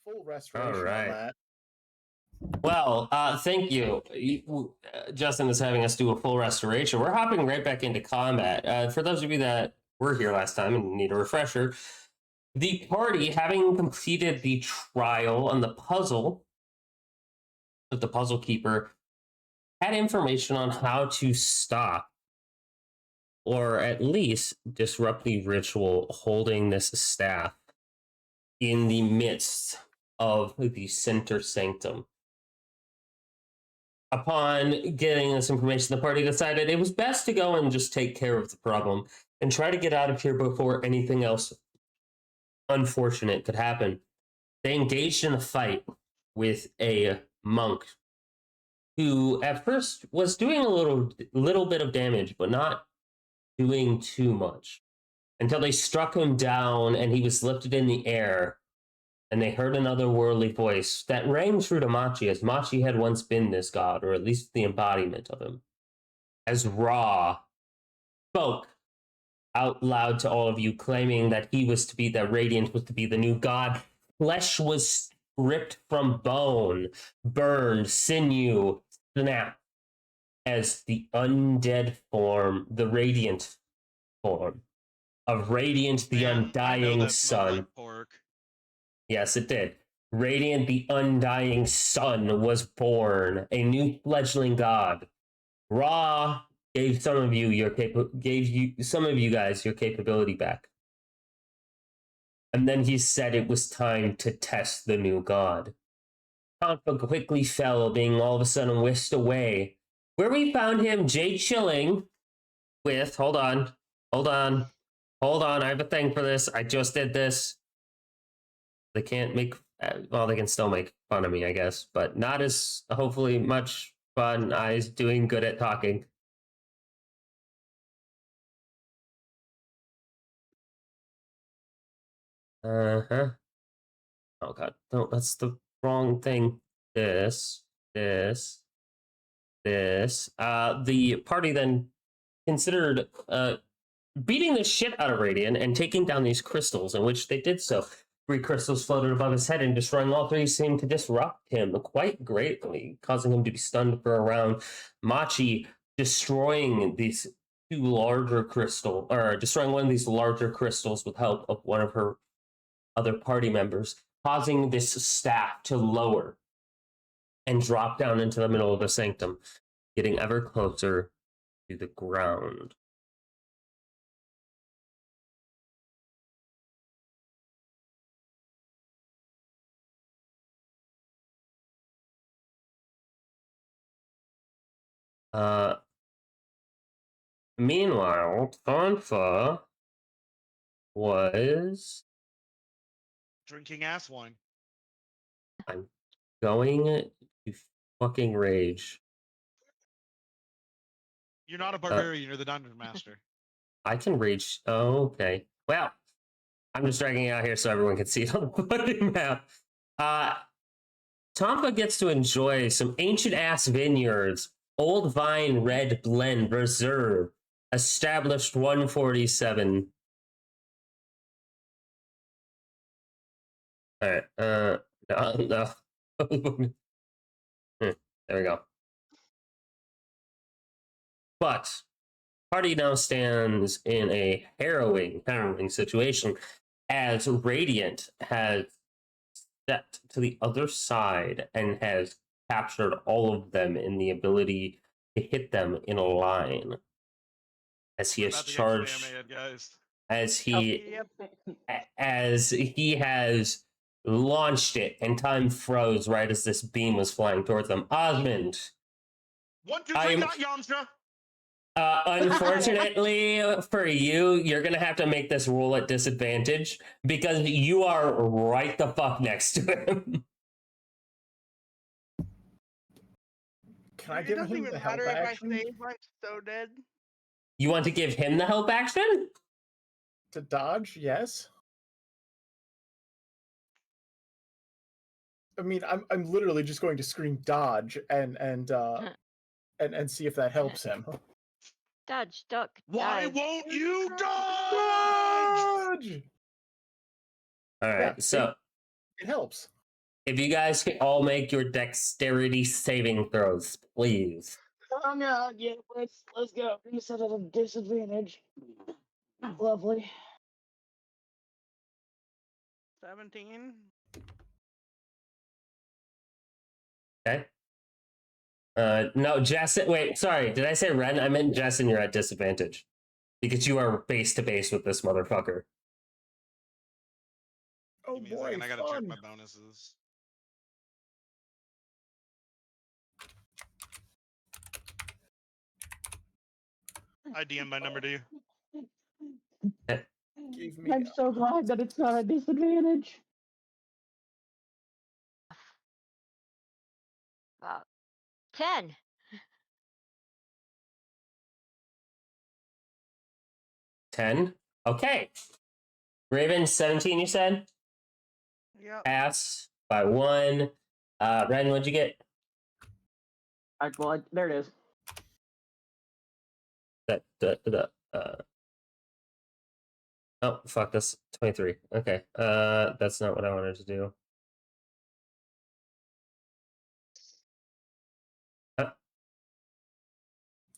full All restoration on right. that. Well, thank you. Justin is having us do a full restoration. We're hopping right back into combat. For those of you that were here last time and need a refresher, the party, having completed the trial on the puzzle of the puzzle keeper, had information on how to stop or at least disrupt the ritual holding this staff in the midst of the center sanctum. Upon getting this information, the party decided it was best to go and just take care of the problem and try to get out of here before anything else unfortunate could happen. They engaged in a fight with a monk who at first was doing a little bit of damage, but not doing too much, until they struck him down and he was lifted in the air, and they heard another worldly voice that rang true to Machi, as Machi had once been this god, or at least the embodiment of him, as Ra spoke out loud to all of you, claiming that he was to be, that Radiant was to be the new god. Flesh was ripped from bone, burned, sinew, snapped, as the undead form, the Radiant form of Radiant, the undying sun. Yes, it did. Radiant, the undying sun was born, a new fledgling god. Ra gave some of you some of you guys your capability back. And then he said it was time to test the new god. Tonfa quickly fell, being all of a sudden whisked away. Where we found him, Jay chilling with, hold on, I have a thing for this. I just did this. They can't make, well, they can still make fun of me, I guess, but not as hopefully much fun as doing good at talking. Uh-huh. Oh god, no, that's the wrong thing. This. The party then considered beating the shit out of Radiant and taking down these crystals, in which they did so. 3 crystals floated above his head, and destroying all 3 seemed to disrupt him quite greatly, causing him to be stunned for a round. Machi destroying these 2 larger crystals, or destroying one of these larger crystals with help of one of her other party members, causing this staff to lower and drop down into the middle of the sanctum, getting ever closer to the ground. Meanwhile, Tonfa was drinking ass wine. I'm going to fucking rage. You're not a barbarian, you're the dungeon master. I can rage. Oh, okay. Well, I'm just dragging it out here so everyone can see it on the fucking map. Tonfa gets to enjoy some ancient ass vineyards, Old Vine Red Blend Reserve, established 147. All right. No. There we go. But party now stands in a harrowing situation, as Radiant has stepped to the other side and has captured all of them in the ability to hit them in a line. As he has charged, as he has launched it, and time froze right as this beam was flying towards them. Osmond. 1, 2, 3, not Yamstra! Unfortunately for you, you're gonna have to make this roll at disadvantage because you are right the fuck next to him. Can I give him the help action? If I save, I'm so dead. You want to give him the help action? To dodge, yes. I mean, I'm literally just going to scream dodge and see if that helps him. Dodge, duck. Why dive. won't you dodge? Dodge! All right, Yeah, so it helps. If you guys can all make your dexterity saving throws, please. Oh no, yeah, let's go. You said at a disadvantage. Lovely. 17. Okay. No, Jess. Wait, sorry. Did I say Ren? I meant Jess, and you're at disadvantage because you are base to base with this motherfucker. Oh Give me a boy, second, I gotta check fun. my bonuses. I DM my number to you. Give me. I'm so glad that it's not a disadvantage. About 10. 10. Okay. Raven, 17, you said? Yep. Pass by 1. Ren, what'd you get? There it is. Oh, fuck, that's 23. Okay. That's not what I wanted to do.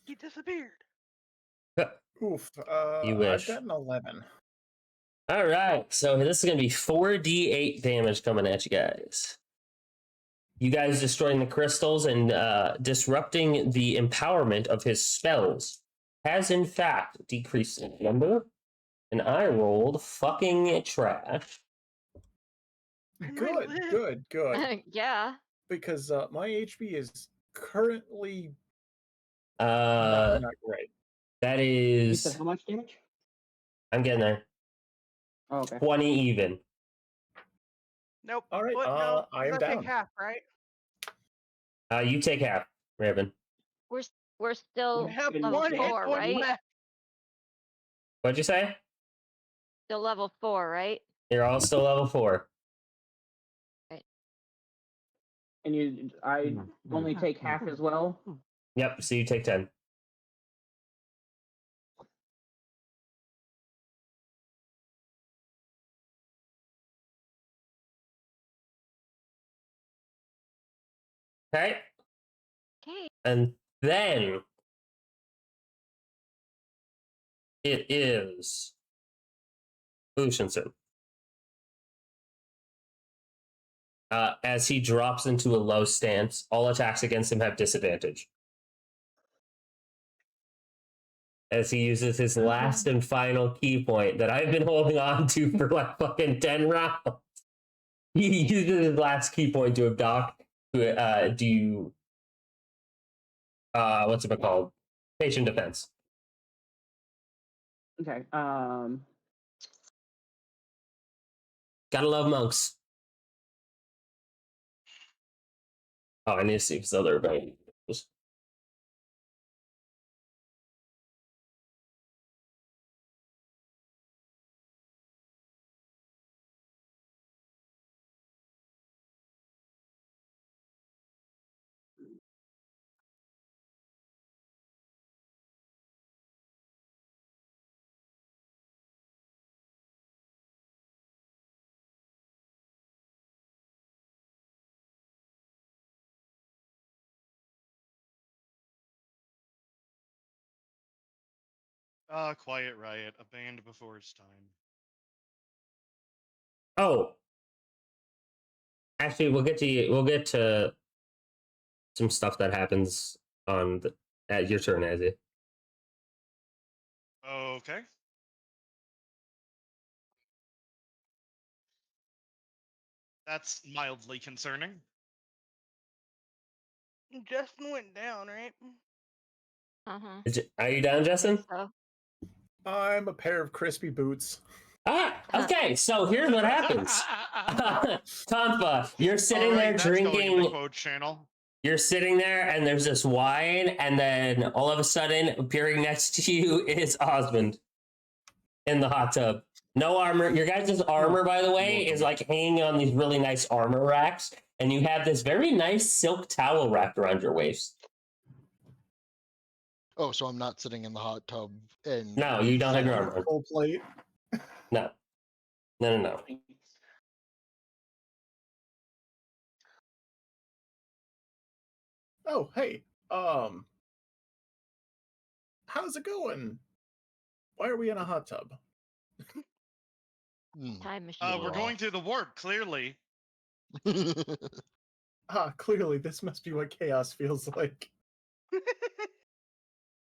He disappeared. Oof. You I've wish. got an 11. All right, so this is going to be 4d8 damage coming at you guys. You guys destroying the crystals and disrupting the empowerment of his spells has in fact decreased in number. And I rolled fucking trash. Good. Yeah. Because my HP is currently Uh, not great. that You said is. how much damage? I'm getting there. Oh, okay. 20 even. Nope. All right, What? No, I am you gotta down. take half, right? You take half, Raven. We're still have level one hit 4, point right? left. What'd you say? Still level 4, right? You're all still level 4. And I only take half as well. Yep, so you take 10. Okay. Okay. And then it is Bushinson. As he drops into a low stance, all attacks against him have disadvantage. As he uses his last and final key point that I've been holding on to for like fucking 10 rounds. He uses his last key point to abduct, do what's it called? Patient defense. Okay. Gotta love monks. Oh, I need to see if this other ability. Quiet Riot, a band before its time. Oh, actually, we'll get to some stuff that happens at your turn, Azzy. Okay. That's mildly concerning. Justin went down, right? Uh-huh. Are you down, Justin? So. I'm a pair of crispy boots. Okay, so here's what happens. Tonfa, you're sitting there that's going in the drinking. quote channel. You're sitting there, and there's this wine, and then all of a sudden, appearing next to you is Osmond in the hot tub. No armor. Your guys' armor, by the way, is like hanging on these really nice armor racks, and you have this very nice silk towel wrapped around your waist. Oh, so I'm not sitting in the hot tub and No, you don't have your armor on. Full plate. No. Oh, hey. How's it going? Why are we in a hot tub? Time machine. We're going through the warp, clearly. Ah, clearly this must be what chaos feels like.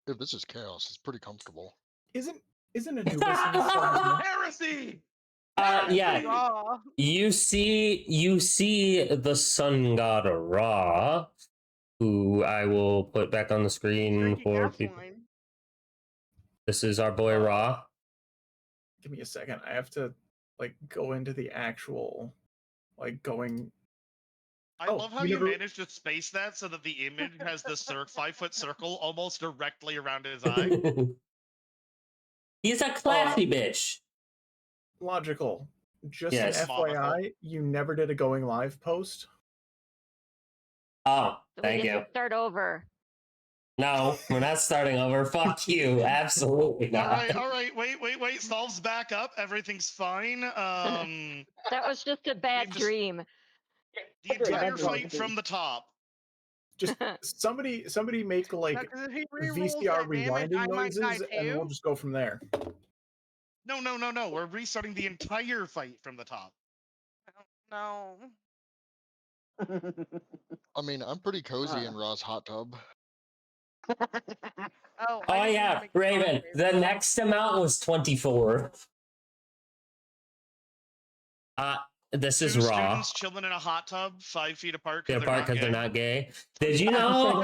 If this is chaos, it's pretty comfortable. Isn't Anubis in this song as well? Heresy! Yeah. Raw. You see the sun god Ra, who I will put back on the screen Drinking for gas people. wine. This is our boy Ra. Give me a second. I have to like go into the actual like going. I Oh, love how we you never- managed to space that so that the image has the 5-foot circle almost directly around his eye. He's a classy bitch. Logical. Just Yes. an FYI, you never did a going live post. Oh, So thank we get you. to start over. No, we're not starting over. Fuck you. Absolutely not. All right, wait. Solve's back up. Everything's fine. That was just a bad just- dream. The Agree, entire that's fight right. from the top. Just somebody make like Uh, No, 'cause if he rerolls VCR that damage, rewinding I might die noises, and we'll too. just go from there. No. We're restarting the entire fight from the top. No. I mean, I'm pretty cozy in Ra's hot tub. Oh, Oh I just need to yeah, make the Raven. song The favorite. next amount was 24. This is Two Raw. students chilling in a hot tub, 5 feet apart They're because apart because they're gay. not gay. Did you know?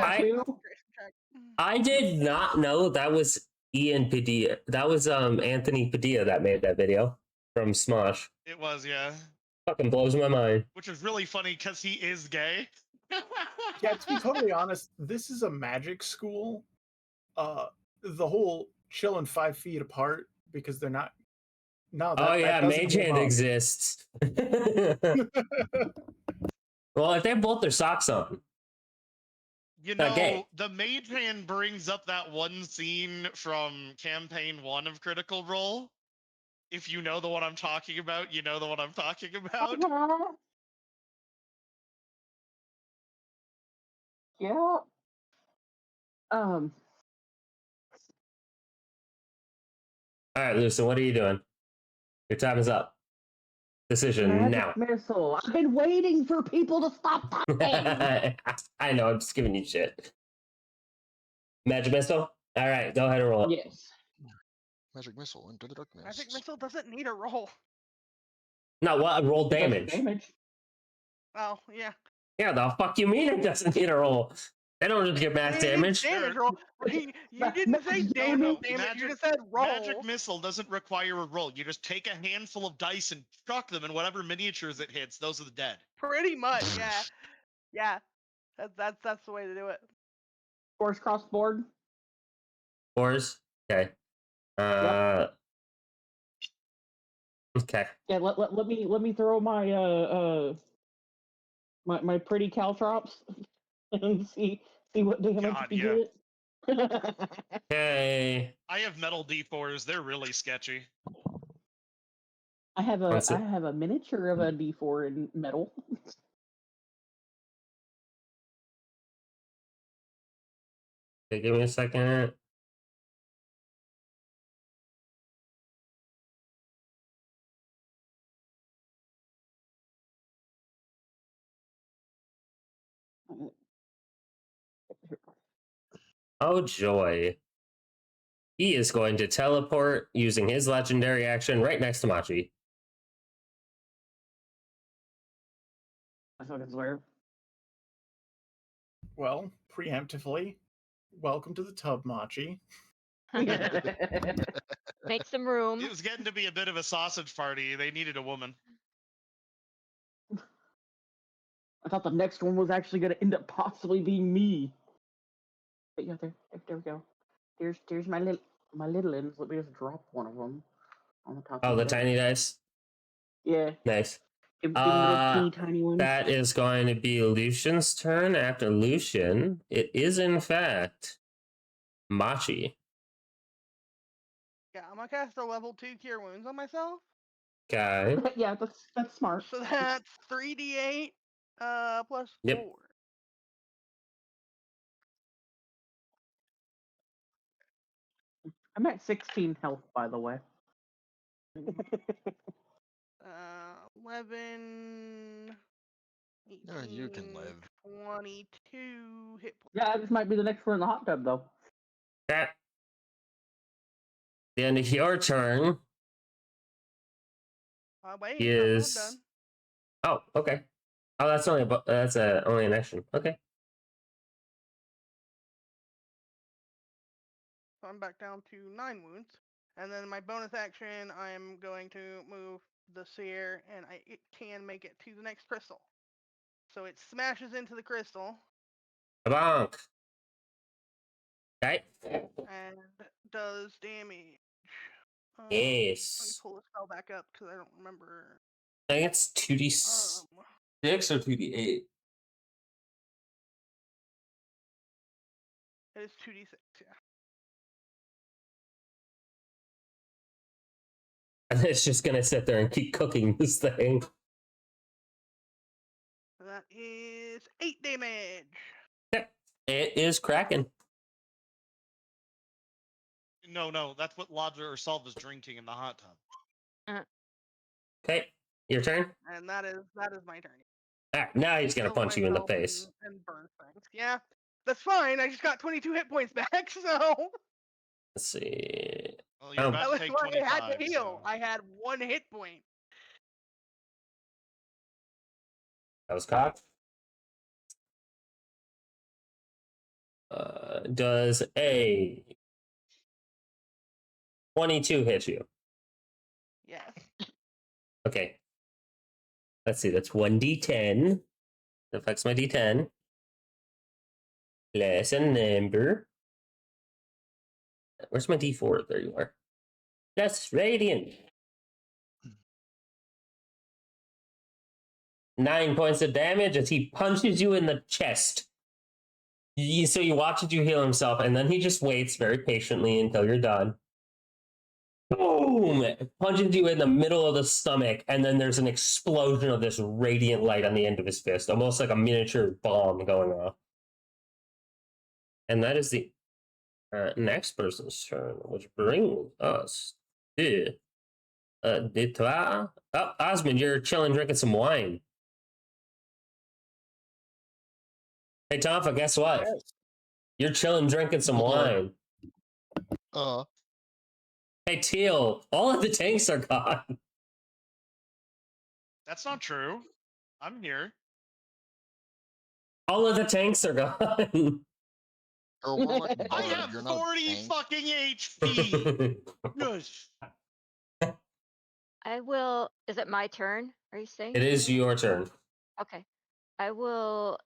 I did not know that was Ian Padilla. That was Anthony Padilla that made that video from Smosh. It was, yeah. Fucking blows my mind. Which is really funny because he is gay. Yeah, to be totally honest, this is a magic school. The whole chilling 5 feet apart because they're not. No, that, Oh yeah, that doesn't Mage hold Hand up. exists. Well, if they have both their socks on. You Not gay. know, the Mage Hand brings up that one scene from campaign 1 of Critical Role. If you know the one I'm talking about, you know the one I'm talking about. Yeah. All right, Lucian, what are you doing? Your time is up. Decision now. Missile. I've been waiting for people to stop talking. I know, I'm just giving you shit. Magic Missile? All right, go ahead and roll it. Yes. Magic missile into the darkness. Magic missile doesn't need a roll. No, what? Roll damage. Oh, yeah. Yeah, the fuck you mean it doesn't need a roll? They don't just get max damage. Damage roll. You didn't say damage. You just said roll. Magic Missile doesn't require a roll. You just take a handful of dice and chuck them, and whatever miniatures it hits, those are the dead. Pretty much, yeah. Yeah. That's the way to do it. Force cross board. Fours? Okay. Okay. Yeah, let me throw my my pretty caltrops and see what damage God, we yeah. get. Okay. I have metal D4s. They're really sketchy. I have What's it? a miniature of a D4 in metal. Okay, give me a second. Oh joy. He is going to teleport using his legendary action right next to Machi. That's what it's where. Well, preemptively, welcome to the tub, Machi. Make some room. It was getting to be a bit of a sausage party. They needed a woman. I thought the next one was actually going to end up possibly being me. But yeah, there we go. There's my little ones. Let me just drop one of them on the top. Oh, of the it. tiny dice? Yeah. Nice. Give me little teeny tiny ones. That is going to be Lucian's turn. After Lucian, it is in fact Machi. Yeah, I'm gonna cast a level 2 Cure Wounds on myself. Okay. Yeah, that's smart. So that's 3d8 plus Yep. 4. I'm at 16 health, by the way. 11, No, you can 18, live. 22 hit points. Yeah, this might be the next one in the hot tub, though. Okay. The end of your turn Wait, is. I'm not done. Oh, okay. Oh, that's only only an action. Okay. So I'm back down to 9 wounds. And then my bonus action, I am going to move the seer, and it can make it to the next crystal. So it smashes into the crystal Bonk. Okay. and does damage. Let me Yes. pull the spell back up because I don't remember. I think it's 2d6 or 2d8. It is 2d6, yeah. And it's just gonna sit there and keep cooking this thing. That is 8 damage. It is cracking. No, that's what Ladra herself is drinking in the hot tub. Okay, your turn. And that is my turn. Now he's gonna Kill punch you in the myself face. and burn things. Yeah, that's fine. I just got 22 hit points back, so Let's see. Well, you're Oh. that about was to take why 25. I had to heal. So. I had 1 hit point. That was cocked. Does a 22 hit you? Yes. Okay. Let's see. That's 1d10. That affects my d10. Plus a number. Where's my d4? There you are. Plus radiant. 9 points of damage as he punches you in the chest. So you watch as you heal himself, and then he just waits very patiently until you're done. Boom! Punches you in the middle of the stomach, and then there's an explosion of this radiant light on the end of his fist, almost like a miniature bomb going off. And that is the next person's turn, which brings us to Detroit. Oh, Osmond, you're chilling, drinking some wine. Hey, Tonfa, guess what? Yes. You're chilling, drinking some wine. Hey, Teal, all of the tanks are gone. That's not true. I'm here. All of the tanks are gone. Or we're like I Bard, have you're not 40 tank. fucking HP. Yes. I will. Is it my turn? Are you saying? It is your turn. Okay. I will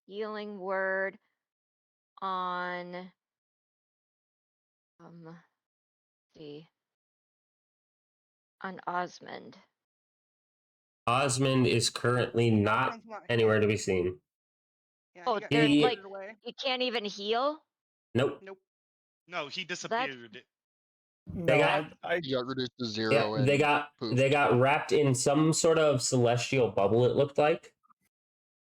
healing word on let's see. On Osmond. Osmond is currently not One's not anywhere to be seen. Yeah, Oh, he got they're He- like teleported away. you can't even heal? Nope. Nope. No, he disappeared. No, got- I You got reduced to Yeah, 0 and poof. they got wrapped in some sort of celestial bubble, it looked like,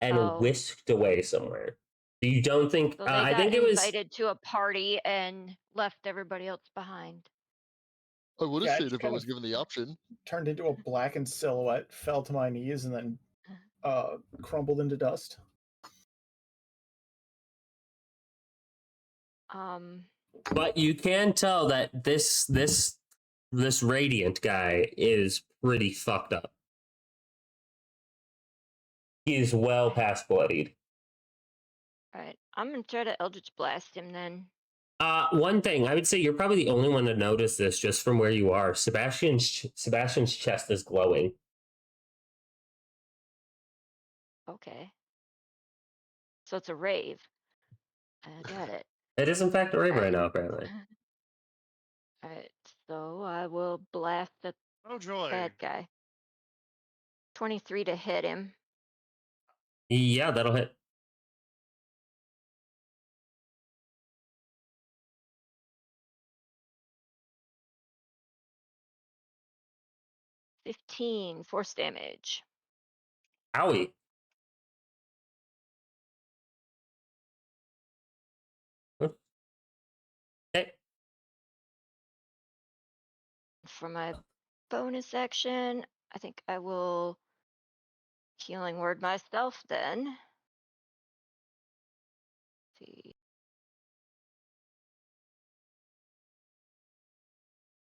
and Oh. whisked away somewhere. You don't think? So they I got think it was. invited to a party and left everybody else behind. I would Yeah, have I stayed just if I kind was of- given the option. turned into a blackened silhouette, fell to my knees, and then crumbled into dust. But you can tell that this radiant guy is pretty fucked up. He is well past bloodied. Alright. I'm gonna try to Eldritch Blast him then. One thing I would say, you're probably the only one to notice this just from where you are. Sebastian's chest is glowing. Okay. So it's a rave. I got it. It is in fact a rave right Alright. now, apparently. Alright, so I will blast the Oh joy. bad guy. 23 to hit him. Yeah, that'll hit. $15 force damage. Owie. Okay. for my bonus action, I think I will healing word myself then. See.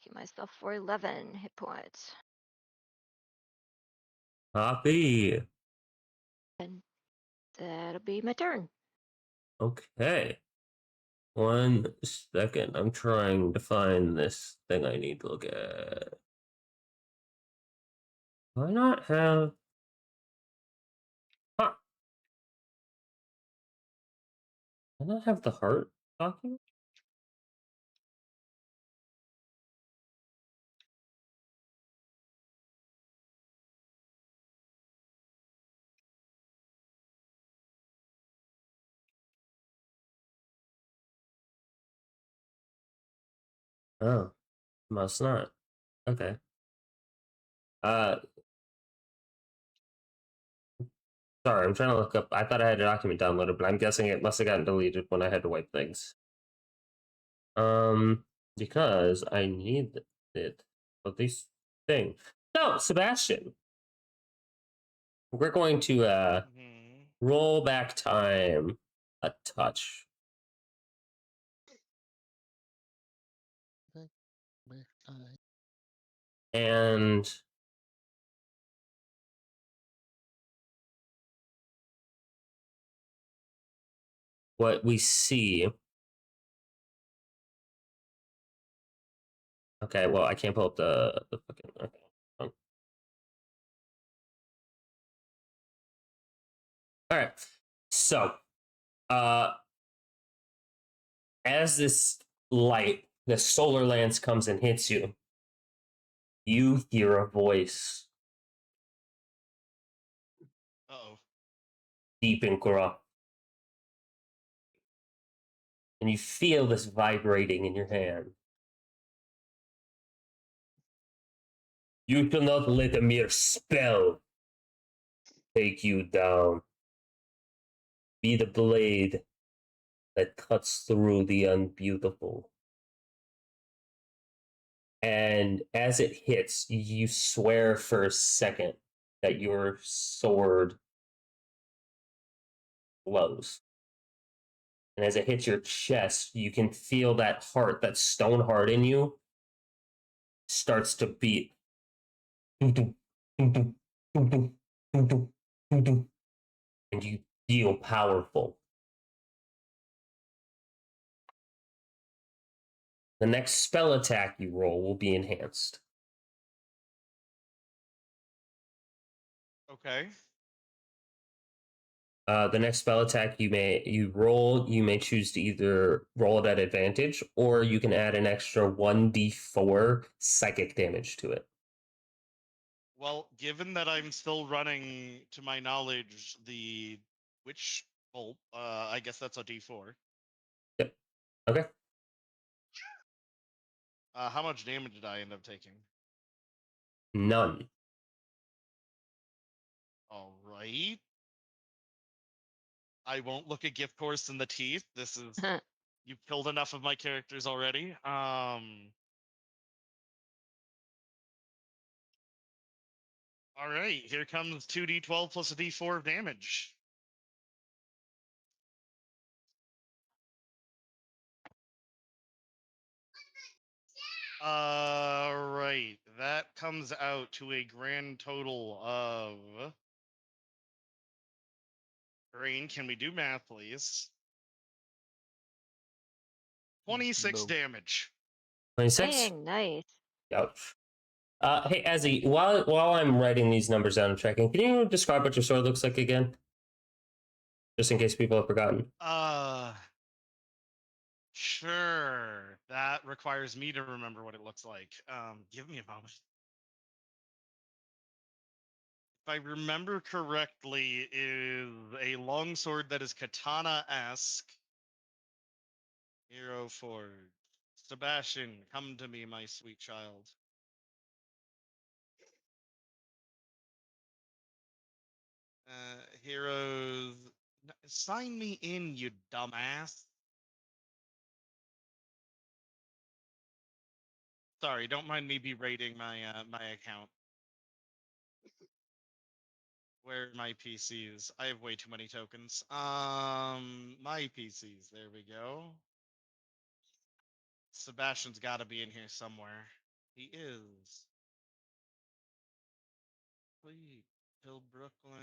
Heal myself for 11 hit points. Copy. And that'll be my turn. Okay. 1 second. I'm trying to find this thing I need to look at. Do I not have... Huh. Do I not have the heart document? Oh, must not. Okay. Sorry, I'm trying to look up. I thought I had a document downloaded, but I'm guessing it must have gotten deleted when I had to wipe things. Because I need it for this thing. So, Sebastian, we're going to Mhm. roll back time a touch. And what we see. Okay, well, I can't pull up the fucking. Okay. All right. So, as this light, the solar lance comes and hits you, you hear a voice, Uh-oh. deep and gruff. And you feel this vibrating in your hand. You shall not let a mere spell take you down. Be the blade that cuts through the unbeautiful. And as it hits, you swear for a second that your sword glows. And as it hits your chest, you can feel that heart, that stone heart in you, starts to beat. And you feel powerful. The next spell attack you roll will be enhanced. Okay. The next spell attack you may choose to either roll it at advantage, or you can add an extra 1d4 psychic damage to it. Well, given that I'm still running, to my knowledge, the witch bolt, I guess that's a D4. Yep. Okay. How much damage did I end up taking? None. All right. I won't look a gift horse in the teeth. This is you've killed enough of my characters already. All right, here comes 2d12 plus a d4 of damage. Right. That comes out to a grand total of. Rain, can we do math, please? 26 No. damage. 26? Dang, nice. Ouch. Hey, Ezzy, while I'm writing these numbers down and checking, can you describe what your sword looks like again? Just in case people have forgotten. Sure. That requires me to remember what it looks like. Give me a moment. If I remember correctly, is a longsword that is katana-esque. Hero Forge. Sebastian, come to me, my sweet child. Heroes. Sign me in, you dumbass. Sorry, don't mind me berating my my account. Where are my PCs? I have way too many tokens. My PCs. There we go. Sebastian's got to be in here somewhere. He is. Please, Hill Brooklyn.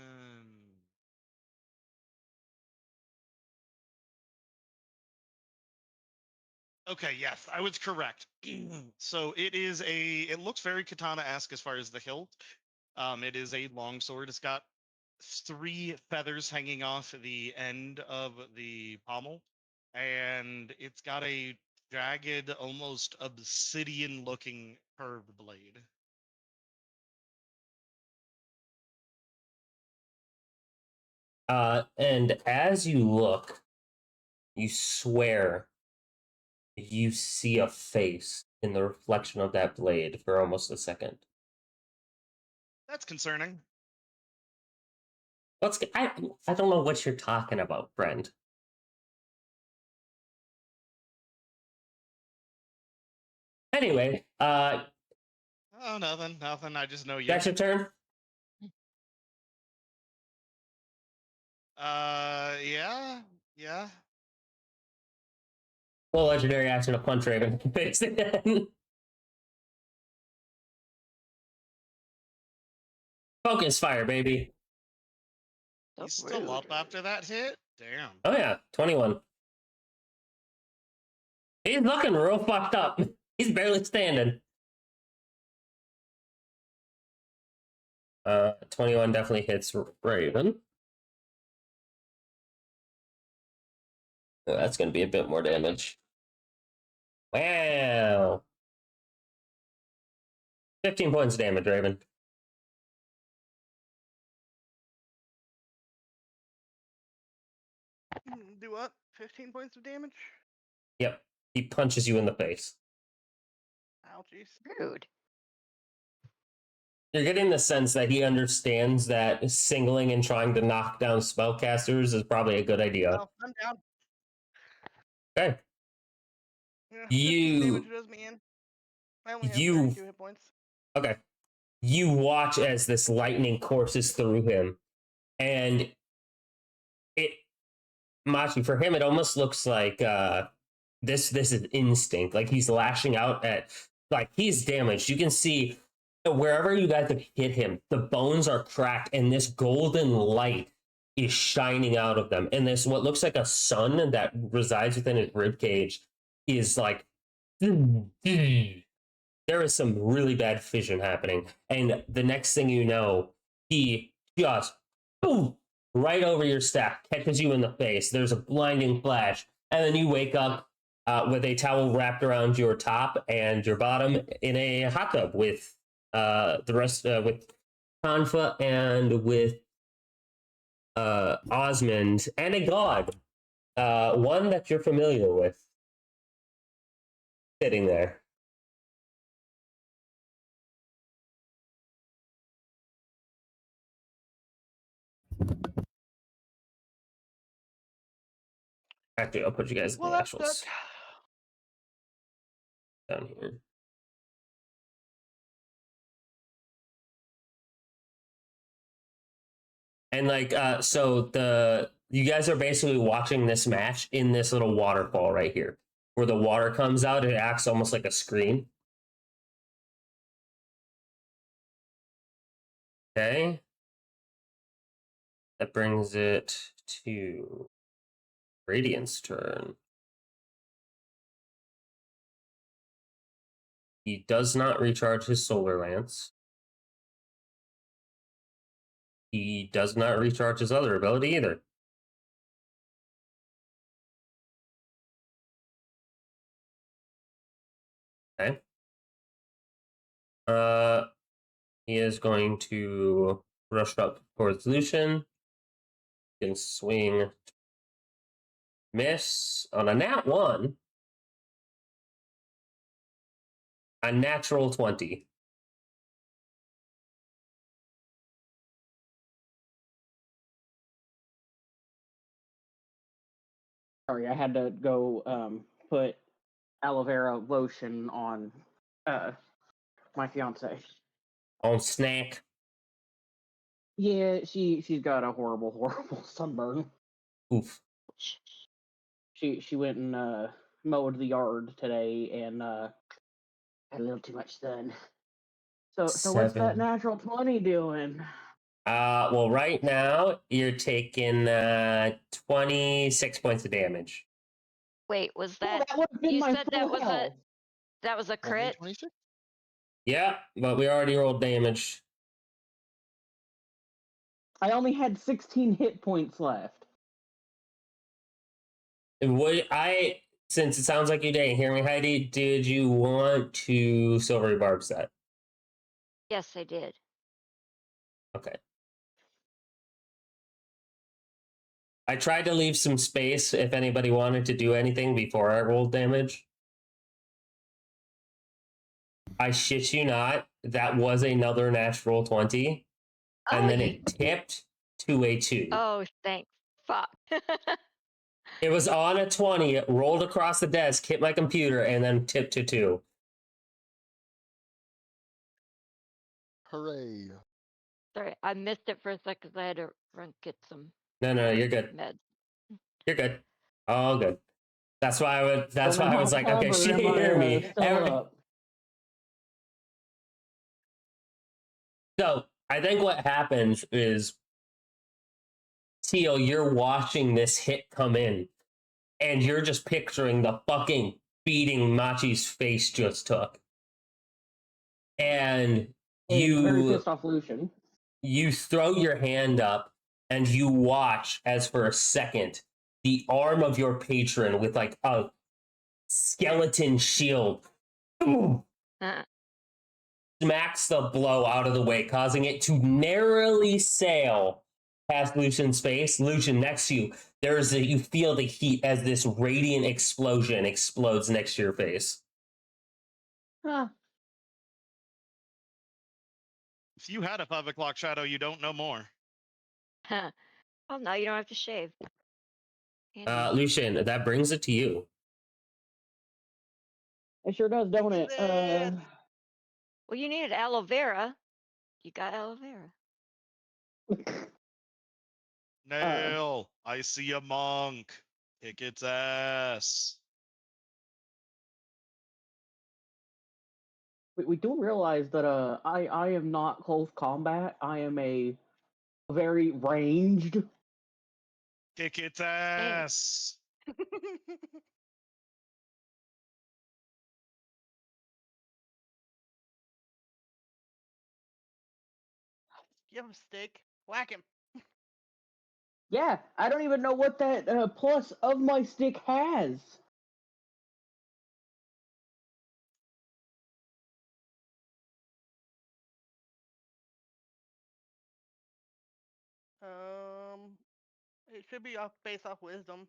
Okay, yes, I was correct. So it is a. It looks very katana-esque as far as the hilt. It is a longsword. It's got 3 feathers hanging off the end of the pommel, and it's got a jagged, almost obsidian-looking curved blade. And as you look, you swear you see a face in the reflection of that blade for almost a second. That's concerning. I don't know what you're talking about, Brent. Anyway, Oh, nothing. I just know you. that's your turn. Yeah. Full legendary action to punch Raven in the face again. Focus fire, baby. So He's still up rude. after that hit? Damn. Oh yeah, 21. He's looking real fucked up. He's barely standing. 21 definitely hits Raven. Oh, that's going to be a bit more damage. Wow. 15 points of damage, Raven. Do what? 15 points of damage? Yep. He punches you in the face. Ouchies. Rude. You're getting the sense that he understands that singling and trying to knock down spellcasters is probably a good idea. Oh, I'm down. Okay. Yeah, 15 damage does me in. I only have 32 hit points. Okay. You watch as this lightning courses through him, and it, Machi, for him, it almost looks like this is instinct. Like he's lashing out at, like he's damaged. You can see wherever you guys have hit him, the bones are cracked, and this golden light is shining out of them. And this what looks like a sun that resides within his ribcage is like there is some really bad fission happening. And the next thing you know, he just boom right over your staff, catches you in the face. There's a blinding flash, and then you wake up with a towel wrapped around your top and your bottom in a hot tub with the rest with Kanfa and with Osmond and a god, one that you're familiar with, sitting there. Actually, I'll put you guys in Well, the that's actuals down here. And like, so you guys are basically watching this match in this little waterfall right here, where the water comes out. It acts almost like a screen. Okay. That brings it to Radiant's turn. He does not recharge his Solar Lance. He does not recharge his other ability either. Okay. He is going to rush up towards Lucian. Can swing, miss on a nat 1. A natural 20. Sorry, I had to go put aloe vera lotion on My fiance. On snack. Yeah, she's got a horrible sunburn. Oof. She went and mowed the yard today and had a little too much sun. So what's that 7. natural 20 doing? Well, right now you're taking 26 points of damage. Wait, was Oh, that? that would have been You my said that full was health. that was a Only crit? 26? Yeah, but we already rolled damage. I only had 16 hit points left. Since it sounds like you didn't hear me, Heidi, did you want to Silvery Barbs that? Yes, I did. Okay. I tried to leave some space if anybody wanted to do anything before I rolled damage. I shit you not, that was another natural 20, and then it tipped to a 2. Oh, thanks. Fuck. It was on a 20, it rolled across the desk, hit my computer, and then tipped to 2. Hooray. Sorry, I missed it for a second because I had to run get some No, you're good. meds. You're good. All good. That's why I was like, okay, she Cover, didn't hear me. still up. So I think what happens is, Teal, you're watching this hit come in, and you're just picturing the fucking beating Machi's face just took. And And very you pissed off Lucian. throw your hand up, and you watch as for a second, the arm of your patron with like a skeleton shield smacks the blow out of the way, causing it to narrowly sail past Lucian's face. Lucian, next to you, you feel the heat as this radiant explosion explodes next to your face. Huh. If you had a 5 o'clock shadow, you don't know more. Huh. Well, now you don't have to shave. Handy. Lucian, that brings it to you. It sure does, don't it? Yeah. Well, you needed aloe vera. You got aloe vera. Nail, I see a monk. Kick its ass. We do realize that I am not close combat. I am a very ranged. Kick its ass. Give him a stick. Whack him. Yeah, I don't even know what that plus of my stick has. It should be based off wisdom.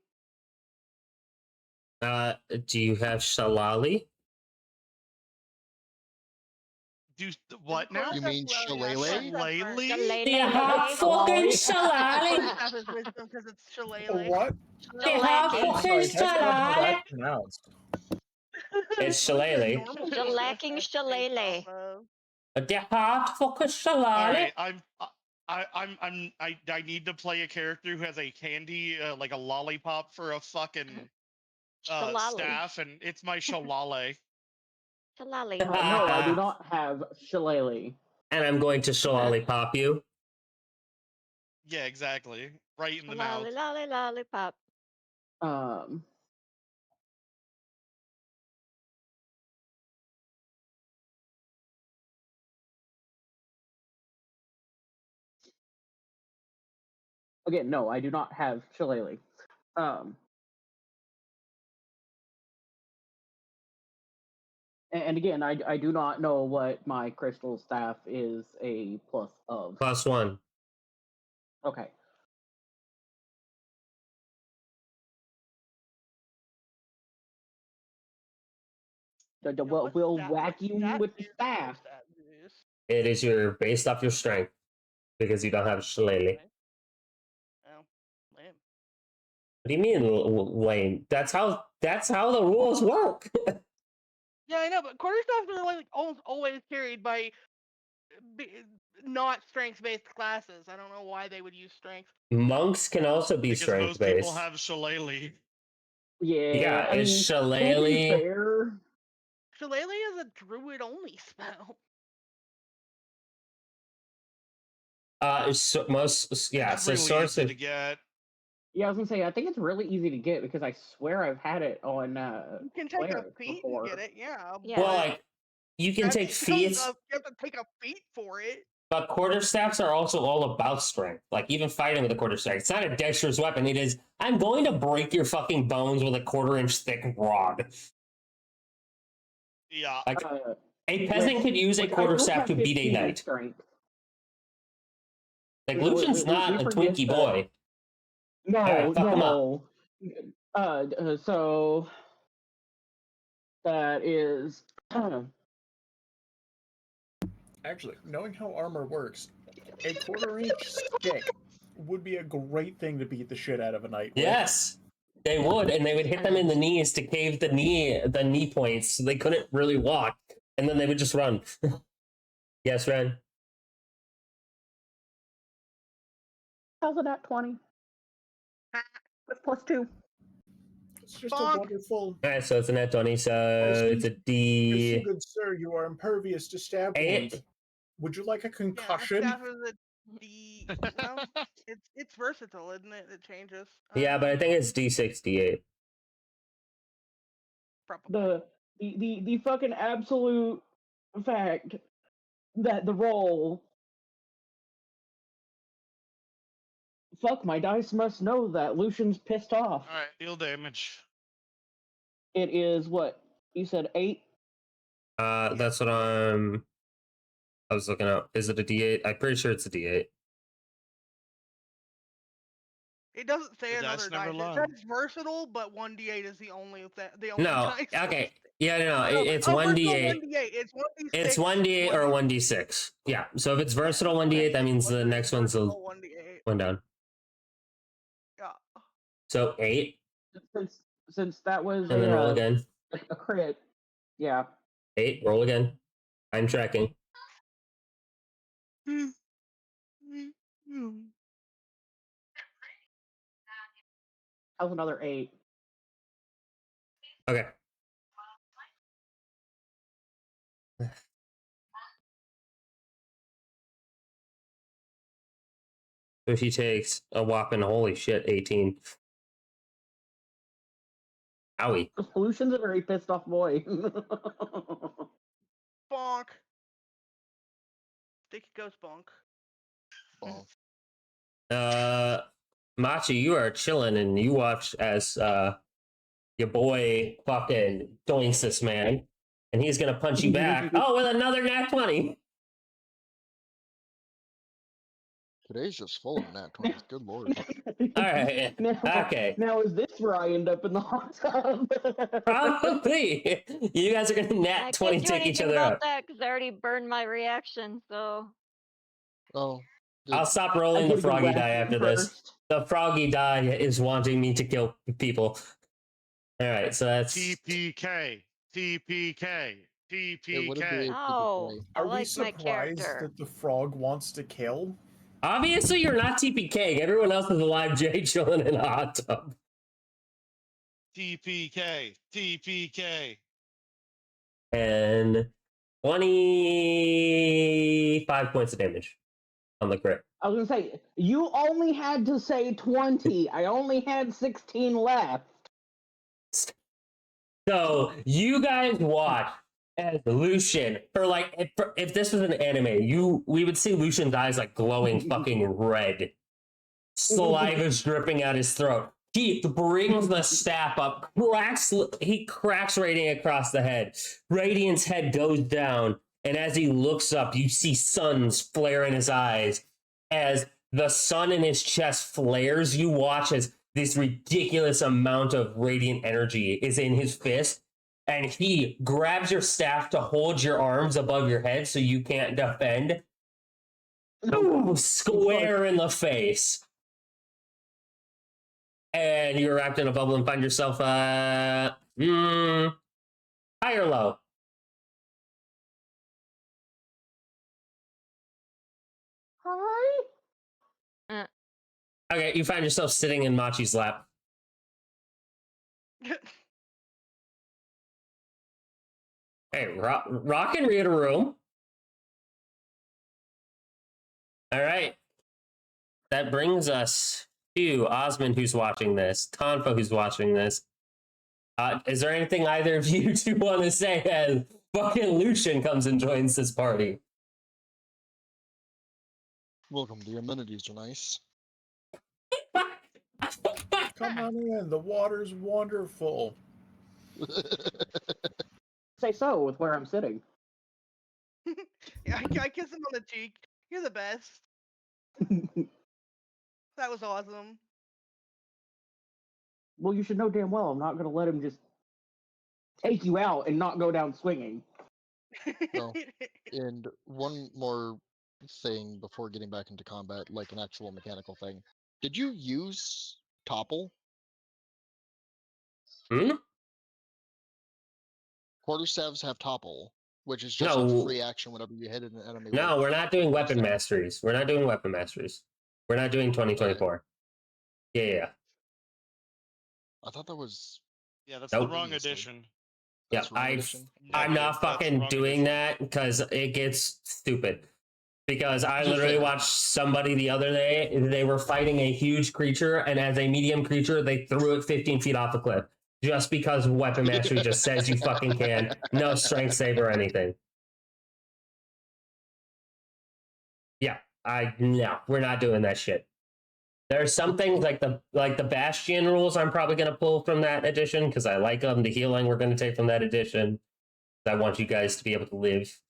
Do you have Shalali? What now? You mean shillelagh? Shillelagh? Do you have fucking Shalali? Half his wisdom because it's shillelagh. What? Do you have Shellacking. fucking Sorry, that's not how Shalali? that's pronounced. It's shillelagh. Shellacking shillelagh. Do you have fucking All Shalali? right, I need to play a character who has a candy, like a lollipop for a fucking Shillelagh. staff, and it's my shillelagh. Shillelagh. No, I do not have shillelagh. And I'm going to Shalali pop you. Yeah, exactly. Right in the mouth. Lolly, lollipop. Again, no, I do not have shillelagh. And again, I do not know what my crystal staff is a plus of. +1. Okay. We'll whack you with the staff. It is based off your strength, because you don't have shillelagh. Oh, lame. What do you mean, lame? That's how the rules work. Yeah, I know, but quarterstaffs are like almost always carried by not strength-based classes. I don't know why they would use strength. Monks can also be Because strength most people based. have shillelagh. Yeah, I is mean, to be shillelagh. fair, Shillelagh is a druid-only spell. So most yeah. That's So really source easy of to get. yeah, I was gonna say I think it's really easy to get because I swear I've had it on You can take a Cleric feat before. and get it, yeah. Yeah. well, but like you can that's take still feats, you have to take a feat for it. but quarterstaffs are also all about strength. Like even fighting with a quarterstaff, it's not a dexterous weapon. It is. I'm going to break your fucking bones with a 1/4-inch thick rod. Yeah. Like a peasant could use a which I don't quarterstaff have to beat a 15 in knight. strength. Like We- we- Lucian's we not a forget Twinkie that. boy. No, Alright, fuck 'em up. no. So that is Actually, knowing how armor works, a 1/4-inch stick would be a great thing to beat the shit out of a knight with. Yes, they would, and they would hit them in the knees to cave the knee points, so they couldn't really walk, and then they would just run. Yes, Ren. how's it at 20? With +2. It's just Bonk. a wonderful. All right, so it's a net 20, so it's a Yes, D. good sir, you are impervious to stab Eight. wound. Would you like a Yeah, concussion? staff is a D. Well, it's versatile, isn't it? It changes. Yeah, but I think it's D6, D8. Probably. The fucking absolute fact that the roll. Fuck, my dice must know that Lucian's pissed off. All right. Deal damage. It is what you said, 8. That's what I was looking up. Is it a D8? I'm pretty sure it's a D8. It doesn't say The dice another never dice. lie. It says versatile, but 1d8 is the only the only No, dice. okay. Yeah, no, No, it's versatile 1D8. 1d8. It's 1d6. It's 1D8 or 1D6. Yeah, so if it's versatile 1D8, that means the next one's a versatile 1d8. one down. Yeah. So 8, Since that was and then roll again. a crit, yeah. 8, roll again. I'm tracking. That was another 8. Okay. So he takes a whopping, holy shit, 18. Owie. Lucian's a very pissed off boy. Bonk. Sticky ghost bonk. Bonk. Machi, you are chilling and you watch as your boy fucking doinks this man, and he's gonna punch you back. Oh, with another nat 20. Today's just full of nat 20s. Good lord. All right. Okay. Now is this where I end up in the hot tub? Probably. You guys are gonna I nat can't 20 do take each anything other about out. that because I already burned my reaction. So Oh. I'll stop I rolling the give the froggy last die after one this. first. The froggy die is wanting me to kill people. All right, so that's TPK. TPK. It would TPK. be oh, I Are we like my surprised character. that the frog wants to kill? obviously you're not TPK. Everyone else is alive, Jay, chilling in a hot tub. TPK. TPK. And 25 points of damage on the crit. I was gonna say, you only had to say 20. I only had 16 left. So you guys watch as Lucian, for like, if this was an anime, we would see Lucian's eyes like glowing fucking red. Saliva's dripping out his throat. He brings the staff up, he cracks Radiant across the head. Radiant's head goes down, and as he looks up, you see suns flare in his eyes. As the sun in his chest flares, you watch as this ridiculous amount of radiant energy is in his fist, and he grabs your staff to hold your arms above your head so you can't defend. Ooh, square in the face. And you're wrapped in a bubble and find yourself high or low? Okay, you find yourself sitting in Machi's lap. Hey, Rock and read a room. All right. That brings us to Osmond, who's watching this, Tonfa, who's watching this. Is there anything either of you two want to say as fucking Lucian comes and joins this party? Welcome. The amenities are nice. Come on in. The water's wonderful. Say so with where I'm sitting. Yeah, I kiss him on the cheek. You're the best. That was awesome. Well, you should know damn well I'm not going to let him just take you out and not go down swinging. No. And one more thing before getting back into combat, like an actual mechanical thing. Did you use topple? Hmm? Quarterstaves have topple, which is just No. a free action whenever you hit an enemy. No, with we're not doing weapon quarterstaff. masteries. We're not doing weapon masteries. We're not doing 2024. Yeah. I thought that was. Yeah, that's Nope. the wrong Previously. edition. Yeah, That's wrong edition? I'm Yeah, not that's the fucking wrong doing edition. that because it gets stupid. Because I Just literally fair. watched somebody the other day. They were fighting a huge creature, and as a medium creature, they threw it 15 feet off a cliff just because weapon mastery just says you fucking can. No strength save or anything. Yeah, no, we're not doing that shit. There's some things like the Bastion rules I'm probably gonna pull from that edition because I like them. The healing we're gonna take from that edition. I want you guys to be able to live.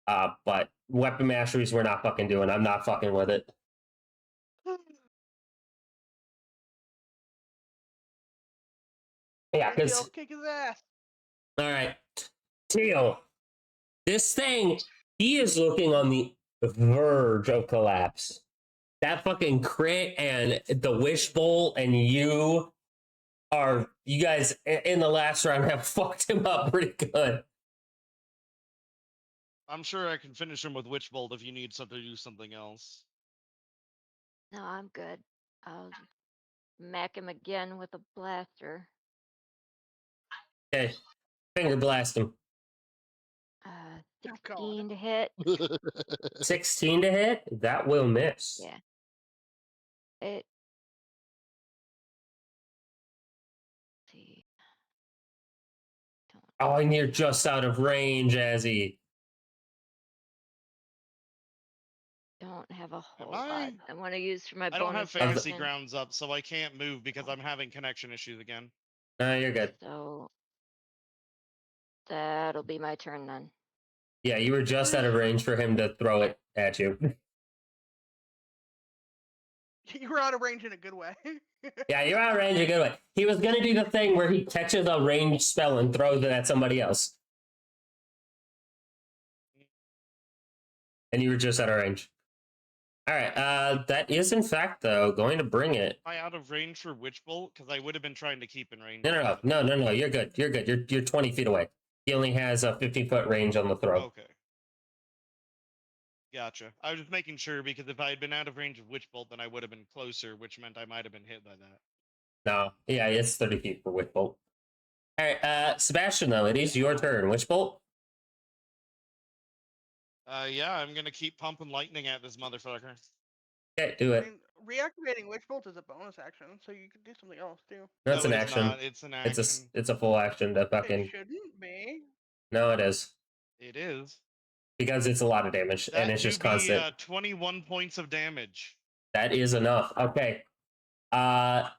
But weapon masteries we're not fucking doing. I'm not fucking with it. Yeah, Maybe because I'll kick his ass. all right, Teal, this thing, he is looking on the verge of collapse. That fucking crit and the wish bolt and you guys in the last round have fucked him up pretty good. I'm sure I can finish him with Witch Bolt if you need something to do something else. No, I'm good. I'll just smack him again with a blaster. Okay, finger blast him. Oh, God. 16 to hit. 16 to hit. That will miss. Yeah. It. See. Don't Oh, and you're just out of range, Azzy. have a whole I? lot I want to use for my I don't have bonus fantasy action. grounds up, so I can't move because I'm having connection issues again. No, you're good. So that'll be my turn then. Yeah, you were just out of range for him to throw it at you. You were out of range in a good way. Yeah, you're out of range a good way. He was going to do the thing where he catches a ranged spell and throws it at somebody else. And you were just out of range. All right, that is in fact, though, going to bring it. Am I out of range for Witch Bolt? Because I would have been trying to keep in range. No, you're good. You're good. You're 20 feet away. He only has a 15-foot range on the throw. Okay. Gotcha. I was just making sure because if I had been out of range of Witch Bolt, then I would have been closer, which meant I might have been hit by that. No, yeah, it's 30 feet for Witch Bolt. All right, Sebastian, though, it is your turn. Witch Bolt? Yeah, I'm gonna keep pumping lightning at this motherfucker. Okay, do I it. mean, reactivating Witch Bolt is a bonus action, so you could do something else too. That's No, an it is action. not. It's an action. It's a full action to It fucking. shouldn't be. No, it is. It is. Because it's a lot of damage That and it's just do be, constant. 21 points of damage. That is enough. Okay. Damn.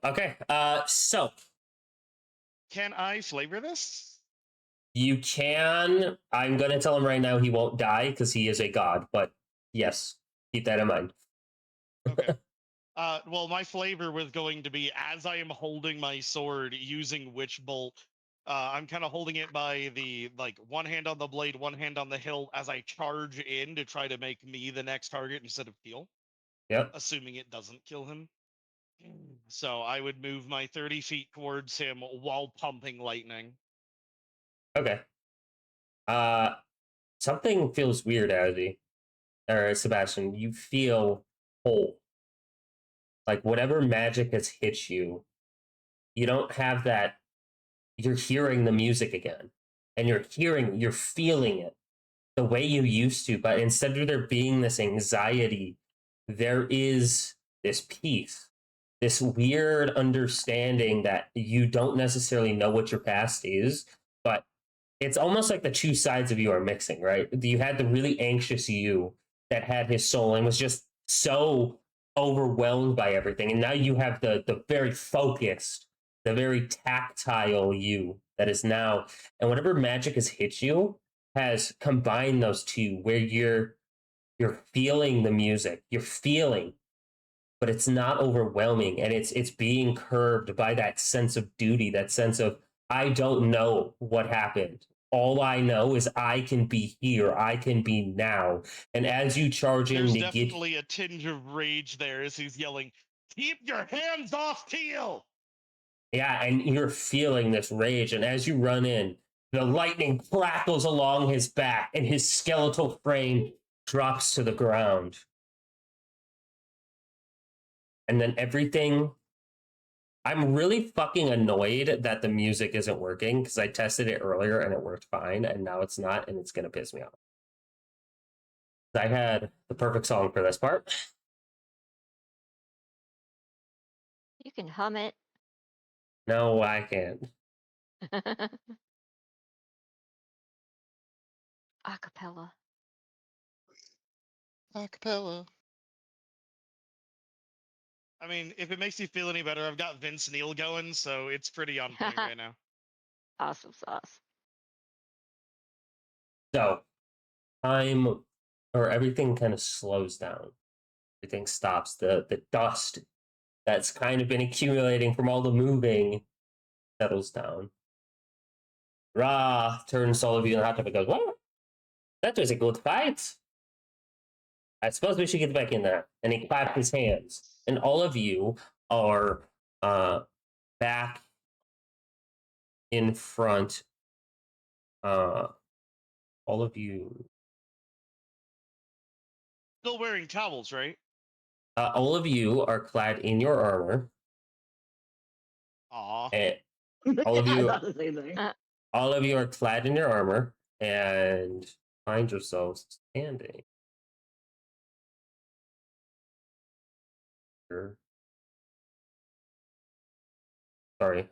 Okay. So Can I flavor this? you can. I'm gonna tell him right now he won't die because he is a god. But yes, keep that in mind. Okay. Well, my flavor was going to be as I am holding my sword using Witch Bolt. I'm kind of holding it by the one hand on the blade, one hand on the hilt as I charge in to try to make me the next target instead of Teal. Yep. Assuming it doesn't kill him. So I would move my 30 feet towards him while pumping lightning. Okay. Something feels weird, Azzy. or Sebastian, you feel whole. Like whatever magic has hit you, you don't have that. You're hearing the music again, and you're feeling it the way you used to. But instead of there being this anxiety, there is this peace, this weird understanding that you don't necessarily know what your past is, but it's almost like the two sides of you are mixing, right? You had the really anxious you that had his soul and was just so overwhelmed by everything. And now you have the very focused, the very tactile you that is now, and whatever magic has hit you has combined those two where you're feeling the music, you're feeling, but it's not overwhelming, and it's being curbed by that sense of duty, that sense of I don't know what happened. All I know is I can be here, I can be now. And as you charge in, There's you get definitely a tinge of rage there as he's yelling, "Keep your hands off Teal!" yeah, and you're feeling this rage, and as you run in, the lightning crackles along his back, and his skeletal frame drops to the ground. And then everything. I'm really fucking annoyed that the music isn't working because I tested it earlier and it worked fine, and now it's not, and it's gonna piss me off. I had the perfect song for this part. You can hum it. No, I can't. Acapella. Acapella. I mean, if it makes you feel any better, I've got Vince Neil going, so it's pretty on point right now. Awesome sauce. So, time or everything kind of slows down. Everything stops. The dust that's kind of been accumulating from all the moving settles down. Ra turns to all of you in the hot tub and goes, "Well, that was a good fight. I suppose we should get back in there." And he claps his hands. And all of you are back in front. All of you. Still wearing towels, right? All of you are clad in your armor. Aw. And all of I you, thought the same thing. all of you are clad in your armor and find yourselves standing. Sorry,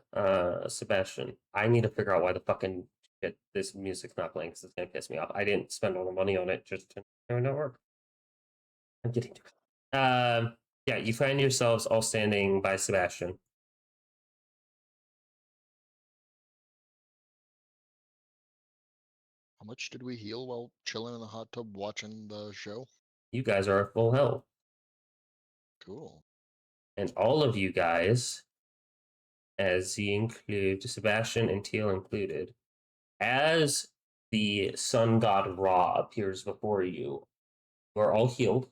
Sebastian. I need to figure out why the fucking shit this music's not playing because it's gonna piss me off. I didn't spend all the money on it just to not work. I'm getting too. Yeah, you find yourselves all standing by Sebastian. How much did we heal while chilling in the hot tub watching the show? You guys are at full health, Cool. and all of you guys, as you include Sebastian and Teal included, as the sun god Ra appears before you, you are all healed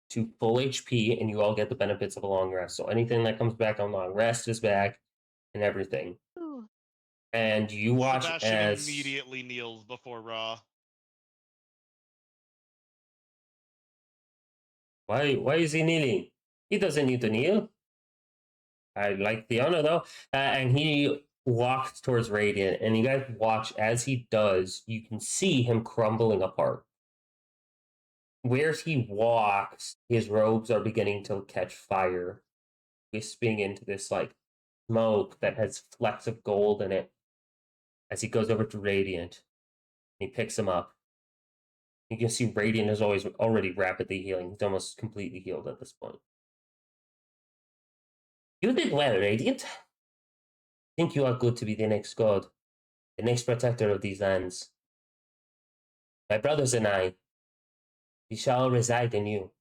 to full HP, and you all get the benefits of a long rest. So anything that comes back on long rest is back, and everything. Ooh. And you watch Sebastian as immediately kneels before Ra. why is he kneeling? He doesn't need to kneel. I like the honor though, and he walks towards Radiant, and you guys watch as he does. You can see him crumbling apart. Where he walks, his robes are beginning to catch fire, wisping into this like smoke that has flecks of gold in it. As he goes over to Radiant, he picks him up. You can see Radiant is already rapidly healing. He's almost completely healed at this point. You did well, Radiant. I think you are good to be the next god, the next protector of these lands. My brothers and I, we shall reside in you.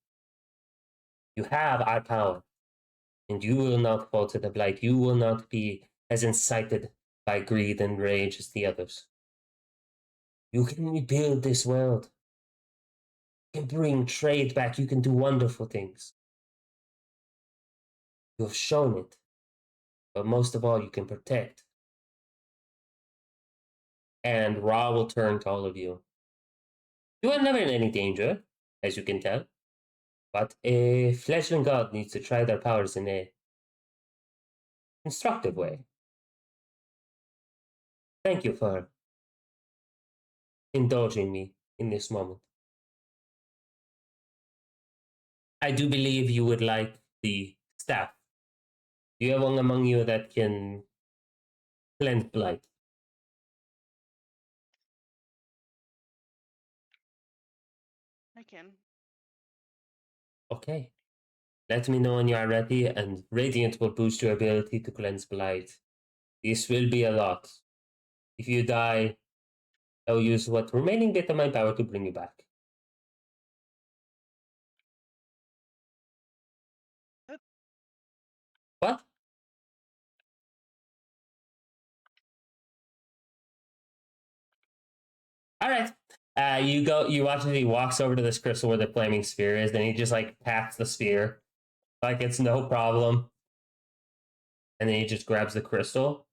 You have our power, and you will not fall to the blight. You will not be as incited by greed and rage as the others. You can rebuild this world. You can bring trade back. You can do wonderful things. You have shown it. But most of all, you can protect. And Ra will turn to all of you. You are never in any danger, as you can tell. But a fleshling god needs to try their powers in a constructive way. Thank you for indulging me in this moment. I do believe you would like the staff. Do you have one among you that can cleanse blight? I can. Okay. Let me know when you are ready, and Radiant will boost your ability to cleanse blight. This will be a lot. If you die, I will use what remaining bit of my power to bring you back. What? All right. You watch as he walks over to this crystal where the flaming spear is, then he just like pats the spear like it's no problem. And then he just grabs the crystal.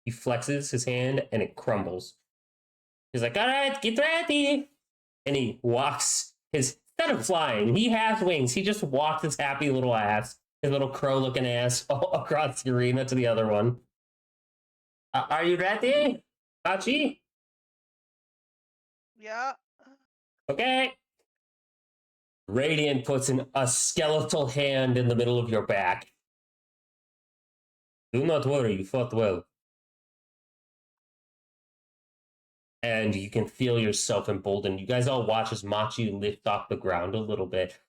He flexes his hand and it crumbles. He's like, all right, get ready. And he walks instead of flying, he has wings. He just walks his happy little ass, his little crow looking ass across the arena to the other one. Are you ready, Hachi? Yeah. Okay. Radiant puts a skeletal hand in the middle of your back. Do not worry, you fought well. And you can feel yourself emboldened. You guys all watch as Machi lift off the ground a little bit.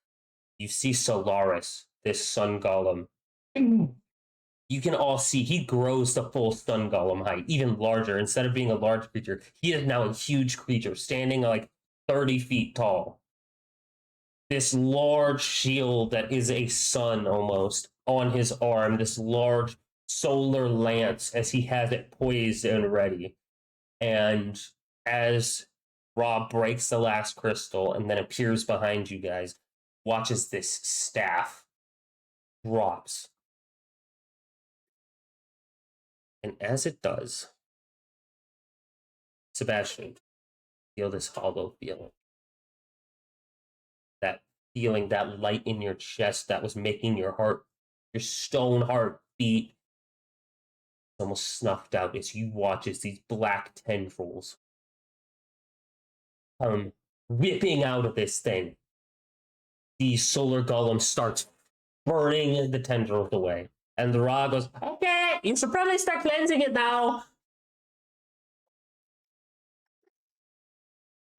You see Solaris, this sun golem. You can all see he grows to full sun golem height, even larger. Instead of being a large creature, he is now a huge creature, standing like 30 feet tall. This large shield that is a sun almost on his arm, this large solar lance as he has it poised and ready. And as Rob breaks the last crystal and then appears behind you guys, watches this staff drops. And as it does, Sebastian, feel this hollow feeling. That feeling, that light in your chest that was making your heart, your stone heart beat, almost snuffed out as you watch as these black tendrils come whipping out of this thing. The solar golem starts burning the tendrils away. And the Ra goes, okay, you should probably start cleansing it now.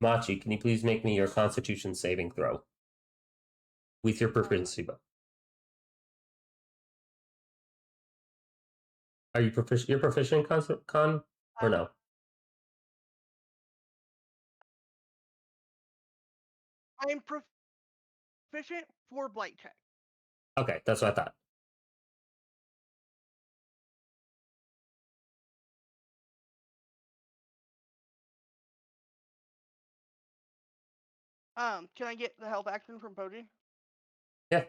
Machi, can you please make me your constitution saving throw? With your proficiency book. Are you proficient? You're proficient in con or no? I'm proficient for blight check. Okay, that's what I thought. Can I get the help action from Poji? Yeah.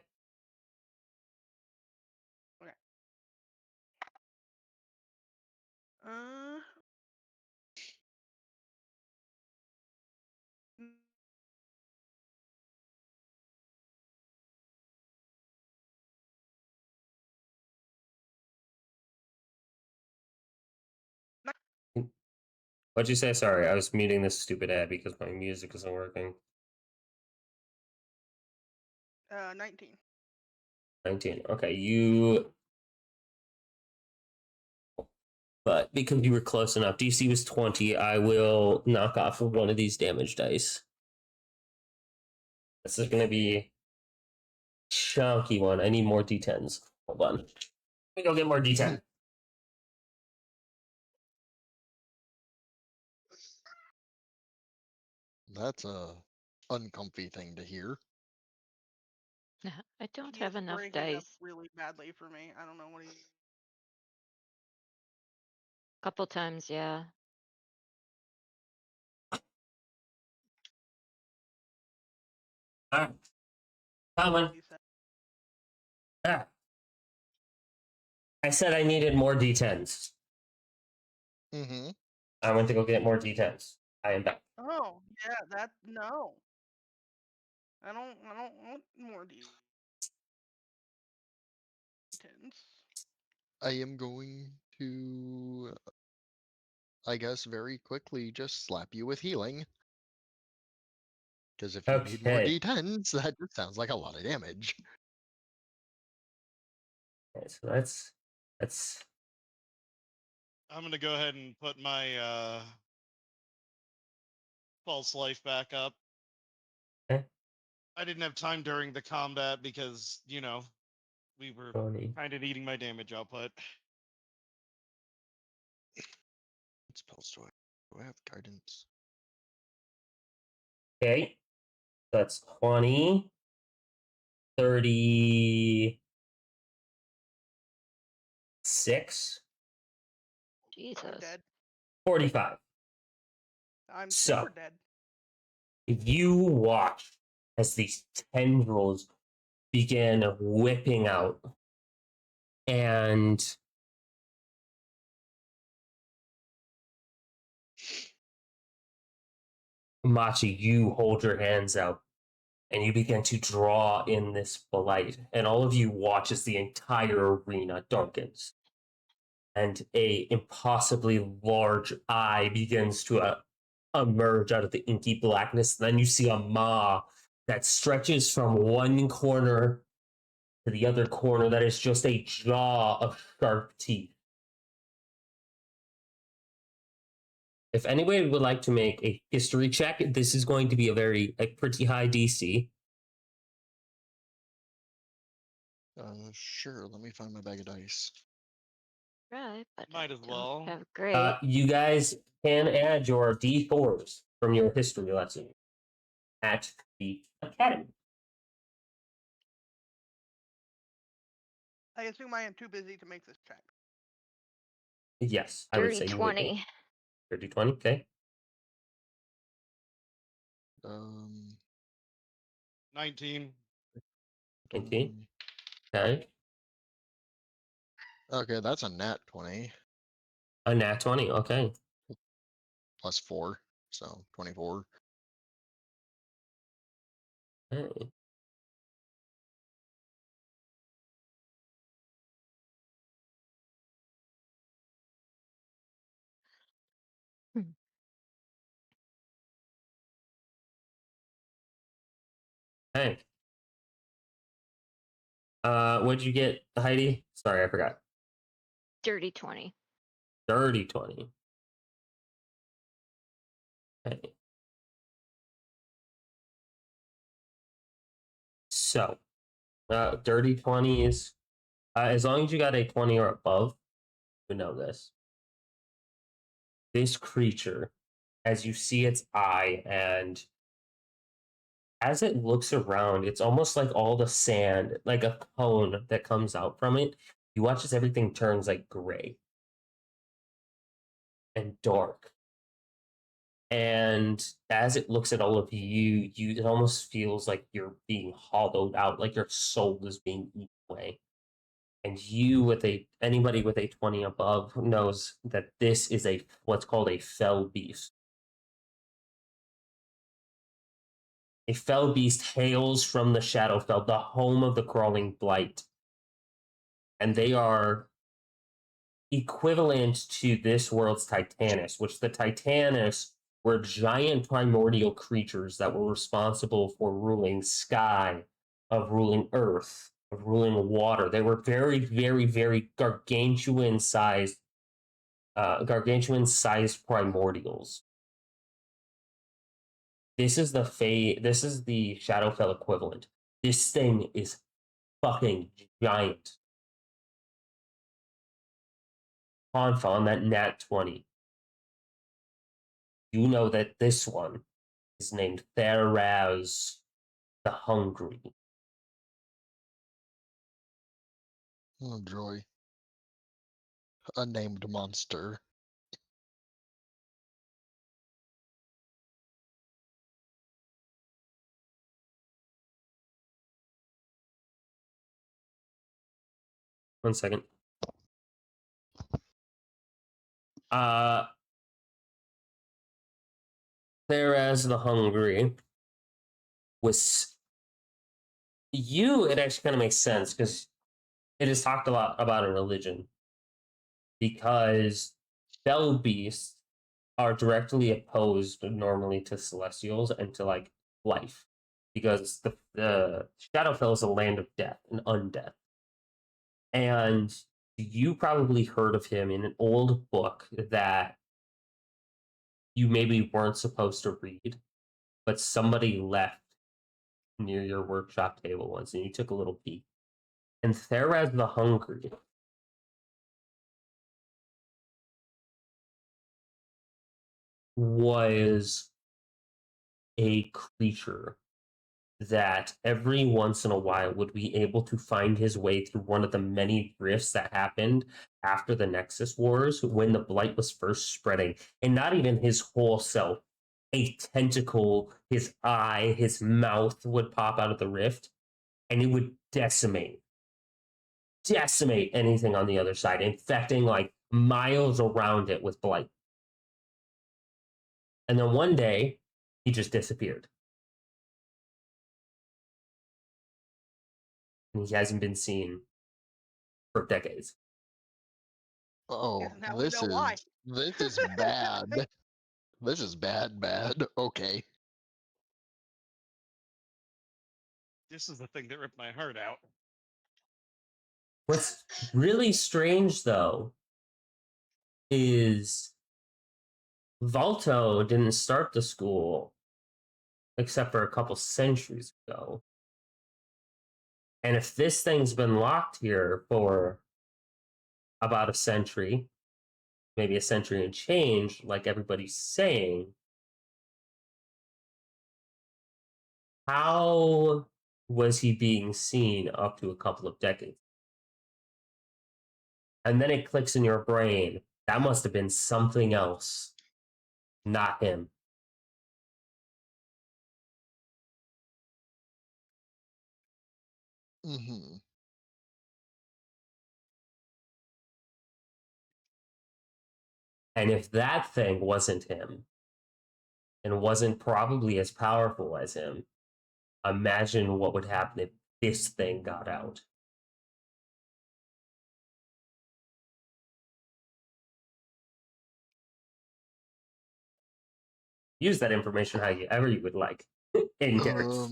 Okay. What'd you say? Sorry, I was muting this stupid ad because my music isn't working. 19. 19. Okay, you. But because you were close enough, DC was 20. I will knock off one of these damage dice. This is going to be a chunky one. I need more D10s. Hold on. Let me go get more D10. That's a uncomfy thing to hear. I don't He have is enough breaking up dice. really badly for me. I don't know what he. Couple times, yeah. Alright. Coming. he said. Ah. I said I needed more D10s. Mm-hmm. I went to go get more D10s. I am back. Oh, yeah, that no. I don't want more D10s. I am going to, I guess, very quickly just slap you with healing. Because if you need more Okay. D10s, that just sounds like a lot of damage. Okay, so that's I'm gonna go ahead and put my false life back up. okay. I didn't have time during the combat because, we were 20. kind of needing my damage output. What spells do I have? Guidance. Okay. That's 20, 36, I'm Jesus. dead. 45. I'm So- super dead. You watch as these tendrils begin whipping out, and Machi, you hold your hands out and you begin to draw in this blight, and all of you watch as the entire arena darkens, and a impossibly large eye begins to emerge out of the inky blackness. And then you see a maw that stretches from one corner to the other corner that is just a jaw of sharp teeth. If anybody would like to make a history check, this is going to be a pretty high DC. Sure, let me find my bag of dice. Right, but I Might as don't well. have great. You guys can add your D4s from your history lesson at the academy. I assume I am too busy to make this check. Yes, I would Dirty say you would be. 20. Dirty 20, okay. 19. 19. Okay. Okay, that's a nat 20 A nat 20, okay. plus 4, so 24. Okay. Hmm. Hey. What'd you get, Heidi? Sorry, I forgot. Dirty 20. Dirty 20. Okay. So, dirty 20s. As long as you got a 20 or above, you know this. This creature, as you see its eye, and as it looks around, it's almost like all the sand, like a cone that comes out from it. You watch as everything turns like gray and dark. And as it looks at all of you, it almost feels like you're being hollowed out, like your soul is being eaten away. And anybody with a 20 above knows that this is what's called a fell beast. A fell beast hails from the Shadowfell, the home of the crawling blight. And they are equivalent to this world's Titanus, which the Titanus were giant primordial creatures that were responsible for ruling sky, of ruling earth, of ruling water. They were very, very, very gargantuan-sized primordials. This is the Shadowfell equivalent. This thing is fucking giant. Hanfa on that nat 20. You know that this one is named Theraz the Hungry. Oh, joy. A named monster. One second. Theraz the Hungry was you. It actually kind of makes sense because it is talked a lot about in religion, because fell beasts are directly opposed normally to celestials and to like life, because the Shadowfell is a land of death and undeath. And you probably heard of him in an old book that you maybe weren't supposed to read, but somebody left near your workshop table once and you took a little peek. And Theraz the Hungry was a creature that every once in a while would be able to find his way through one of the many rifts that happened after the Nexus Wars when the Blight was first spreading. And not even his whole self. A tentacle, his eye, his mouth would pop out of the rift, and it would decimate anything on the other side, infecting like miles around it with Blight. And then one day, he just disappeared. And he hasn't been seen for decades. Oh, now we this know why. is bad. This is bad. Okay. This is the thing that ripped my heart out. What's really strange, though, is Valto didn't start the school except for a couple centuries ago. And if this thing's been locked here for about a century, maybe a century and change, like everybody's saying, how was he being seen up to a couple of decades? And then it clicks in your brain. That must have been something else, not him. Mm-hmm. And if that thing wasn't him, and wasn't probably as powerful as him, imagine what would happen if this thing got out. Use that information however you would like in character.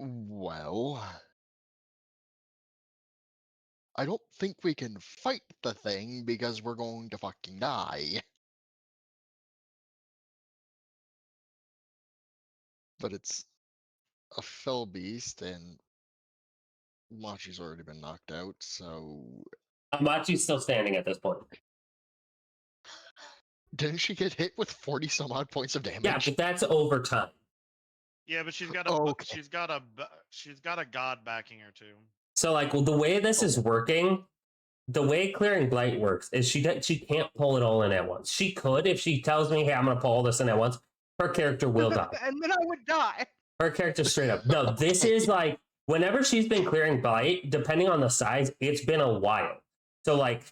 Well, I don't think we can fight the thing because we're going to fucking die. But it's a fell beast, and Machi's already been knocked out, so... Machi's still standing at this point. Didn't she get hit with 40 some odd points of damage? Yeah, but that's over time. Yeah, but she's got a Okay. she's got a god backing her too. So, like, well, the way this is working, the way Clearing Blight works is she can't pull it all in at once. She could if she tells me, "Hey, I'm going to pull all this in at once." Her character will die. And then I would die. Her character straight up. No, this is like whenever she's been clearing Blight, depending on the size, it's been a while. So, like,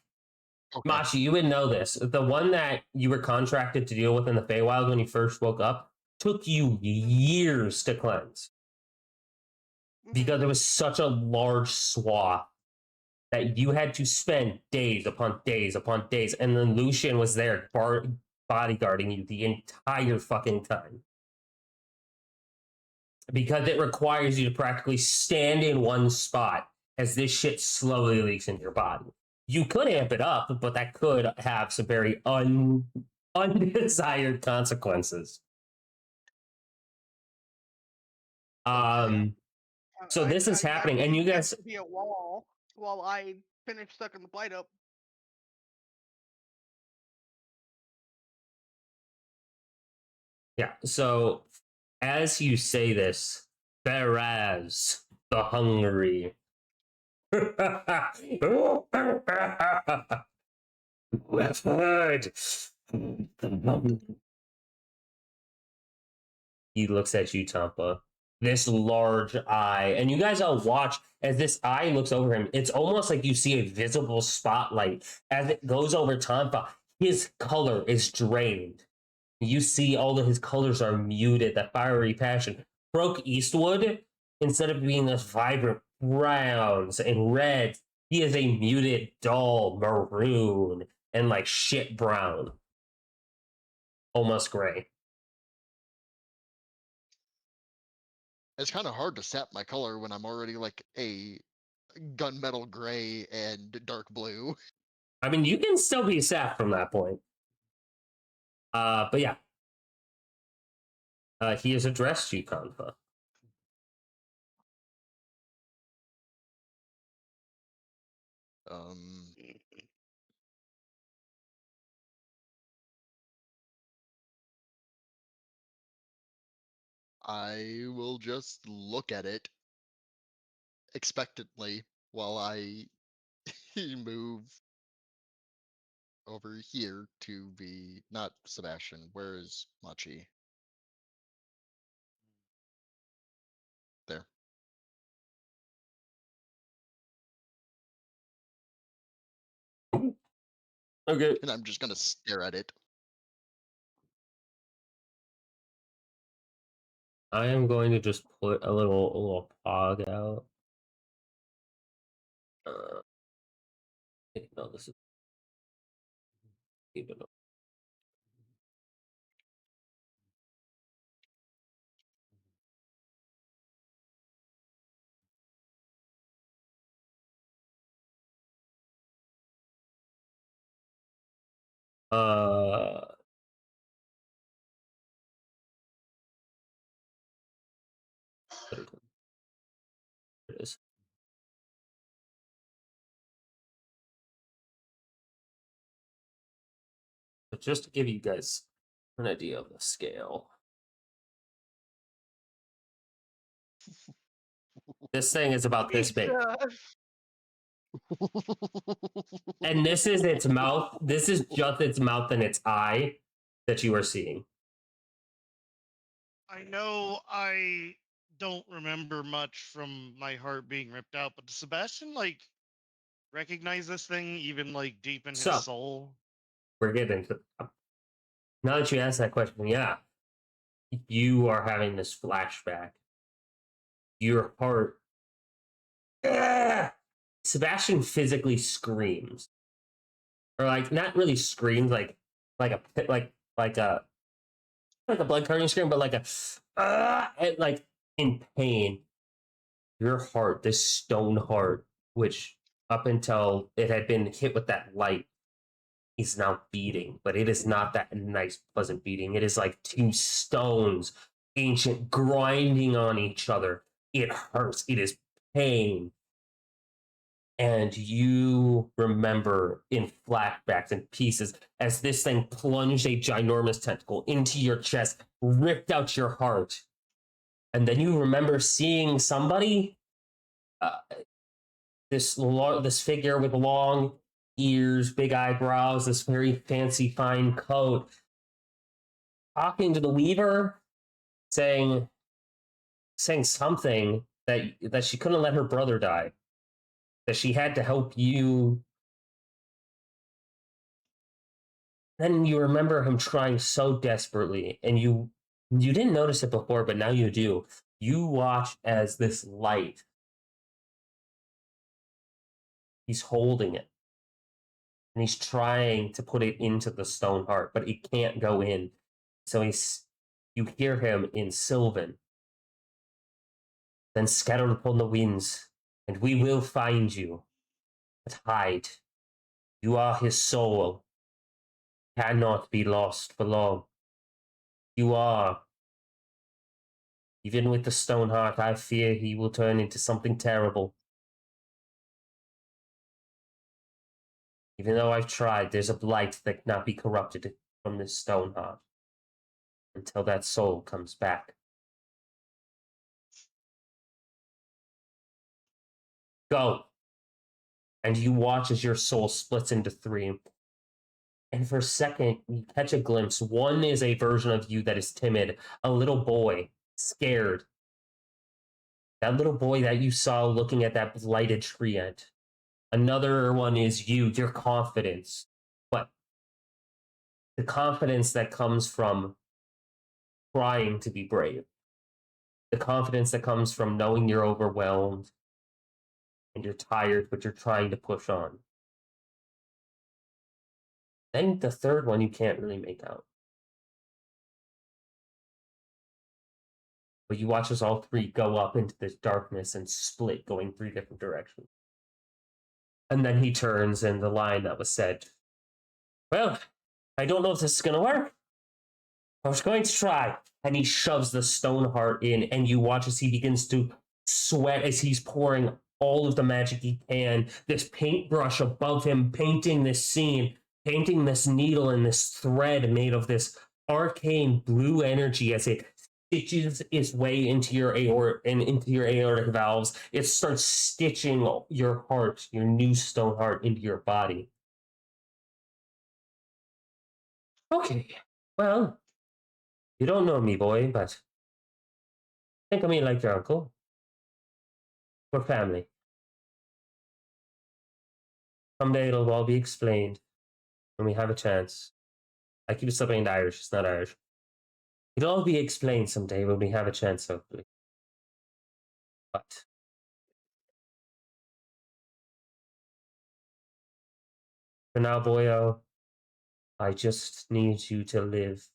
Okay. Machi, you would know this. The one that you were contracted to deal with in the Feywild when you first woke up took you years to cleanse because it was such a large swath that you had to spend days upon days upon days. And then Lucian was there bodyguarding you the entire fucking time. Because it requires you to practically stand in one spot as this shit slowly leaks into your body. You could amp it up, but that could have some very undesired consequences. So this is happening, and you guys be a wall while I finish sucking the blight up. Yeah, so as you say this, Theraz the Hungry. Who have heard? He looks at you, Tampa. this large eye. And you guys all watch as this eye looks over him. It's almost like you see a visible spotlight as it goes over Tonfa. His color is drained. You see all of his colors are muted, that fiery passion. Croak Eastwood, instead of being this vibrant browns and reds, he is a muted, dull maroon and like shit brown. Almost gray. It's kind of hard to set my color when I'm already like a gunmetal gray and dark blue. I mean, you can still be Saf from that point. But yeah. He has addressed you, Kanfa. I will just look at it expectantly while I move over here to be not Sebastian. Where is Machi? There. Okay. And I'm just gonna stare at it. I am going to just put a little pog out. No, this is even. There it is. But just to give you guys an idea of the scale, this thing is about this big. And this is its mouth. This is just its mouth and its eye that you are seeing. I know I don't remember much from my heart being ripped out, but does Sebastian like recognize this thing even like deep in his So- soul? We're getting to. Now that you asked that question, yeah, you are having this flashback. Your heart. Sebastian physically screams, or like not really screams, like a blood curdling scream, but like like in pain. Your heart, this stone heart, which up until it had been hit with that light, is now beating, but it is not that nice, pleasant beating. It is like two stones, ancient, grinding on each other. It hurts. It is pain. And you remember in flashbacks and pieces as this thing plunged a ginormous tentacle into your chest, ripped out your heart. And then you remember seeing somebody, this figure with long ears, big eyebrows, this very fancy fine coat, talking to the Weaver, saying something that she couldn't let her brother die, that she had to help you. Then you remember him trying so desperately, and you didn't notice it before, but now you do. You watch as this light, he's holding it, and he's trying to put it into the stone heart, but it can't go in. So you hear him in Sylvan. Then scattered upon the winds, and we will find you. But hide. You are his soul. Cannot be lost for long. You are. Even with the stone heart, I fear he will turn into something terrible. Even though I've tried, there's a blight that cannot be corrupted from this stone heart until that soul comes back. Go. And you watch as your soul splits into three. And for a second, you catch a glimpse. One is a version of you that is timid, a little boy, scared. That little boy that you saw looking at that blighted tree ant. Another one is you, your confidence. But the confidence that comes from trying to be brave. The confidence that comes from knowing you're overwhelmed and you're tired, but you're trying to push on. Then the third one you can't really make out. But you watch us all three go up into this darkness and split, going 3 different directions. And then he turns, and the line that was said, well, I don't know if this is going to work. I was going to try. And he shoves the stone heart in, and you watch as he begins to sweat as he's pouring all of the magic he can. This paintbrush above him, painting this scene, painting this needle and this thread made of this arcane blue energy as it stitches its way into your aortic valves. It starts stitching your heart, your new stone heart, into your body. Okay, well, you don't know me, boy, but think of me like your uncle. We're family. Someday it'll all be explained when we have a chance. I keep slipping into Irish, it's not Irish. It'll all be explained someday when we have a chance, hopefully. But for now, boyo, I just need you to live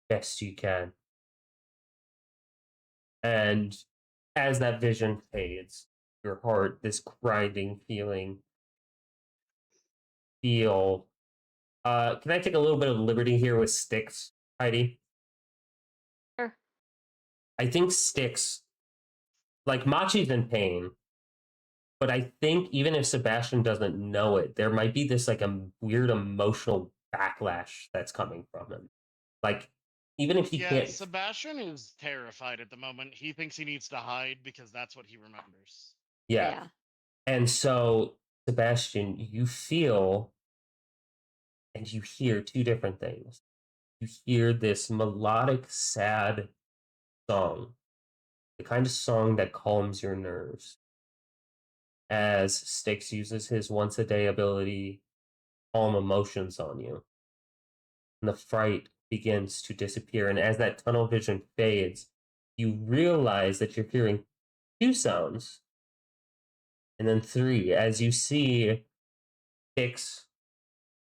best you can. And as that vision fades, your heart, this grinding feeling, can I take a little bit of liberty here with Styx, Heidi? Sure. I think Styx, like Machi's in pain, but I think even if Sebastian doesn't know it, there might be this like a weird emotional backlash that's coming from him. Like, even if he can't. Sebastian is terrified at the moment. He thinks he needs to hide because that's what he remembers. Yeah. And so, Sebastian, you feel and you hear 2 different things. You hear this melodic, sad song, the kind of song that calms your nerves, as Styx uses his once a day ability, calm emotions on you. And the fright begins to disappear. And as that tunnel vision fades, you realize that you're hearing 2 sounds. And then 3, as you see Styx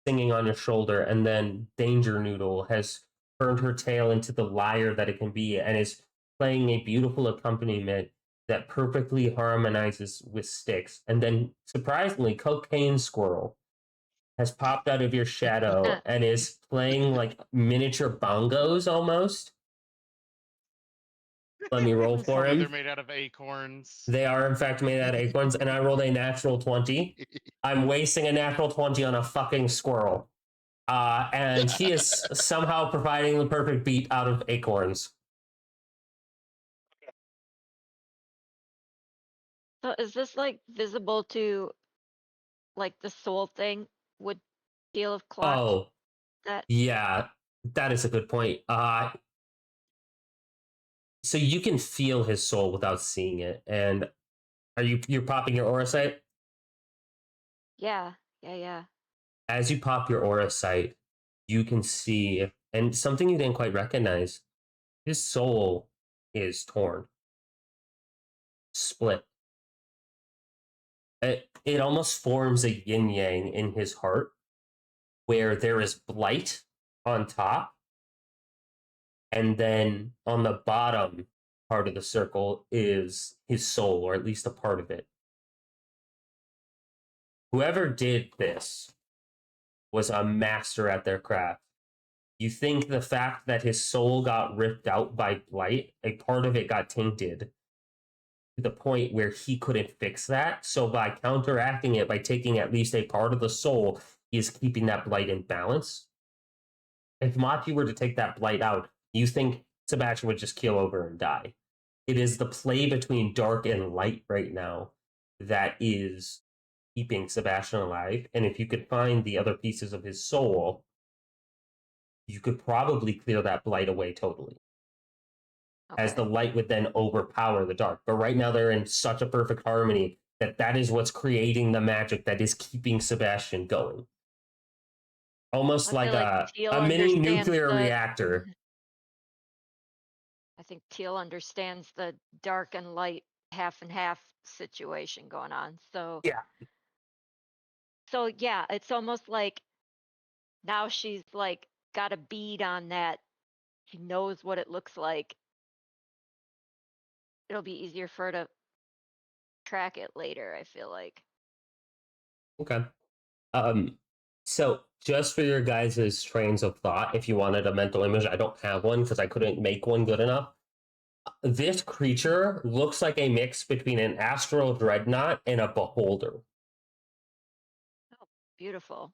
singing on your shoulder, and then Danger Noodle has turned her tail into the lyre that it can be and is playing a beautiful accompaniment that perfectly harmonizes with Styx. And then, surprisingly, Cocaine Squirrel has popped out of your shadow and is playing like miniature bongos almost. Let me roll for him. They're made out of acorns. They are, in fact, made out of acorns, and I rolled a natural 20. I'm wasting a natural 20 on a fucking squirrel. And he is somehow providing the perfect beat out of acorns. So is this like visible to like the soul thing would deal of clock? Oh, that yeah, that is a good point. So you can feel his soul without seeing it. And you're popping your aura sight? yeah. As you pop your aura sight, you can see, and something you didn't quite recognize, his soul is torn, split. It almost forms a yin yang in his heart, where there is blight on top, and then on the bottom part of the circle is his soul, or at least a part of it. Whoever did this was a master at their craft. You think the fact that his soul got ripped out by blight, a part of it got tainted to the point where he couldn't fix that. So by counteracting it, by taking at least a part of the soul, he is keeping that blight in balance. If Machi were to take that blight out, you think Sebastian would just keel over and die. It is the play between dark and light right now that is keeping Sebastian alive. And if you could find the other pieces of his soul, you could probably clear that blight away totally. as the Okay. light would then overpower the dark. But right now they're in such a perfect harmony that is what's creating the magic that is keeping Sebastian going. Almost I like feel like a Teal mini understands nuclear the. reactor. I think Teal understands the dark and light half and half situation going on. So Yeah. yeah, it's almost like now she's like got a bead on that. She knows what it looks like. It'll be easier for her to track it later, I feel like. Okay. So just for your guys' trains of thought, if you wanted a mental image, I don't have one because I couldn't make one good enough. This creature looks like a mix between an astral dreadnought and a beholder. Beautiful.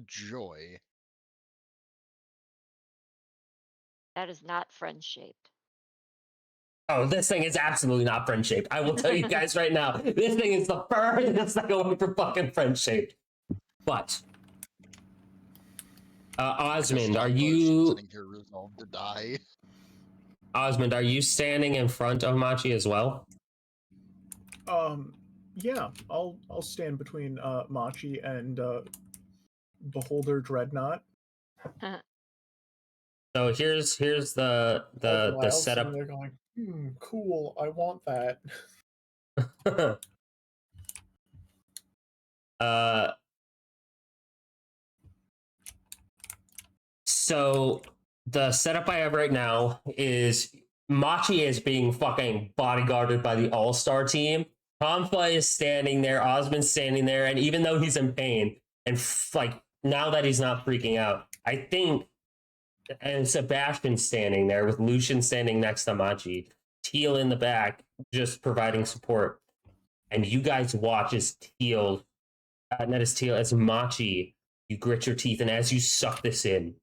Joy. That is not friend shaped. Oh, this thing is absolutely not friend shaped. I will tell you guys right now, this thing is the furthest thing away from fucking friend shaped. But Osmond, are you sitting here resolved to die? Osmond, are you standing in front of Machi as well? Yeah, I'll stand between Machi and Beholder Dreadnought. So here's the While setup. sitting there going, cool, I want that. So the setup I have right now is Machi is being fucking bodyguarded by the all-star team. Tomfa is standing there, Osmond's standing there, and even though he's in pain, and like now that he's not freaking out, I think, and Sebastian's standing there with Lucian standing next to Machi, Teal in the back, just providing support. And you guys watch as Teal, not as Teal, as Machi, you grit your teeth, and as you suck this in,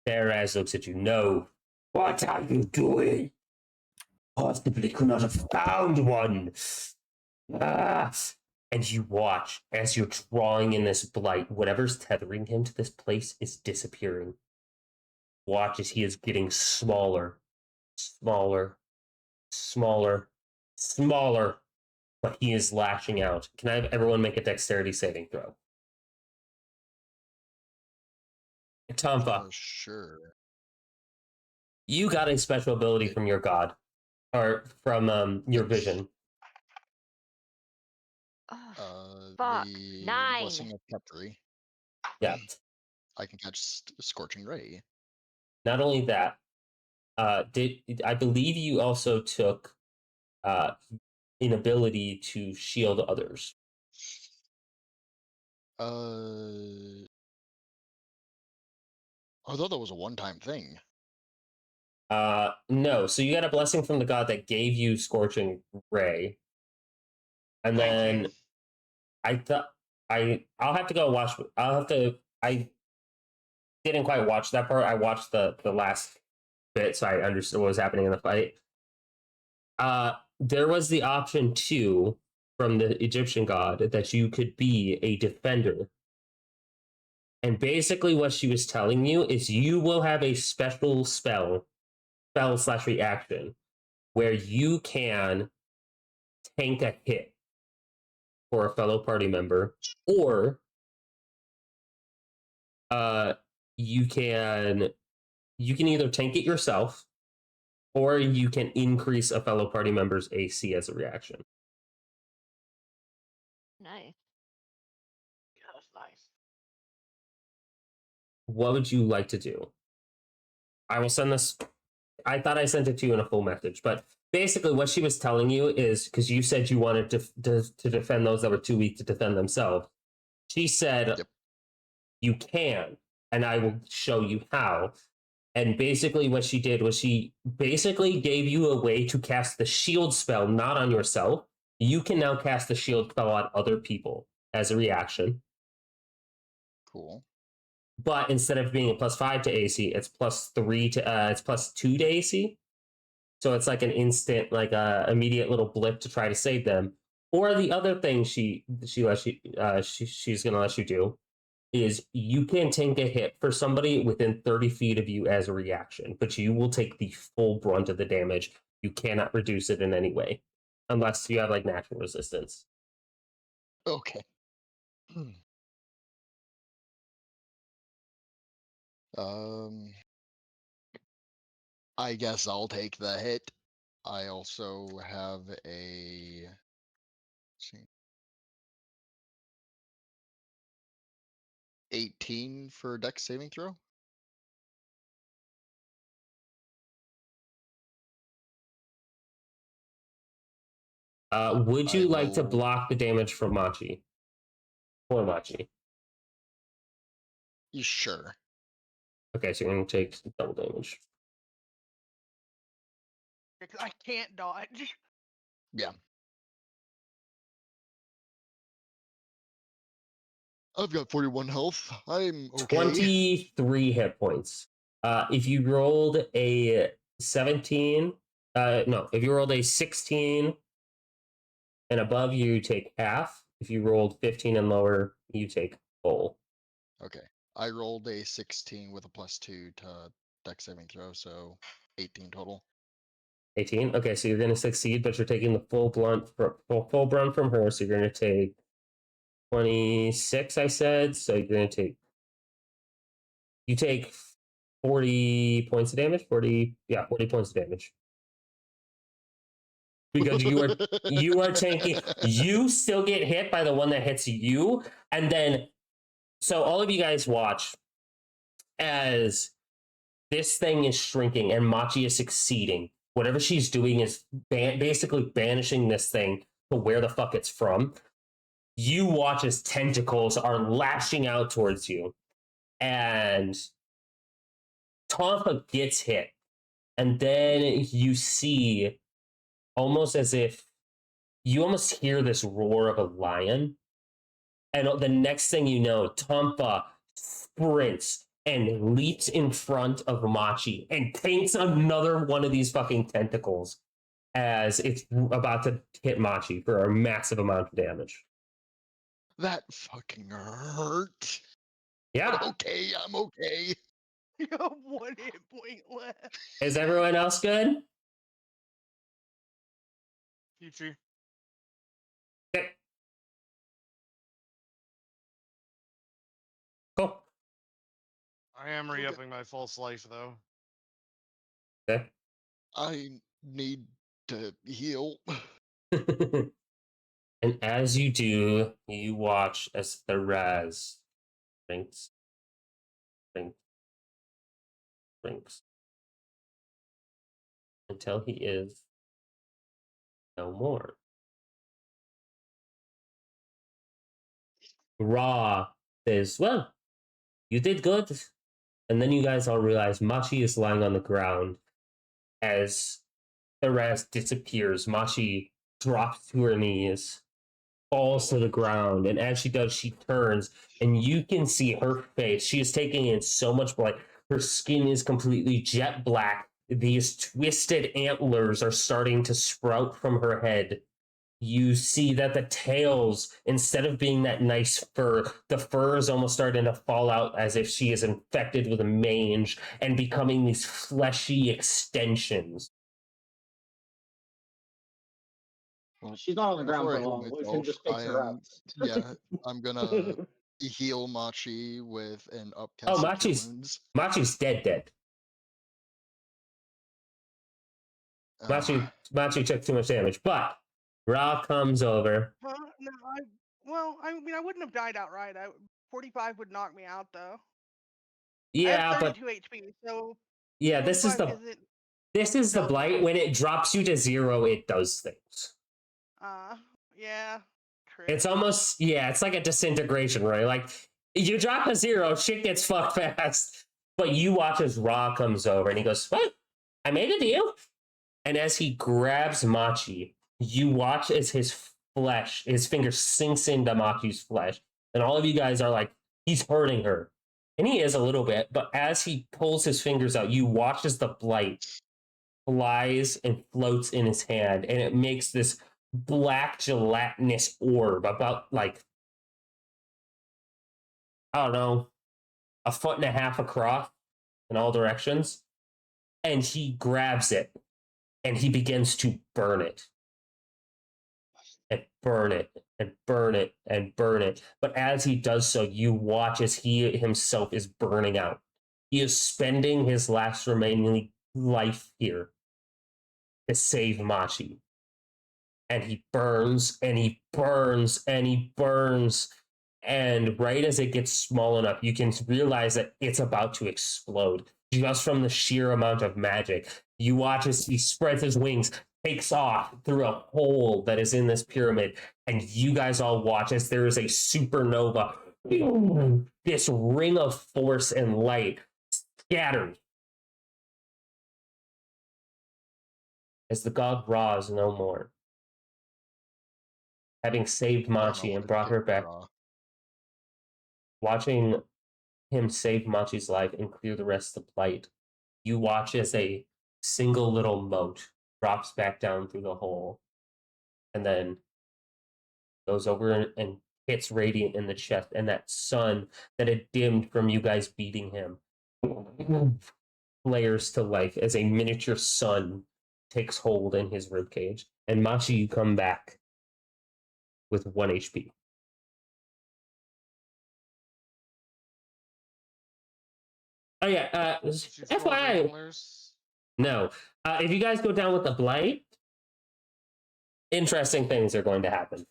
Theraz looks at you. No. What are you doing? Possibly could not have found one. And you watch as you're drawing in this blight. Whatever's tethering him to this place is disappearing. Watch as he is getting smaller, smaller, smaller, smaller. But he is lashing out. Can I have everyone make a dexterity saving throw? Tomfa. Sure. You got a special ability from your god, or from your vision. Oh, fuck. The 9. Blessing of Kepri. Yeah. I can catch Scorching Ray. Not only that, I believe you also took an ability to shield others. I thought that was a one-time thing. No. So you got a blessing from the god that gave you Scorching Ray, and Thank then you. I'll have to go watch. I didn't quite watch that part. I watched the last bit, so I understood what was happening in the fight. There was the option too from the Egyptian god that you could be a defender. And basically what she was telling you is you will have a special spell/reaction where you can tank a hit for a fellow party member, or you can either tank it yourself, or you can increase a fellow party member's AC as a reaction. Nice. Yeah, that's nice. What would you like to do? I will send this. I thought I sent it to you in a full message, but basically what she was telling you is, because you said you wanted to defend those that were too weak to defend themselves. She said, Yep. You can, and I will show you how. And basically what she did was she basically gave you a way to cast the shield spell, not on yourself. You can now cast the shield spell on other people as a reaction. Cool. But instead of being a +5 to AC, it's +3 to it's +2 to AC. So it's like an instant, like a immediate little blip to try to save them. Or the other thing she's gonna let you do is you can take a hit for somebody within 30 feet of you as a reaction, but you will take the full brunt of the damage. You cannot reduce it in any way unless you have like natural resistance. Okay. I guess I'll take the hit. I also have a. Let's see, 18 for Dex saving throw. Would you I like to will- block the damage from Machi? For Machi. Sure. Okay, so you're going to take double damage. Because I can't dodge. Yeah. I've got 41 health. I'm okay. 23 hit points. If you rolled a 17, if you rolled a 16 and above, you take half. If you rolled 15 and lower, you take full. Okay. I rolled a 16 with a +2 to Dex saving throw, so 18 total. 18. Okay, so you're going to succeed, but you're taking the full brunt from her. So you're going to take 26. I said. So you're going to take. You take 40 points of damage. 40 points of damage. Because you are tanking. You still get hit by the one that hits you, and then so all of you guys watch as this thing is shrinking and Machi is succeeding. Whatever she's doing is basically banishing this thing to where the fuck it's from. You watch as tentacles are lashing out towards you, and Tonfa gets hit, and then you see almost as if you almost hear this roar of a lion. And the next thing you know, Tonfa sprints and leaps in front of Machi and paints another one of these fucking tentacles as it's about to hit Machi for a massive amount of damage. That fucking hurt. Yeah. But okay, I'm okay. You have 1 hit point left. Is everyone else good? Future. Okay. Cool. I am Okay. re-upping my false life though. Okay. I need to heal. And as you do, you watch as Therese shrinks until he is no more. Ra says, well, you did good. And then you guys all realize Machi is lying on the ground as Therese disappears. Machi drops to her knees, falls to the ground, and as she does, she turns, and you can see her face. She is taking in so much blood. Her skin is completely jet black. These twisted antlers are starting to sprout from her head. You see that the tails, instead of being that nice fur, the fur is almost starting to fall out as if she is infected with a mange and becoming these fleshy extensions. Well, She's not on the ground before for I heal long. We can myself, just fix her up. yeah, I'm gonna heal Machi with an upcast Oh, of Cure Machi's Wounds. Machi's dead. Machi took too much damage, but Ra comes over. Huh? No, I mean, I wouldn't have died outright. 45 would knock me out, though. I Yeah, have but 32 HP, so yeah, this is 45 the isn't. this is the No. blight. When it drops you to 0, it does things. Yeah. True. It's almost it's like a disintegration, right? Like you drop a 0, shit gets fucked fast. But you watch as Ra comes over and he goes, "What? I made a deal." And as he grabs Machi, you watch as his finger sinks into Machi's flesh. And all of you guys are like, he's hurting her. And he is a little bit, but as he pulls his fingers out, you watch as the blight flies and floats in his hand, and it makes this black gelatinous orb about like I don't know, 1.5 feet across in all directions. And he grabs it and he begins to burn it. And burn it and burn it and burn it. But as he does so, you watch as he himself is burning out. He is spending his last remaining life here to save Machi. And he burns and he burns and he burns. And right as it gets small enough, you can realize that it's about to explode just from the sheer amount of magic. You watch as he spreads his wings, takes off through a hole that is in this pyramid, and you guys all watch as there is a supernova. This ring of force and light scatters as the god Ra is no more. Having saved I don't know Machi what and to brought do her with back, Ra. watching him save Machi's life and clear the rest of the plight, you watch as a single little mote drops back down through the hole and then goes over and hits Radiant in the chest, and that sun that had dimmed from you guys beating him flares to life as a miniature sun takes hold in his ribcage. And Machi, you come back with 1 HP. Oh yeah, Did you throw FYI, regulars? no. If you guys go down with the blight, interesting things are going to happen,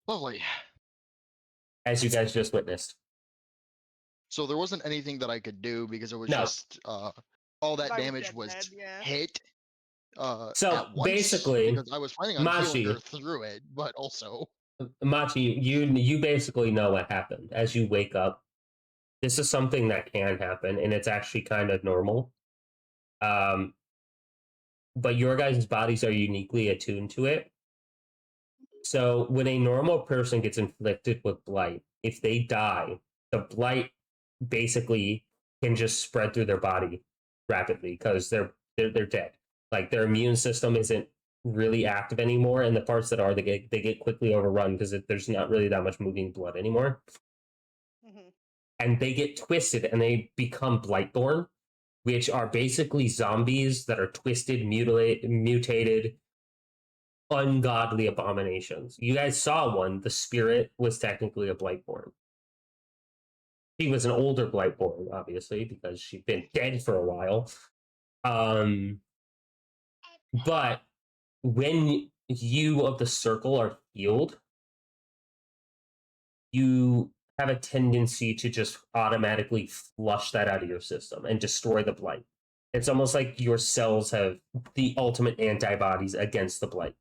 Lovely. as you guys just witnessed. So there wasn't anything that I could do because it was No. just all that I was damage dead, was dead, yeah. hit So, at once, basically, because I was planning on Machi- healing her through it, but also Machi, you basically know what happened as you wake up. This is something that can happen, and it's actually kind of normal. But your guys' bodies are uniquely attuned to it. So when a normal person gets inflicted with blight, if they die, the blight basically can just spread through their body rapidly because they're dead. Like their immune system isn't really active anymore, and the parts that are, they get quickly overrun because there's not really that much moving blood anymore. Hmm. And they get twisted and they become Blightborn, which are basically zombies that are twisted, mutated, ungodly abominations. You guys saw one. The spirit was technically a Blightborn. She was an older Blightborn, obviously, because she'd been dead for a while. But when you of the circle are healed, you have a tendency to just automatically flush that out of your system and destroy the blight. It's almost like your cells have the ultimate antibodies against the blight.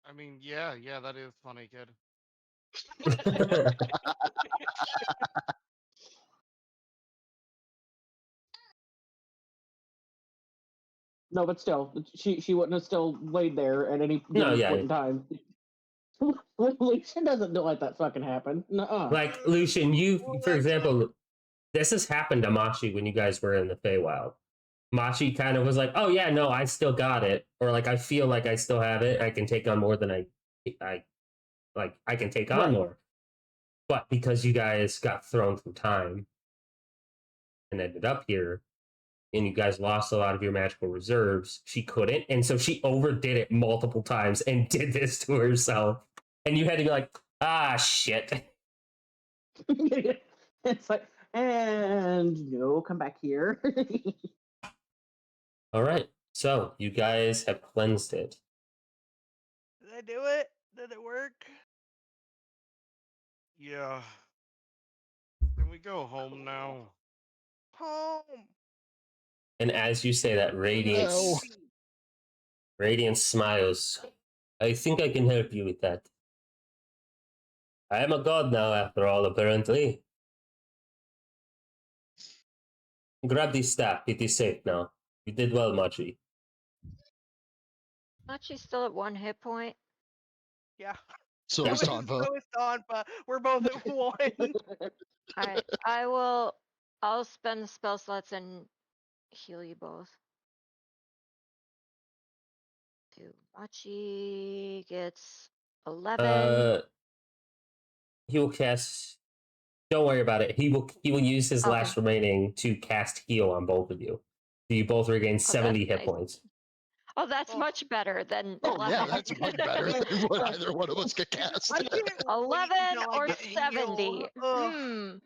I mean, yeah, that is funny, kid. No, but still, she wouldn't have still laid there at any No, given yeah. point in time. Lucian doesn't let that fucking happen. Nuh-uh. Like, Lucian, you, Well, for that's example, this has happened to Machi when you guys were in the Feywild. Machi kind of was like, oh yeah, no, I still got it. Or like, I feel like I still have it. I can take on more than I can take on Right. more. But because you guys got thrown through time and ended up here, and you guys lost a lot of your magical reserves, she couldn't. And so she overdid it multiple times and did this to herself. And you had to be like, ah, shit. It's like, and no, come back here. All right. So you guys have cleansed it. Did I do it? Did it work? Yeah. Can we go home now? Home. And as you say that, Radiance, No. Radiance smiles. I think I can help you with that. I am a god now, after all, apparently. Grab this staff. It is safe now. You did well, Machi. Machi's still at 1 hit point. Yeah. so Yeah. is Tonfa. So is Tonfa. We're both at 1. Alright, I will I'll spend the spell slots and heal you both. Machi gets 11. He will cast. Don't worry about it. He will use his Okay. last remaining to cast heal on both of you. So you both regain 70 hit nice. points. Oh, that's Oh. much better than Oh 11. yeah, that's much better than what either one of us could cast. I can't wait 11 until I or get to heal. 70. Ugh. Hmm.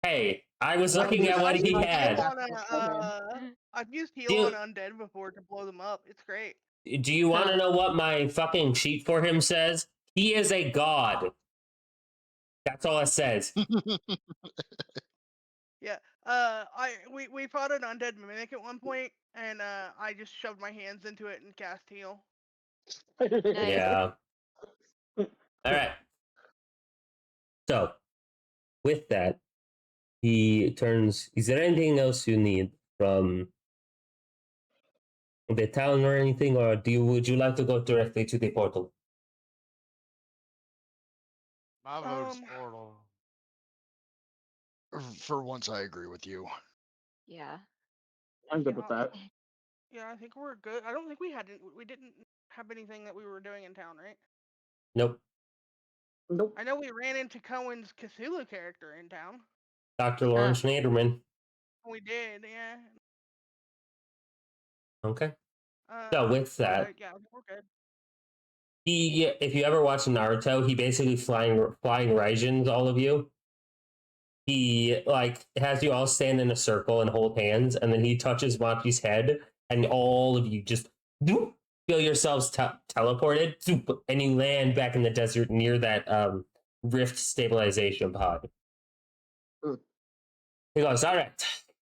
Hey, I was I looking can at use- what I he can use had. that beforehand. I've used heal Dude. on undead before to blow them up. It's great. Do you want to know what my fucking sheet for him says? He is a god. That's all it says. We fought an undead mimic at one point, and I just shoved my hands into it and cast heal. Yeah. All right. So, with that, he turns. Is there anything else you need from the town or anything, or would you like to go directly to the portal? My vote's Um, portal. For once, I agree with you. Yeah. I'm good with that. Yeah, I think we're good. I don't think we didn't have anything that we were doing in town, right? Nope. Nope. I know we ran into Cohen's Cthulhu character in town. Dr. Lawrence Naderman. We did, yeah. Okay. So with that, Yeah, we're good. if you ever watch Naruto, he basically flying Raijins all of you. He has you all stand in a circle and hold hands, and then he touches Machi's head, and all of you just feel yourselves teleported, and you land back in the desert near that rift stabilization pod. He goes, "All right,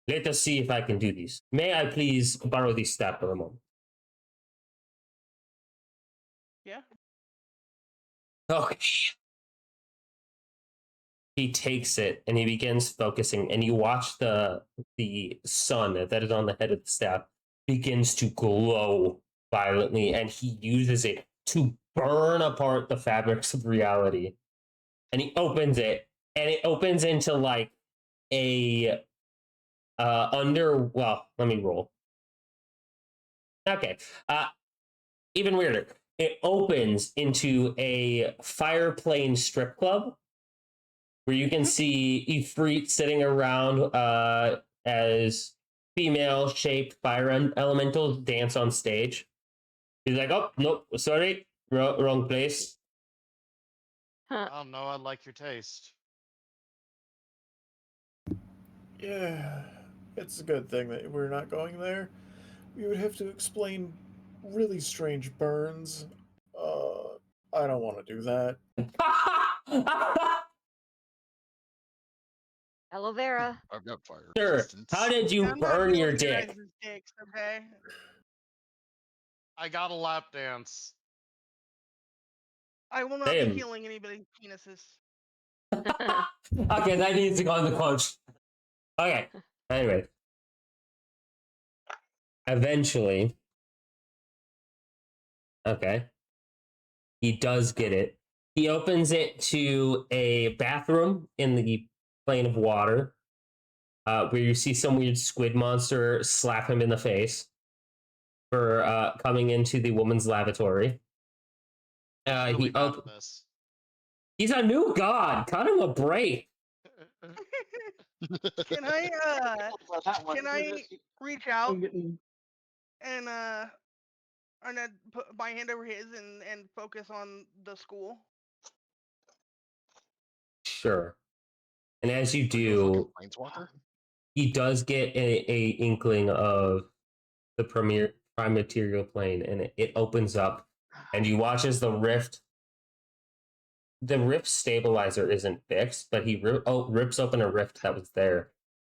let us see if I can do this. May I please borrow this staff for a moment?" Yeah. Okay. He takes it and he begins focusing, and you watch the sun that is on the head of the staff begins to glow violently, and he uses it to burn apart the fabrics of reality. And he opens it, and it opens into like a let me roll. Okay. Even weirder. It opens into a fire plane strip club, where you can see Ifrit sitting around as female-shaped fire elementals dance on stage. He's like, "Oh, nope, sorry, wrong place." Oh no, I like your taste. Yeah, it's a good thing that we're not going there. We would have to explain really strange burns. I don't want to do that. Aloe vera. I've got fire Sure. resistance. How did you I'm not burn your healing dick? guys' dicks, okay? I got a lap dance. I will not Damn. be healing anybody's penises. Okay, that needs to go in the quotes. Okay. Anyway. Eventually. Okay. He does get it. He opens it to a bathroom in the plane of water, where you see some weird squid monster slap him in the face for coming into the woman's lavatory. Really bad at this. He's a new god. Cut him a break. Can I can I reach out I'm getting and then put my hand over his and focus on the school? Sure. And as you Like a do, fucking Planeswalker? he does get a inkling of the prime material plane, and it opens up, and you watch as the rift stabilizer isn't fixed, but he rips open a rift that was there,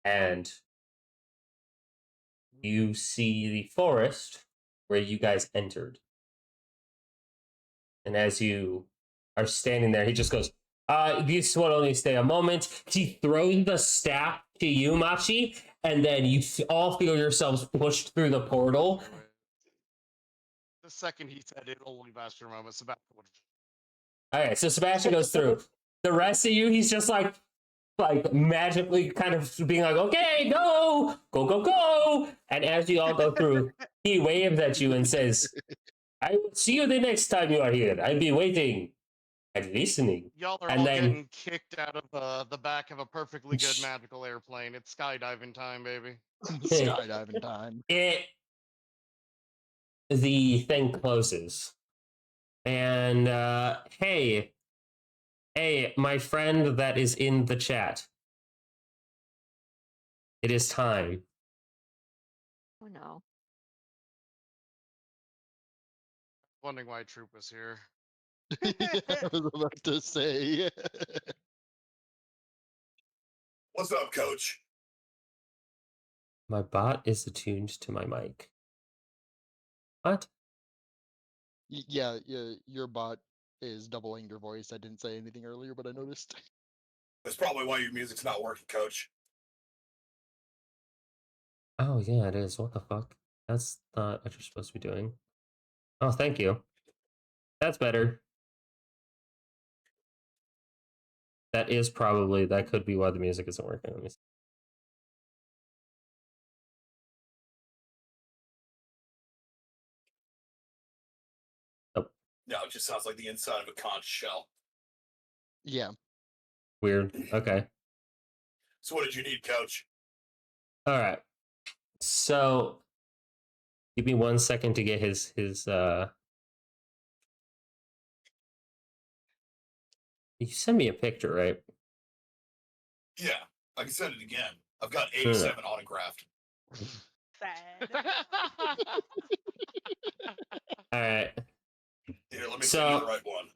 and you see the forest where you guys entered. And as you are standing there, he just goes, "This will only stay a moment." He throws the staff to you, Machi, and then you all feel yourselves pushed through the portal. The second he said it only lasts for a moment, Sebastian would All right, so Sebastian goes through. The rest of you, he's just like, like magically kind of being like, okay, go, go, go, go. And as you all go through, he waves at you and says, I will see you the next time you are here. I'll be waiting and listening. Y'all are And all then- getting kicked out of the back of a perfectly good magical airplane. It's skydiving time, baby. Skydiving time. The thing closes. And hey, my friend that is in the chat. It is time. Oh no. Wondering why Troop was here. Yeah, I was about to say. What's up, Coach? My bot is attuned to my mic. What? Yeah, your bot is doubling your voice. I didn't say anything earlier, but I noticed. That's probably why your music's not working, Coach. Oh, yeah, it is. What the fuck? That's not what you're supposed to be doing. Oh, thank you. That's better. That could be why the music isn't working. Let me see. No, it just sounds like the inside of a conch shell. Yeah. Weird. Okay. So what did you need, Coach? All right. So, give me 1 second to get his You sent me a picture, right? Yeah, I can send it again. I've got 87 autographed. Sad. All right. Here, let me send you So- the right one.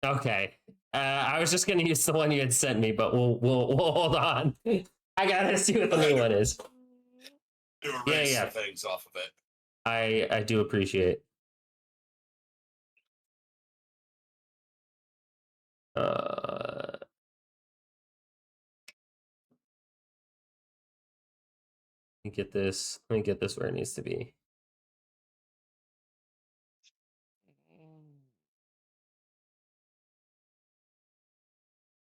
Okay. I was just gonna use the one you had sent me, but we'll hold on. I gotta see what the new one is. Do Yeah, erase yeah. some things off of it. I do appreciate. Let me get this. Let me get this where it needs to be.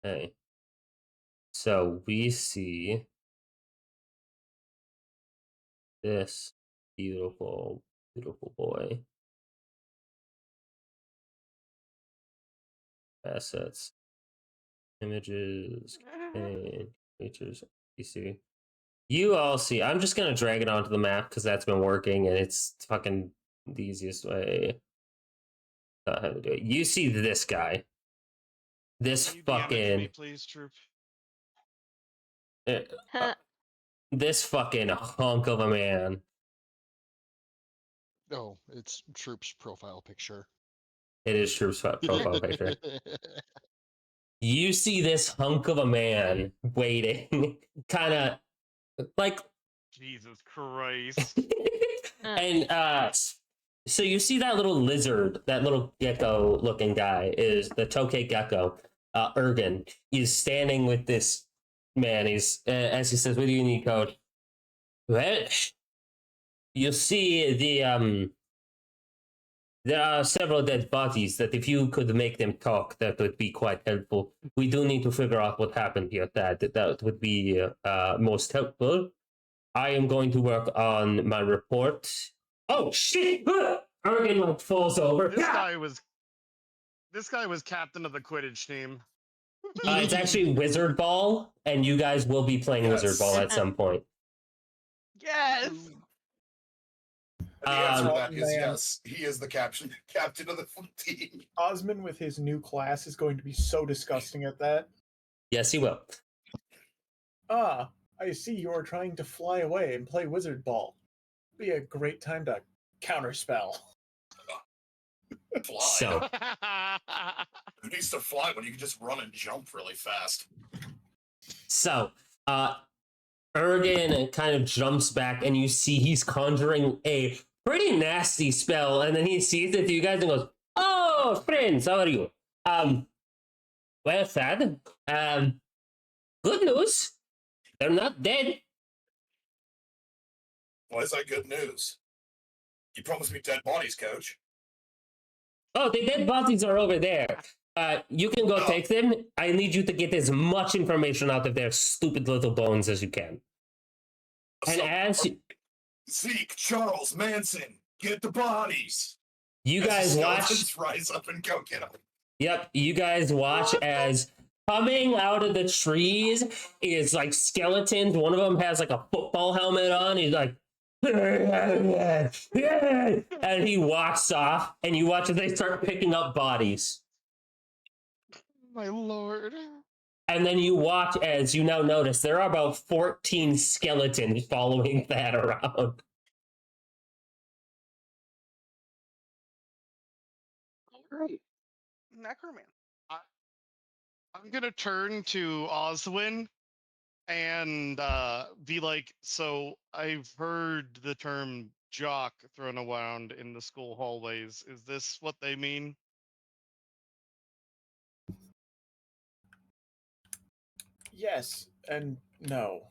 Okay. So we see this beautiful, beautiful boy. Assets, images, and features. You see. You all see. I'm just gonna drag it onto the map because that's been working, and it's fucking the easiest way. Not how to do it. You see this guy. This Can you DM it to me, fucking. please, Troop. This fucking hunk of a man. Oh, it's Troop's profile picture. It is Troop's profile picture. You see this hunk of a man waiting, kind of like. Jesus Christ. And so you see that little lizard, that little gecko looking guy is the Tokay gecko. Ergen is standing with this man. He's as he says, what do you need, Coach? Well, you see there are several dead bodies that if you could make them talk, that would be quite helpful. We do need to figure out what happened here. That would be most helpful. I am going to work on my report. Oh shit! Ergen like falls over. This guy was captain of the Quidditch team. It's actually Wizard Ball, and you guys will be playing Yes. Wizard Ball at some point. Yes. And the answer to that is man. yes. He is the captain of the team. Osmond with his new class is going to be so disgusting at that. Yes, he will. Ah, I see you are trying to fly away and play Wizard Ball. Be a great time to counterspell. Fly. So, Who needs to fly when you can just run and jump really fast? So, Ergen kind of jumps back, and you see he's conjuring a pretty nasty spell, and then he sees it to you guys and goes, "Oh, friends, how are you? Well, sad. Good news. They're not dead. Why is that good news? You promised me dead bodies, Coach. Oh, the dead bodies are over there. You can go Oh. take them. I need you to get as much information out of their stupid little bones as you can. And So, as Zeke, Charles, Manson, get the bodies. you As the guys watch, skeletons rise up and go get them. yep, you guys watch as coming out of the trees is like skeletons. One of them has like a football helmet on. He's like, and he walks off, and you watch as they start picking up bodies. My lord. And then you watch as you now notice there are about 14 skeletons following that around. Great. Necroman. I'm gonna turn to Oswin and be like, so I've heard the term jock thrown around in the school hallways. Is this what they mean? Yes and no.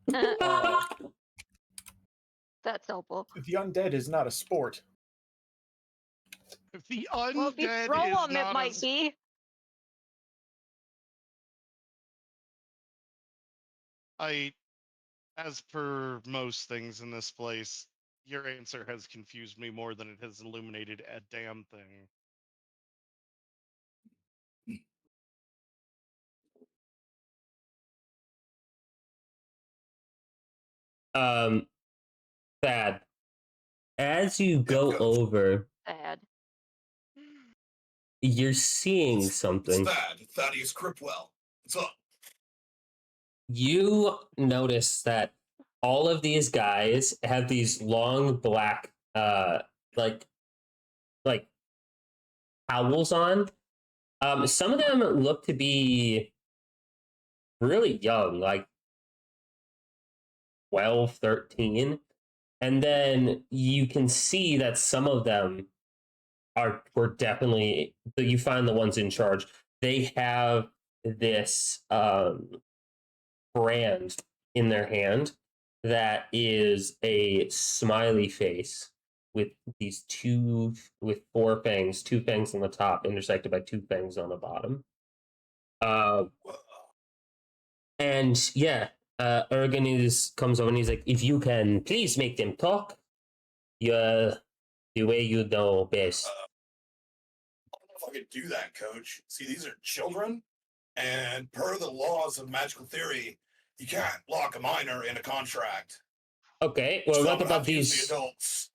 That's helpful. The undead is not a sport. If the Well, if you undead throw is them, not it a might be. As per most things in this place, your answer has confused me more than it has illuminated a damn thing. Thad, as you go Coach. over, Bad. you're seeing It's something. Thaddeus Cripwell. What's up? You notice that all of these guys have these long black like towels on. Some of them look to be really young, like 12, 13. And then you can see that some of them were definitely, you find the ones in charge. They have this brand in their hand that is a smiley face with with 4 fangs, 2 fangs on the top, intersected by 2 fangs on the bottom. And yeah, Ergen comes over and he's like, if you can please make them talk, the way you know best. I don't know if I could do that, Coach. See, these are children, and per the laws of magical theory, you can't lock a minor in a contract. Okay, well, So what I'm gonna about have to use these? the adults?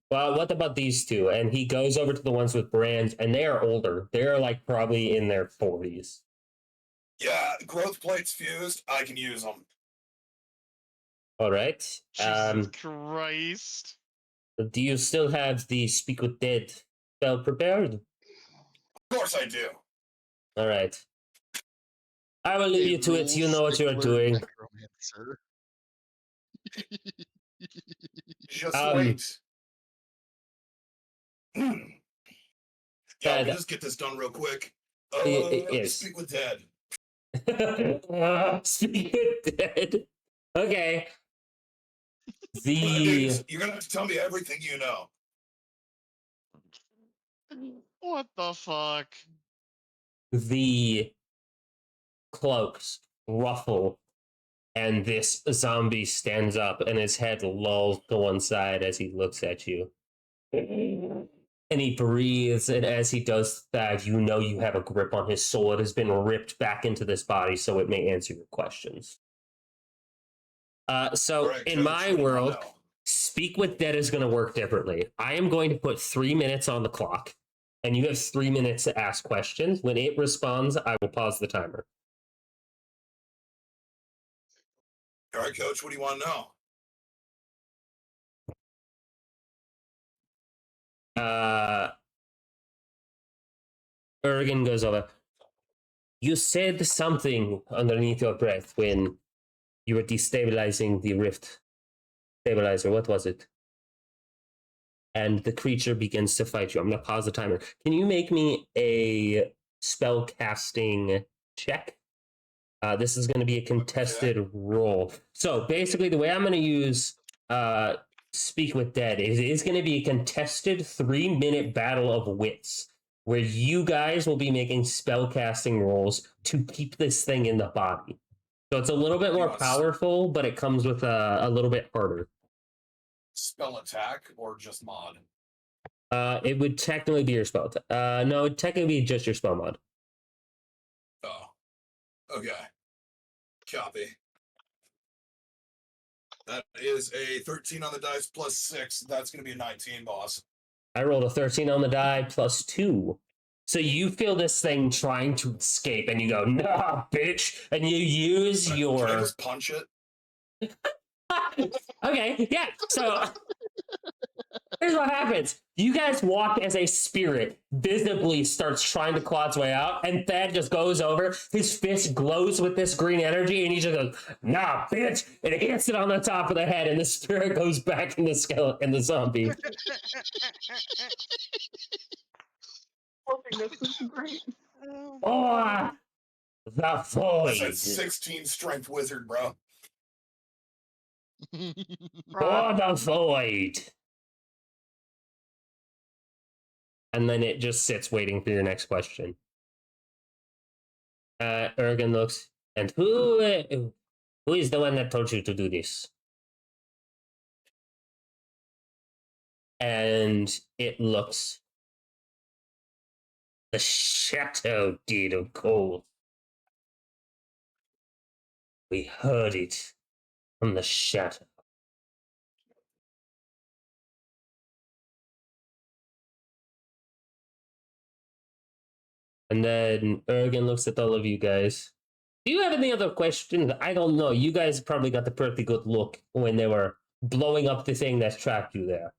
Well, what about these 2? And he goes over to the ones with brands, and they are older. They're like probably in their 40s. Yeah, growth plates fused. I can use them. All right. Jesus Christ. Do you still have the Speak with Dead spell prepared? Of course I do. All right. I will leave you to it. You know what you are Rule doing. Necromancer. Just Um, wait. Yeah, let me Dad. just get this done real quick. Yes. Speak with Ted. Speak with Dead. Okay. Dude, you're gonna have to tell me everything you know. What the fuck? The cloaks ruffle, and this zombie stands up, and his head lolls to one side as he looks at you. And he breathes, and as he does that, you know you have a grip on his soul. It has been ripped back into this body, so it may answer your questions. So, Correct, in Coach. my What do you wanna world, know? Speak with Dead is going to work differently. I am going to put 3 minutes on the clock, and you have 3 minutes to ask questions. When it responds, I will pause the timer. All right, Coach. What do you want to know? Ergen goes over. You said something underneath your breath when you were destabilizing the rift stabilizer. What was it? And the creature begins to fight you. I'm going to pause the timer. Can you make me a spell casting check? This is going to be a contested roll. So basically, the way I'm going to use Speak with Dead is going to be a contested 3-minute battle of wits, where you guys will be making spellcasting rolls to keep this thing in the body. So it's a little bit more Yes. powerful, but it comes with a little bit harder. Spell attack or just mod? It would technically be your spell. No, it'd technically be just your spell mod. Oh. Okay. Copy. That is a 13 on the dice plus 6. That's going to be a 19, boss. I rolled a 13 on the die plus 2. So you feel this thing trying to escape, and you go, "Nah, bitch!" And you use Can I your. just punch it? Okay, yeah. So here's what happens. You guys walk as a spirit, visibly starts trying to claw its way out, and Thad just goes over, his fist glows with this green energy, and he just goes, "Nah, bitch!" And it hits it on the top of the head, and the spirit goes back in the skeleton, in the zombie. This is great. Oh, the That's a void. 16 strength wizard, bro. Oh, the void. And then it just sits waiting for your next question. Ergen looks, and who is the one that told you to do this? And it looks. The shadow did, of course. We heard it from the shadow. And then Ergen looks at all of you guys. Do you have any other questions? I don't know. You guys probably got a pretty good look when they were blowing up the thing that trapped you there.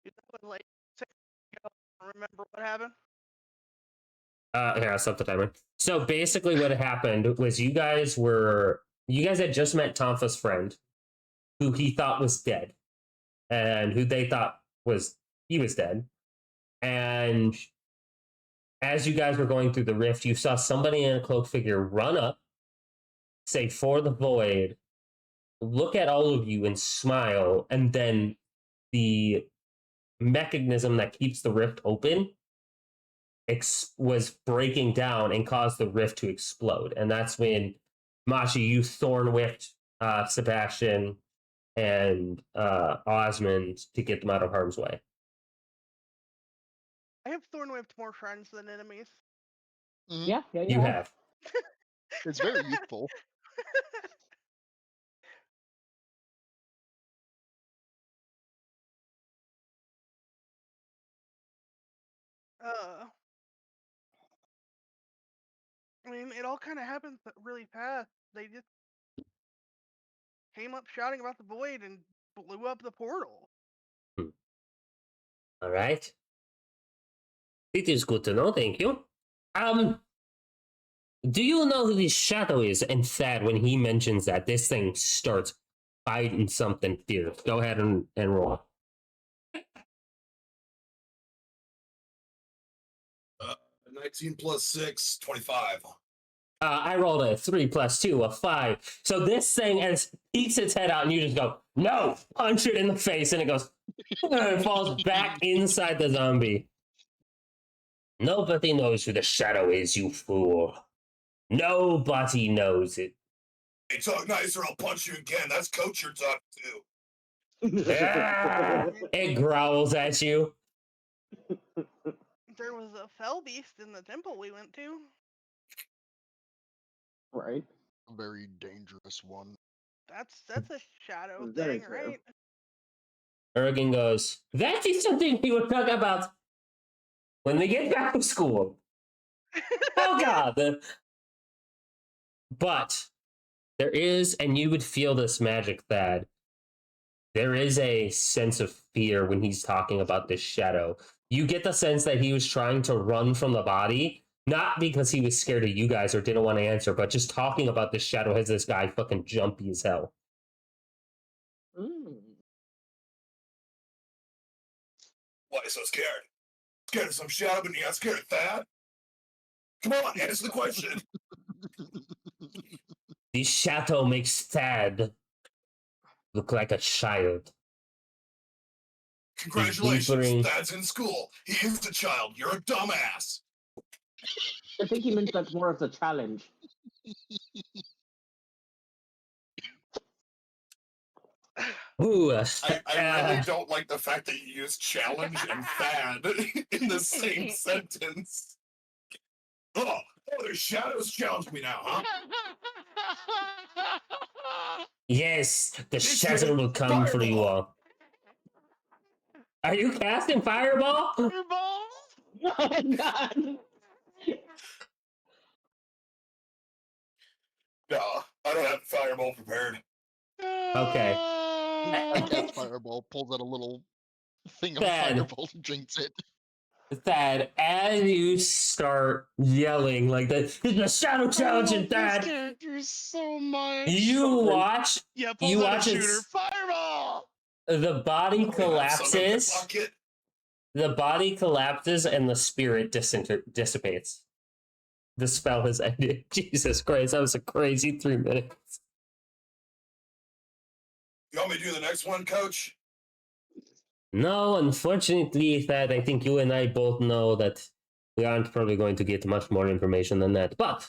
You know, like, remember what happened? Here, I'll stop the timer. So basically what happened was you guys had just met Tonfa's friend, who he thought was dead, and who they thought he was dead. And as you guys were going through the rift, you saw somebody in a cloaked figure run up, say, "For the void," look at all of you and smile, and then the mechanism that keeps the rift open was breaking down and caused the rift to explode. And that's when Machi, you thorn whipped Sebastian and Osmond to get them out of harm's way. I have thorn whipped more friends than enemies. Yeah, You have. It's very useful. I mean, it all kind of happened really fast. They just came up shouting about the void and blew up the portal. All right. It is good to know, thank you. Do you know who this shadow is? And Thad, when he mentions that, this thing starts fighting something fierce. Go ahead and roll. 19 plus 6, 25. I rolled a 3 plus 2, a 5. So this thing, as peeks its head out, and you just go, "No!" Punch it in the face, and it goes, and it falls back inside the zombie. Nobody knows who the shadow is, you fool. Nobody knows it. Hey, talk nice or I'll punch you again. That's Coach you're talking to. Ah! It growls at you. There was a fell beast in the temple we went to. Right. A very dangerous one. That's a shadow Very thing, true. right? Ergen goes, "That is something we will talk about when we get back to school." Oh God. But there is, and you would feel this magic, Thad. There is a sense of fear when he's talking about this shadow. You get the sense that he was trying to run from the body, not because he was scared of you guys or didn't want to answer, but just talking about this shadow has this guy fucking jumpy as hell. Why so scared? Scared of some shadow, but you're not scared of Thad? Come on, answer the question. The shadow makes Thad look like a child. Congratulations, whimpering. Thad's in school. He is a child. You're a dumbass. I think he meant that more as a challenge. Ooh, I really don't like the fact that you use challenge and Thad in the same sentence. Oh, the shadows challenge me now, huh? yes, the This shadow is will come for you Fireball. all. Are you casting Fireball? Fireball! Oh God! No, I don't have fireball prepared. Okay. I cast Fireball, pulls out a little thing of Thad. Fireball and drinks it. Thad, as you start yelling like that, the shadow challenge, and This Thad, character so much. you watch Yeah, you pulls out a watch shooter. as Fireball! the body I have some in my collapses. pocket. The body collapses and the spirit dissipates. The spell has ended. Jesus Christ, that was a crazy 3 minutes. You want me to do the next one, Coach? No, unfortunately, Thad, I think you and I both know that we aren't probably going to get much more information than that. But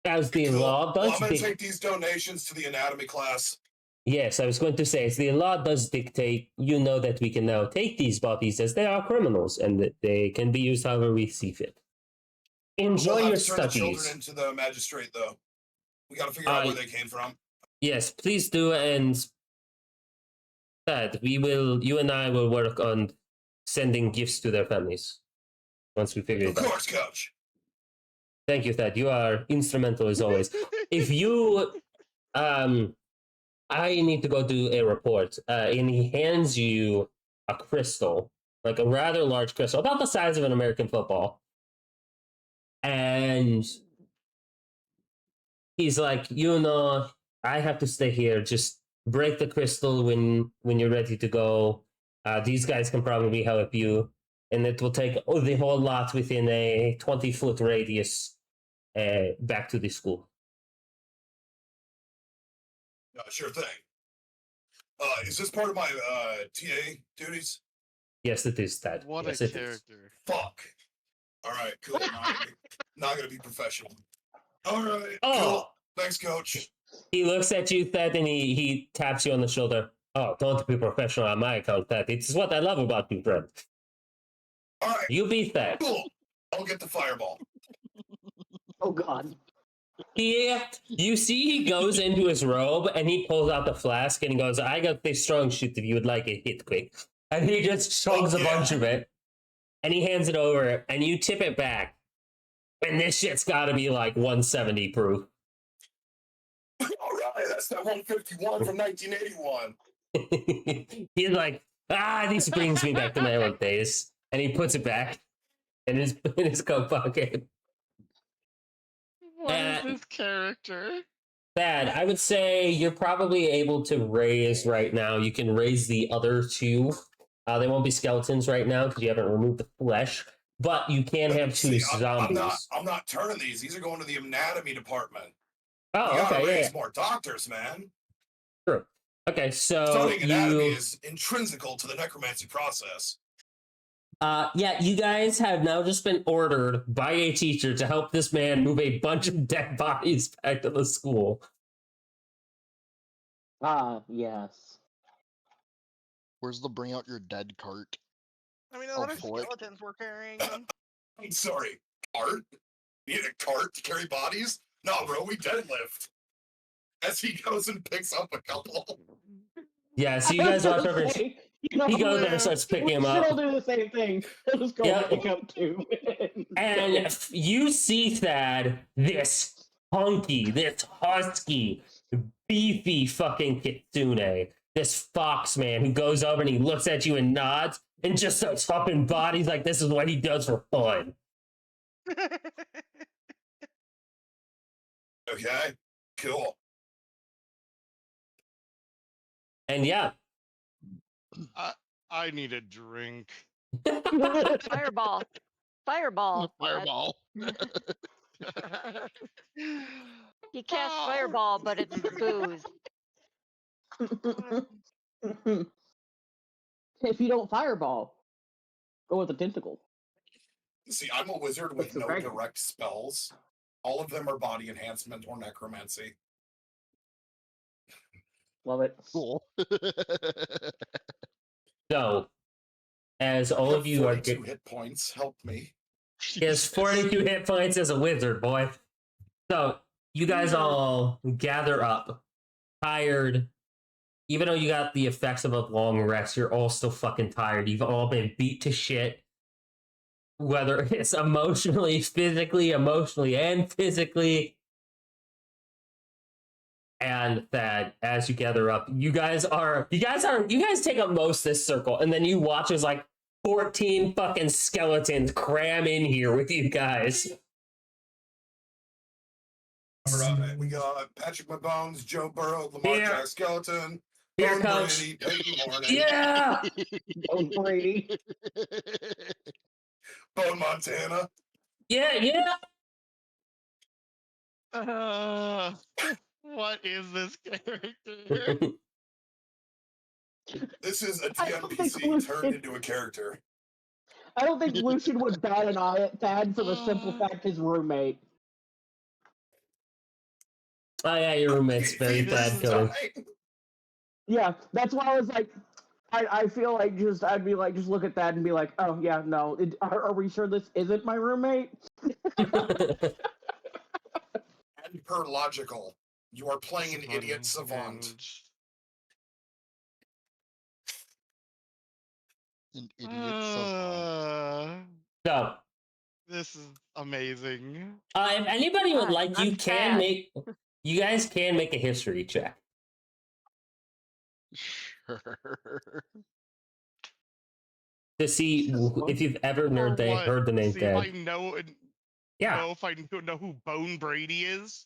as the Cool. law Well, does I'm going to dictate, take these donations to the anatomy class. yes, I was going to say, as the law does dictate, you know that we can now take these bodies as they are criminals and that they can be used however we see fit. Enjoy We'll your have to turn the studies. children into the magistrate, though. We got to figure out where they came from. Yes, please do, and Thad, you and I will work on sending gifts to their families once we figure Of it out. course, Coach. Thank you, Thad. You are instrumental as always. If you, I need to go do a report, and he hands you a crystal, like a rather large crystal, about the size of an American football, and he's like, I have to stay here. Just break the crystal when you're ready to go. These guys can probably help you, and it will take the whole lot within a 20-foot radius back to the school. Sure thing. Is this part of my TA duties? Yes, it is that. What yes, a it is. character. Fuck. All right, cool. Not gonna be professional. All right, Oh. cool. Thanks, Coach. He looks at you, Thad, and he taps you on the shoulder. Oh, don't be professional on my account, Thad. It's what I love about you, friend. All right, You beat Thad. cool. I'll get the fireball. Oh God! You see he goes into his robe and he pulls out the flask and he goes, I got this strong shit if you would like it hit quick. And he just chugs a bunch of it and he hands it over and you tip it back. And this shit's gotta be like 170 proof. All right, that's that 151 from 1981. He's like, this brings me back to my old days. And he puts it back in his coat pocket. What is this character? Thad, I would say you're probably able to raise right now. You can raise the other two. They won't be skeletons right now because you haven't removed the flesh. But you can have two See, zombies. I'm not turning these. These are going to the anatomy department. Oh, You gotta okay, raise yeah. more doctors, man. True. Okay, so Studying anatomy you... is intrinsical to the necromancy process. Yeah, you guys have now just been ordered by a teacher to help this man move a bunch of dead bodies back to the school. Yes. Where's the bring out your dead cart? I mean, a Oh, lot of boy. skeletons were carrying them. I'm sorry. Cart? You need a cart to carry bodies? No, bro, we deadlift. As he goes and picks up a couple. Yeah, so you guys watch over. He goes there and starts picking him up. We'll do the same thing. We'll just go Yep. pick up two. And you see Thad, this hunky, this husky, beefy fucking kitsune, this fox man who goes over and he looks at you and nods and just starts humping bodies like this is what he does for fun. Okay, cool. And yeah, I need a drink. Fireball. Fireball. Fireball. He cast fireball, but it's booze. If you don't fireball, go with the tentacle. See, I'm a wizard What's with the no dragon? direct spells. All of them are body enhancement or necromancy. Love it. Cool. So, as I all have of you are 42 hit points. Help me. he has 42 hit points as a wizard, boy. So, you guys all gather up, tired. Even though you got the effects of a long rest, you're all still fucking tired. You've all been beat to shit. Whether it's emotionally, and physically. And that as you gather up, you guys take up most this circle, and then you watch as like 14 fucking skeletons cram in here with you guys. All right, we got Patrick Mahomes, Joe Burrow, Lamar Here. Jack Skeleton, Here, Tom coach. Brady, Peyton Morning, Yeah! Don't Brady. Bone Montana. Yeah! What is this character? This is a I don't think TMPC turned Lucian- into a character. I don't think Lucian would bat an eye at Thad for the simple fact his roommate. Oh yeah, your roommate's very This bad, is Cody. time. Yeah, that's why I was like, I feel like I'd be like, just look at that and be like, oh yeah, no, are we sure this isn't my roommate? And per logical, you are playing an idiot savant. An idiot savant. So, This is amazing. if anybody would like, I'm sad. you guys can make a history check. Sure. To see if you've ever Or what? heard the name See if I Thad. know if I know who Bone Brady is.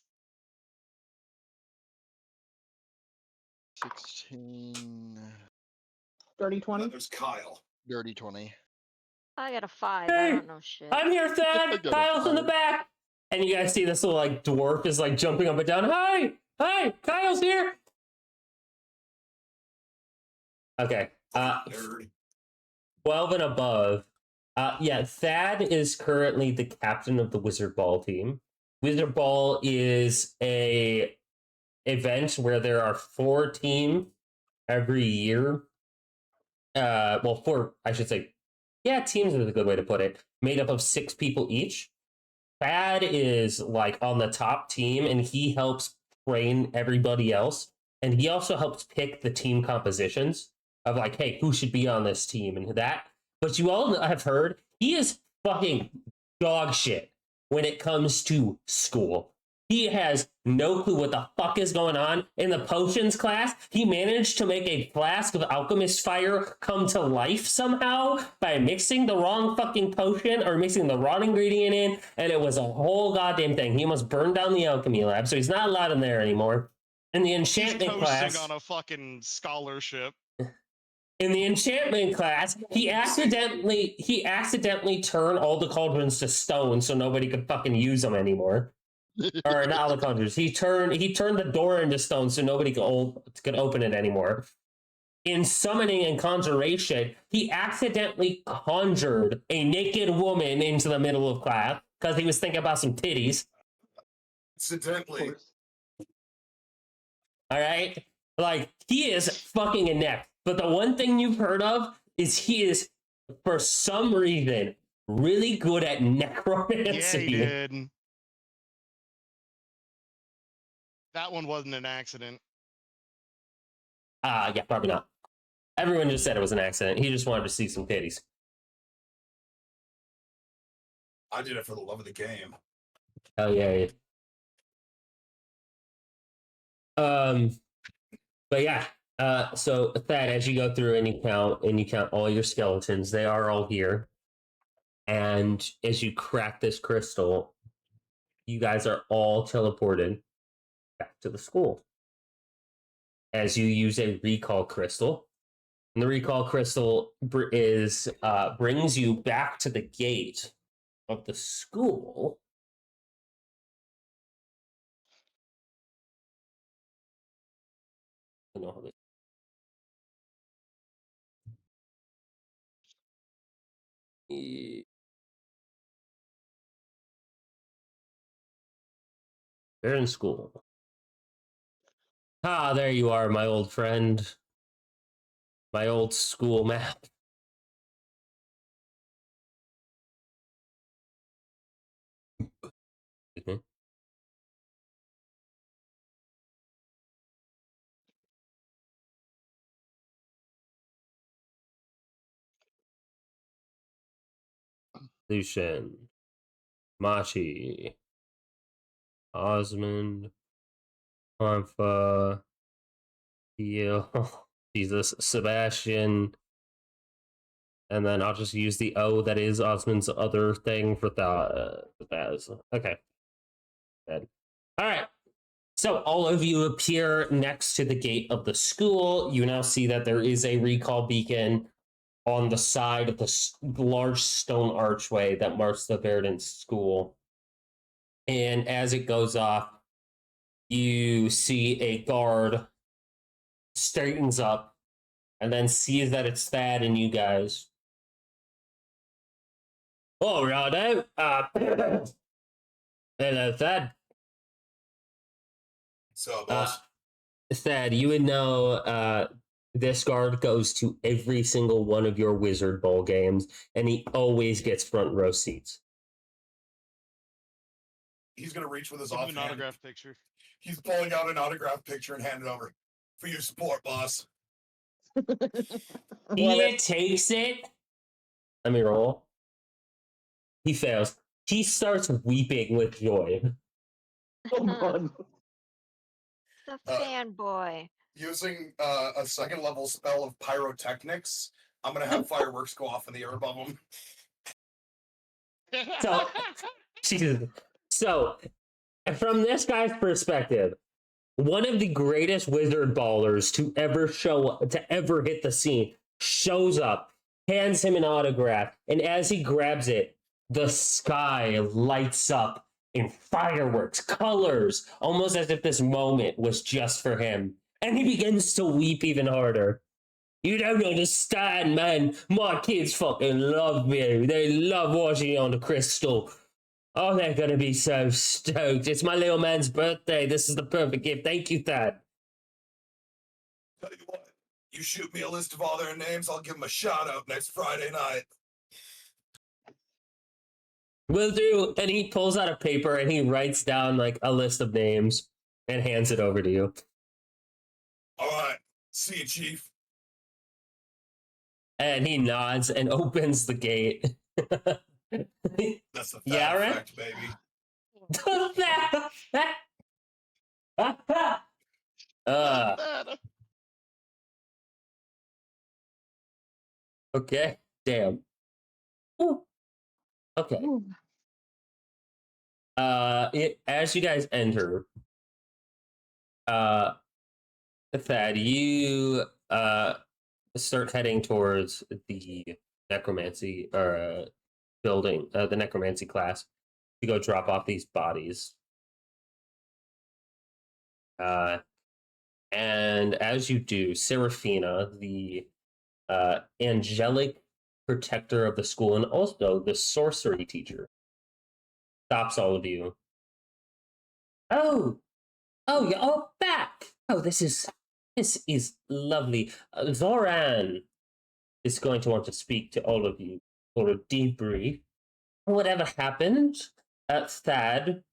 16. Dirty Then 20? there's Kyle. Dirty 20. I got a 5. I Hey, don't know shit. I'm here, I Thad. got a Kyle's in the 5. back. And you guys see this little like dwarf is like jumping up and down. Hi, Kyle's here. Okay. Nerd. 12 and above. Yeah, Thad is currently the captain of the Wizard Ball team. Wizard Ball is a event where there are 4 teams every year. Well, 4, I should say. Yeah, teams is a good way to put it. Made up of 6 people each. Thad is like on the top team, and he helps train everybody else. And he also helps pick the team compositions of like, hey, who should be on this team and that. But you all have heard he is fucking dog shit when it comes to school. He has no clue what the fuck is going on. In the potions class, he managed to make a flask of alchemist fire come to life somehow by mixing the wrong fucking potion or mixing the wrong ingredient in, and it was a whole goddamn thing. He almost burned down the alchemy lab, so he's not allowed in there anymore. In the He's enchantment coasting class, on a fucking scholarship. he accidentally turned all the cauldrons to stone so nobody could fucking use them anymore. Or not all the cauldrons. He turned the door into stone so nobody could open it anymore. In summoning and conjuration, he accidentally conjured a naked woman into the middle of class because he was thinking about some titties. Incidentally, All right, like he is fucking inept. But the one thing you've heard of is he is, for some reason, really good at Yeah, necromancy. he did. That one wasn't an accident. Yeah, probably not. Everyone just said it was an accident. He just wanted to see some titties. I did it for the love of the game. Oh yeah. But yeah. So Thad, as you go through and you count all your skeletons, they are all here. And as you crack this crystal, you guys are all teleported back to the school. As you use a recall crystal. And the recall crystal brings you back to the gate of the school. I don't know how this They're in school. Ah, there you are, my old friend. My old school map. Excuse me. Lucian. Machi. Osmond. Armfa. Jesus. Sebastian. And then I'll just use the O that is Osmond's other thing for that. Okay. Good. All right. So all of you appear next to the gate of the school. You now see that there is a recall beacon on the side of the large stone archway that marks the Verdant School. And as it goes off, you see a guard straightens up and then sees that it's Thad and you guys. Oh, righto. Hello, Thad. So, boss. Thad, you would know this guard goes to every single one of your Wizard Bowl games, and he always gets front row seats. He's gonna reach with his Give him offhand. an autograph picture. He's pulling out an autograph picture and hand it over for your support, boss. He takes it. Let me roll. He fails. He starts weeping with joy. Oh, God. The fanboy. Using a second level spell of pyrotechnics, I'm gonna have fireworks go off in the air above him. So, Jesus. So, from this guy's perspective, one of the greatest wizard ballers to ever hit the scene shows up, hands him an autograph, and as he grabs it, the sky lights up in fireworks, colors, almost as if this moment was just for him. And he begins to weep even harder. You don't understand, man. My kids fucking love me. They love watching you on the crystal. Oh, they're gonna be so stoked. It's my little man's birthday. This is the perfect gift. Thank you, Thad. Tell you what, you shoot me a list of all their names, I'll give them a shout out next Friday night. Will do. And he pulls out a paper and he writes down like a list of names and hands it over to you. All right, see you, Chief. And he nods and opens the gate. That's the fact, Yeah, right? fact, baby. Okay. Damn. Ooh. Okay. Ooh. As you guys enter, Thad, you start heading towards the necromancy building, the necromancy class, to go drop off these bodies. And as you do, Seraphina, the angelic protector of the school and also the sorcery teacher, stops all of you. Oh, you're all back. Oh, this is lovely. Zoran is going to want to speak to all of you for a debrief. Whatever happened at Thad,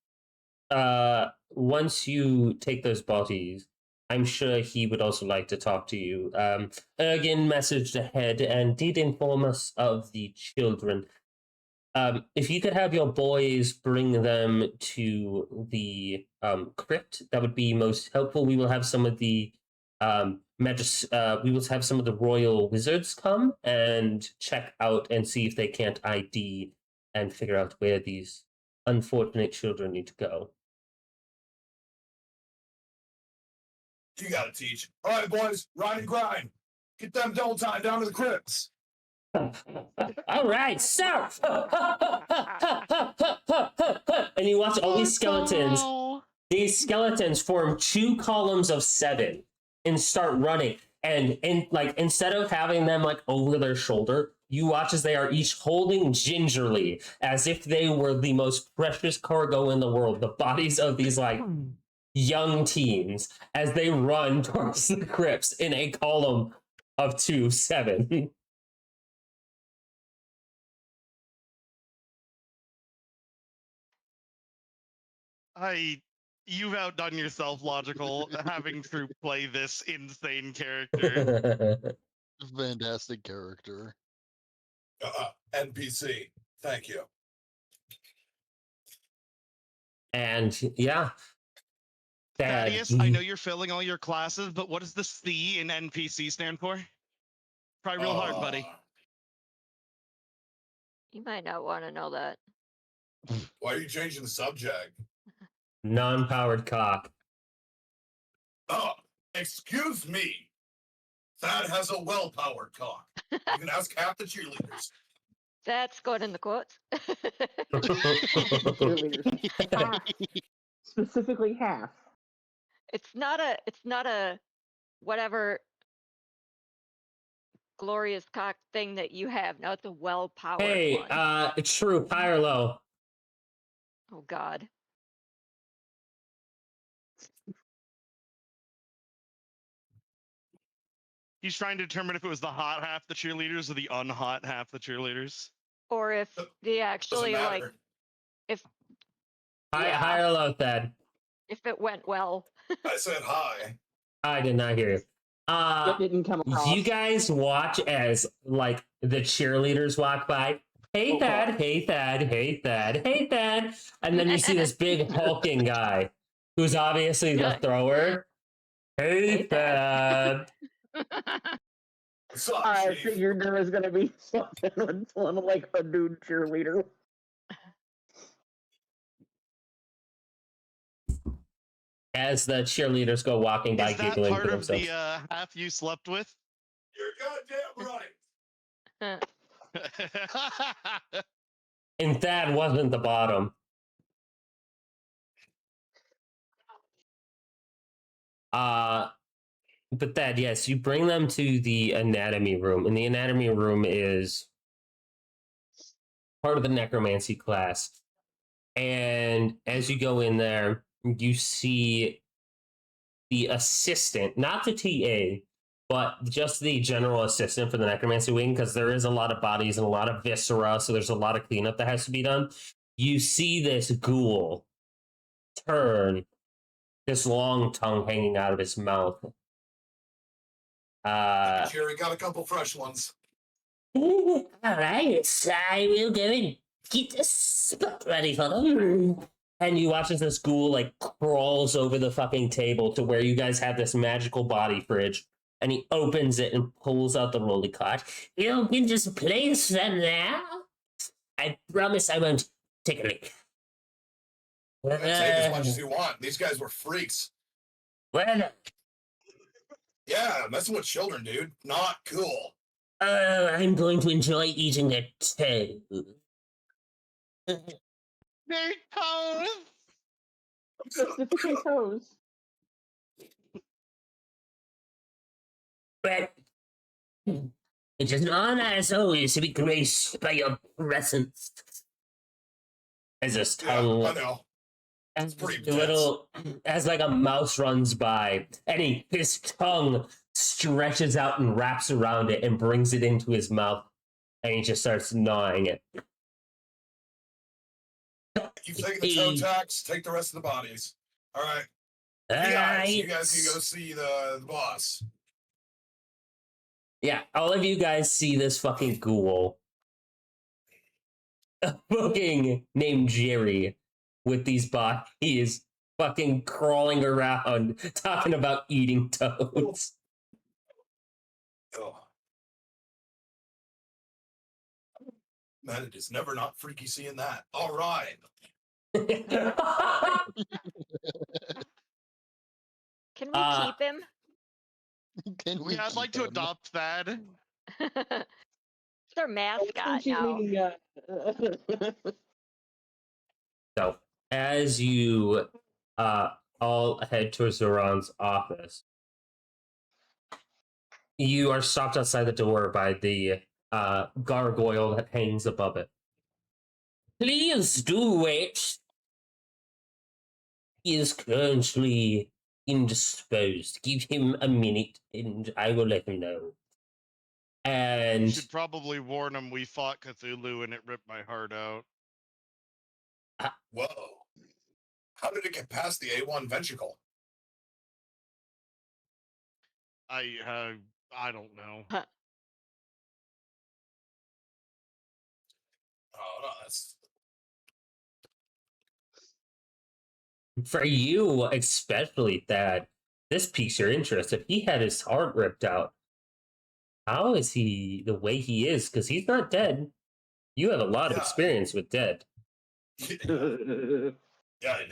once you take those bodies, I'm sure he would also like to talk to you. Ergin messaged ahead and did inform us of the children. If you could have your boys bring them to the crypt, that would be most helpful. We will have some of the we will have some of the royal wizards come and check out and see if they can't ID and figure out where these unfortunate children need to go. You gotta teach. All right, boys, ride and grind. Get them double time down to the crypts. All right, sir. And you watch all these skeletons. These skeletons form 2 columns of 7 and start running. And like instead of having them like over their shoulder, you watch as they are each holding gingerly, as if they were the most precious cargo in the world, the bodies of these like young teens as they run towards the crypts in a column of 2-7. You've outdone yourself, Logical, having to play this insane character. Fantastic character. NPC. Thank you. And yeah. Thaddeus, I know you're filling all your classes, but what does the C in NPC stand for? Try real hard, buddy. You might not want to know that. Why are you changing the subject? Non-powered cock. Excuse me. Thad has a well-powered cock. You can ask half the cheerleaders. That's going in the quotes. Cheerleaders. Half. Specifically half. It's not a whatever glorious cock thing that you have. No, it's a well-powered Hey, one. true, high or low? Oh God. He's trying to determine if it was the hot half the cheerleaders or the unhot half the cheerleaders. Or if they Doesn't actually like matter. if High, high or low, Thad? if it went well. I said hi. I did not hear you. That didn't come across. You guys watch as like the cheerleaders walk by. Hey Thad, hey Thad, hey Thad, hey Thad. And then you see this big hulking guy who's obviously the thrower. Hey Thad. What's up, I Chief? figured there was gonna be something with one like a dude cheerleader. As the cheerleaders go walking by, Is that giggling part to of the themselves. half you slept with? You're goddamn right. And Thad wasn't the bottom. But Thad, yes, you bring them to the anatomy room, and the anatomy room is part of the necromancy class. And as you go in there, you see the assistant, not the TA, but just the general assistant for the necromancy wing, because there is a lot of bodies and a lot of viscera, so there's a lot of cleanup that has to be done. You see this ghoul turn, this long tongue hanging out of his mouth. Jerry got a couple fresh ones. All right, so I will go and get the spot ready for them. And you watch as this ghoul like crawls over the fucking table to where you guys have this magical body fridge, and he opens it and pulls out the rolly cart. You can just place them there. I promise I won't take a leak. Take as much as you want. These guys were freaks. Well, Yeah, messing with children, dude. Not cool. I'm going to enjoy eating their toes. Their toes. Specifically toes. But it is an honor as always to be graced by your presence. As his tongue, I know. as pretty a little, as like a mouse runs by, and his tongue stretches out and wraps around it and brings it into his mouth, and he just starts gnawing it. You've taken the toe tax, take the rest of the bodies. All right. You guys can go see the boss. Yeah, all of you guys see this fucking ghoul. A fucking named Jerry with these bodies fucking crawling around talking about eating toads. Oh. Man, it is never not freaky seeing that. All right. Can we keep him? Can we Yeah, I'd like to keep him? adopt Thad. It's our mascot now. So, as you all head towards Zoran's office, you are stopped outside the door by the gargoyle that hangs above it. Please do wait. He is currently indisposed. Give him a minute and I will let him know. You And should probably warn him we fought Cthulhu and it ripped my heart out. Whoa. How did it get past the A1 ventricle? I don't know. Oh, no, that's... for you, especially, Thad, this piques your interest. If he had his heart ripped out, how is he the way he is? Because he's not dead. You have a lot of Yeah. experience with dead. Yeah, I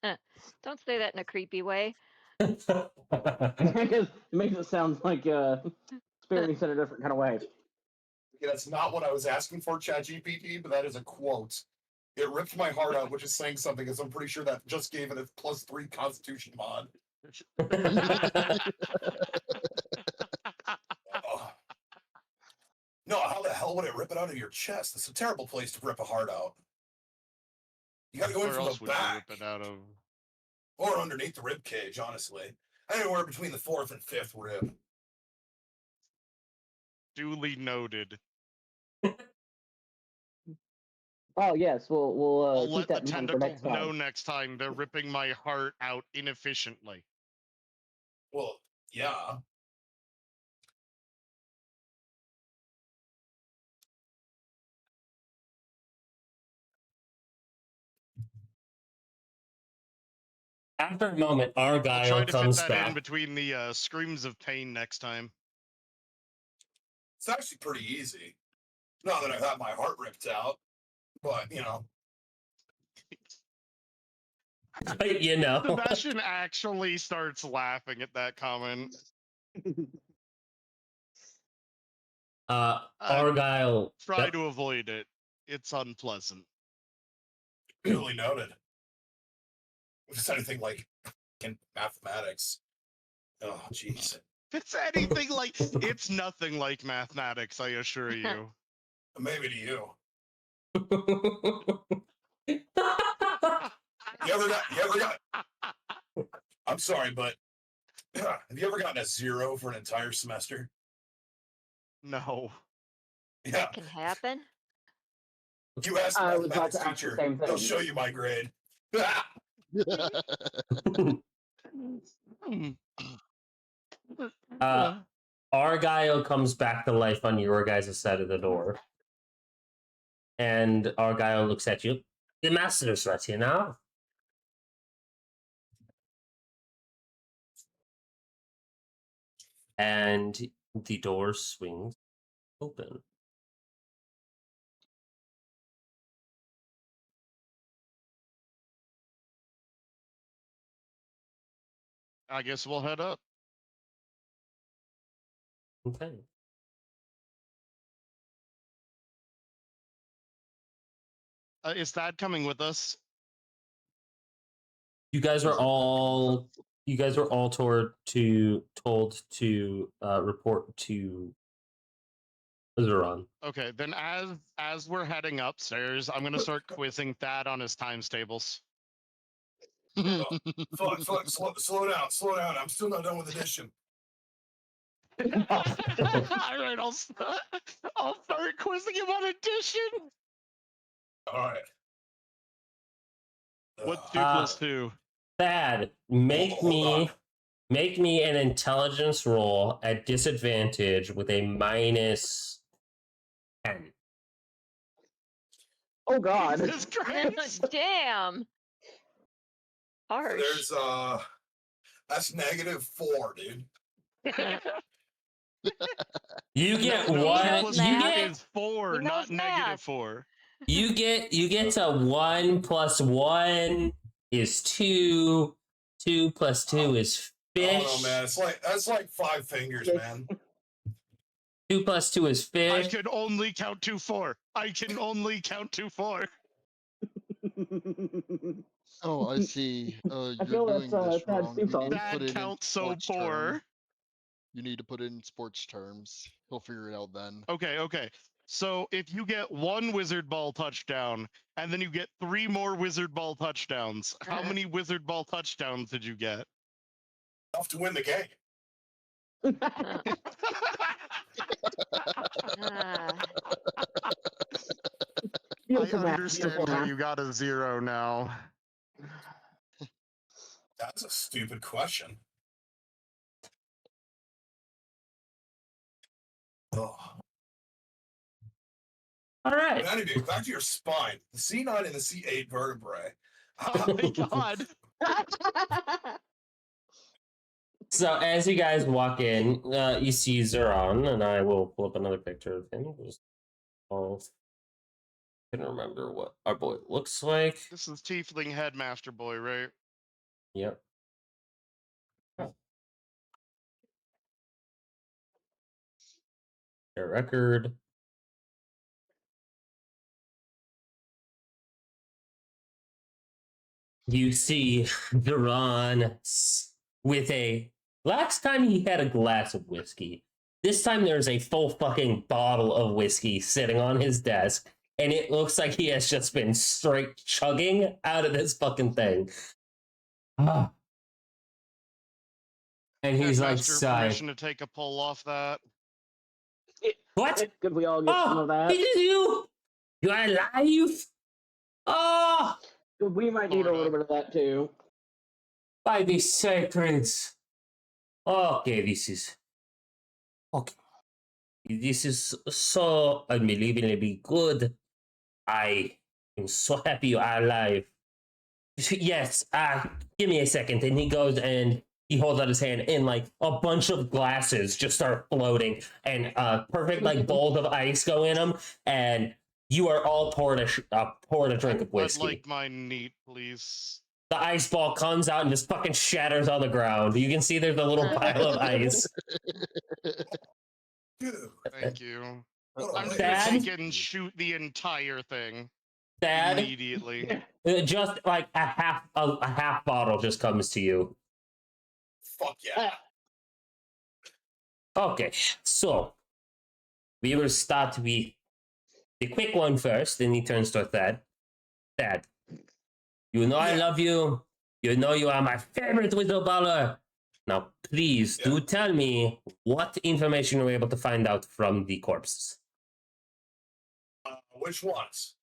do. Don't say that in a creepy way. It makes it sound like experience in a different kind of way. Yeah, that's not what I was asking for, ChatGPT, but that is a quote. It ripped my heart out, which is saying something, because I'm pretty sure that just gave it a +3 Constitution mod. Oh. No, how the hell would it rip it out of your chest? That's a terrible place to rip a heart out. You gotta go in Where from else the would you back. rip it out of? Or underneath the rib cage, honestly. Anywhere between the 4th and 5th rib. Duly noted. Oh yes, we'll I'll keep let that the in mind for next tentacles know time. next time they're ripping my heart out inefficiently. Well, yeah. After a moment, I'll try Argyle to fit comes that in back. between the screams of pain next time. It's actually pretty easy. Not that I've had my heart ripped out, but, you know. You know. Sebastian actually starts laughing at that comment. Argyle. Try Yep. to avoid it. It's unpleasant. Duly noted. If it's anything like in mathematics. Oh, jeez. If it's anything like, it's nothing like mathematics, I assure you. Maybe to you. You ever got I'm sorry, but have you ever gotten a 0 for an entire semester? No. Yeah. Can happen. You ask the I was about mathematics to ask the teacher, same they'll thing. show you my grade. Argyle comes back to life on your guys' side of the door. And Argyle looks at you. The master's right here now. And the door swings open. I guess we'll head up. Okay. Is Thad coming with us? You guys were all told to report to Zeron. Okay, then as we're heading upstairs, I'm gonna start quizzing Thad on his times tables. Slow down. I'm still not done with addition. All right, I'll start quizzing him on addition. All right. What's 2 plus 2? Thad, make Hold me an intelligence roll at disadvantage with a -10. Oh God. Jesus Christ. Damn. Harsh. There's that's -4, dude. You get No, one. 2 plus You 2 get is 4, He not knows math. -4. you get to 1 plus 1 is 2. 2 plus 2 is I fish. don't know, man. That's like 5 fingers, man. 2 plus 2 is I fish. can only count to 4. I can only count to 4. Oh, I see. I You're feel doing that's this Thad's wrong. theme You song. need to That put it in counts so sports poor. term. You need to put in sports terms. He'll figure it out then. Okay. So if you get one wizard ball touchdown and then you get 3 more wizard ball touchdowns, how many wizard ball touchdowns did you get? Enough to win the game. Ah, I understand how you got a 0 now. That's a stupid question. Oh. All right. But anyway, back to your spine. The C9 and the C8 vertebrae. Oh my god. So as you guys walk in, you see Zeron, and I will pull up another picture of him. I can remember what our boy looks like. This is Tiefling Headmaster Boy, right? Yep. Their record. You see Duran with a... Last time he had a glass of whiskey. This time there's a full fucking bottle of whiskey sitting on his desk, and it looks like he has just been straight chugging out of this fucking thing. And he's like, Headmaster, sigh. permission to take a pull off that. What? Could we all get some Oh, of that? it is you! You are alive? Oh! We might need a little bit of that too. By the sacreds. Okay, this is... Okay. This is so unbelievably good. I am so happy you are alive. Yes, give me a second. And he goes and he holds out his hand, and like a bunch of glasses just start floating, and perfect like bowls of ice go in them, and you are all poured a drink of whiskey. I'd like mine neat, please. The ice ball comes out and just fucking shatters on the ground. You can see there's a little pile of ice. Dude, Thank you. what a I'm just Dad? gonna take and shoot the entire thing Dad, immediately. just like a half bottle just comes to you. fuck yeah. Okay, so we will start with the quick one first. Then he turns to Thad. Thad, you know I Yeah. love you. You know you are my favorite whistleballer. Now, please do tell me what information you were able to find out from the corpses. Which ones?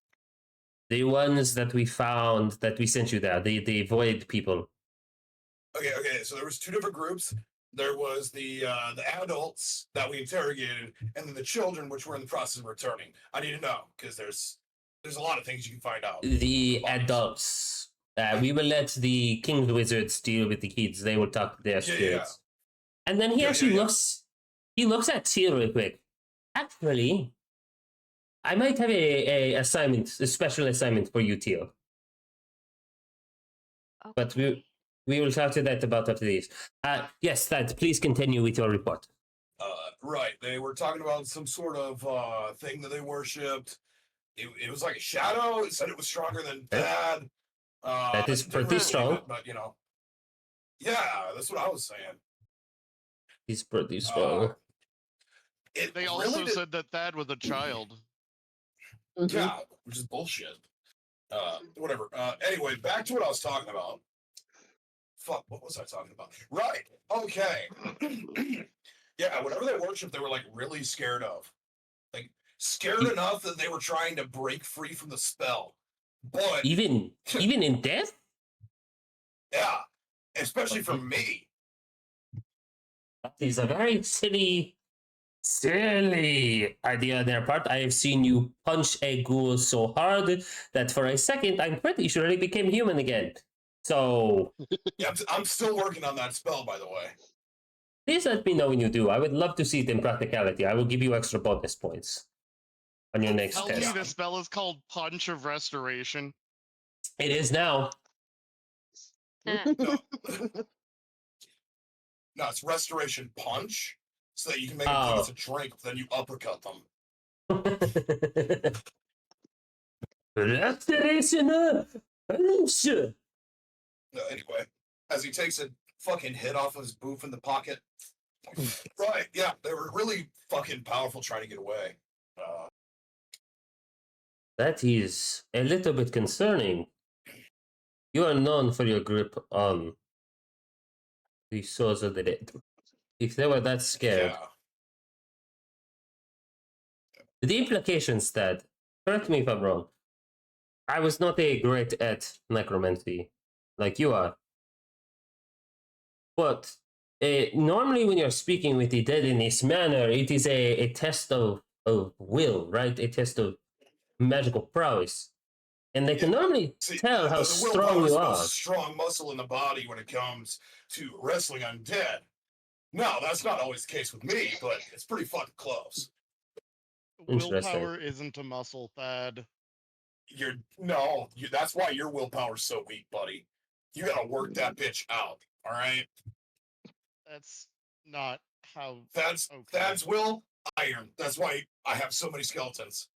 The ones that we found, that we sent you there, the void people. Okay. So there was 2 different groups. There was the adults that we interrogated, and then the children, which were in the process of returning. I need to know because there's a lot of things you can find out. The Bodies. adults. We will let the King's Wizards deal with the kids. They will talk to their spirits. And then he actually looks at Teal real quick. Actually, I might have a special assignment for you, Teal. But we will talk to that about after these. Yes, Thad, please continue with your report. Right. They were talking about some sort of thing that they worshipped. It was like a shadow. It said it was stronger than Dad. That is didn't pretty really strong. believe it, but yeah, that's what I was saying. He's pretty strong. It They really also did- said that Thad was a child. Yeah, which is bullshit. Whatever. Anyway, back to what I was talking about. Fuck, what was I talking about? Right. Okay. Yeah, whatever they worship, they were like really scared of. Like scared enough that they were trying to break free from the spell. But Even in death? yeah, especially for me. That is a very silly idea on their part. I have seen you punch a ghoul so hard that for a second I'm pretty sure he became human again. So Yeah, I'm still working on that spell, by the way. please let me know when you do. I would love to see it in practicality. I will give you extra bonus points on your next Tell me test. the spell is called Punch of Restoration. It is now. No, no, it's restoration punch, so that you can make them think it's a drink, but then you uppercut them. Restoration punch. Anyway, as he takes a fucking hit off of his booth in the pocket, Right, yeah, they were really fucking powerful trying to get away. That is a little bit concerning. You are known for your grip on the souls of the dead. If they were that scared, Yeah. the implications that, correct me if I'm wrong, I was not a great at necromancy like you are. But normally when you're speaking with the dead in this manner, it is a test of will, right? A test of magical prowess. And they can normally See, tell how the strong willpower is you the are. most strong muscle in the body when it comes to wrestling undead. No, that's not always the case with me, but it's pretty fucking close. Interesting. Willpower isn't a muscle, Thad. That's why your willpower's so weak, buddy. You gotta work that bitch out, all right? That's not how. Thad's will, iron. That's why I have so many skeletons.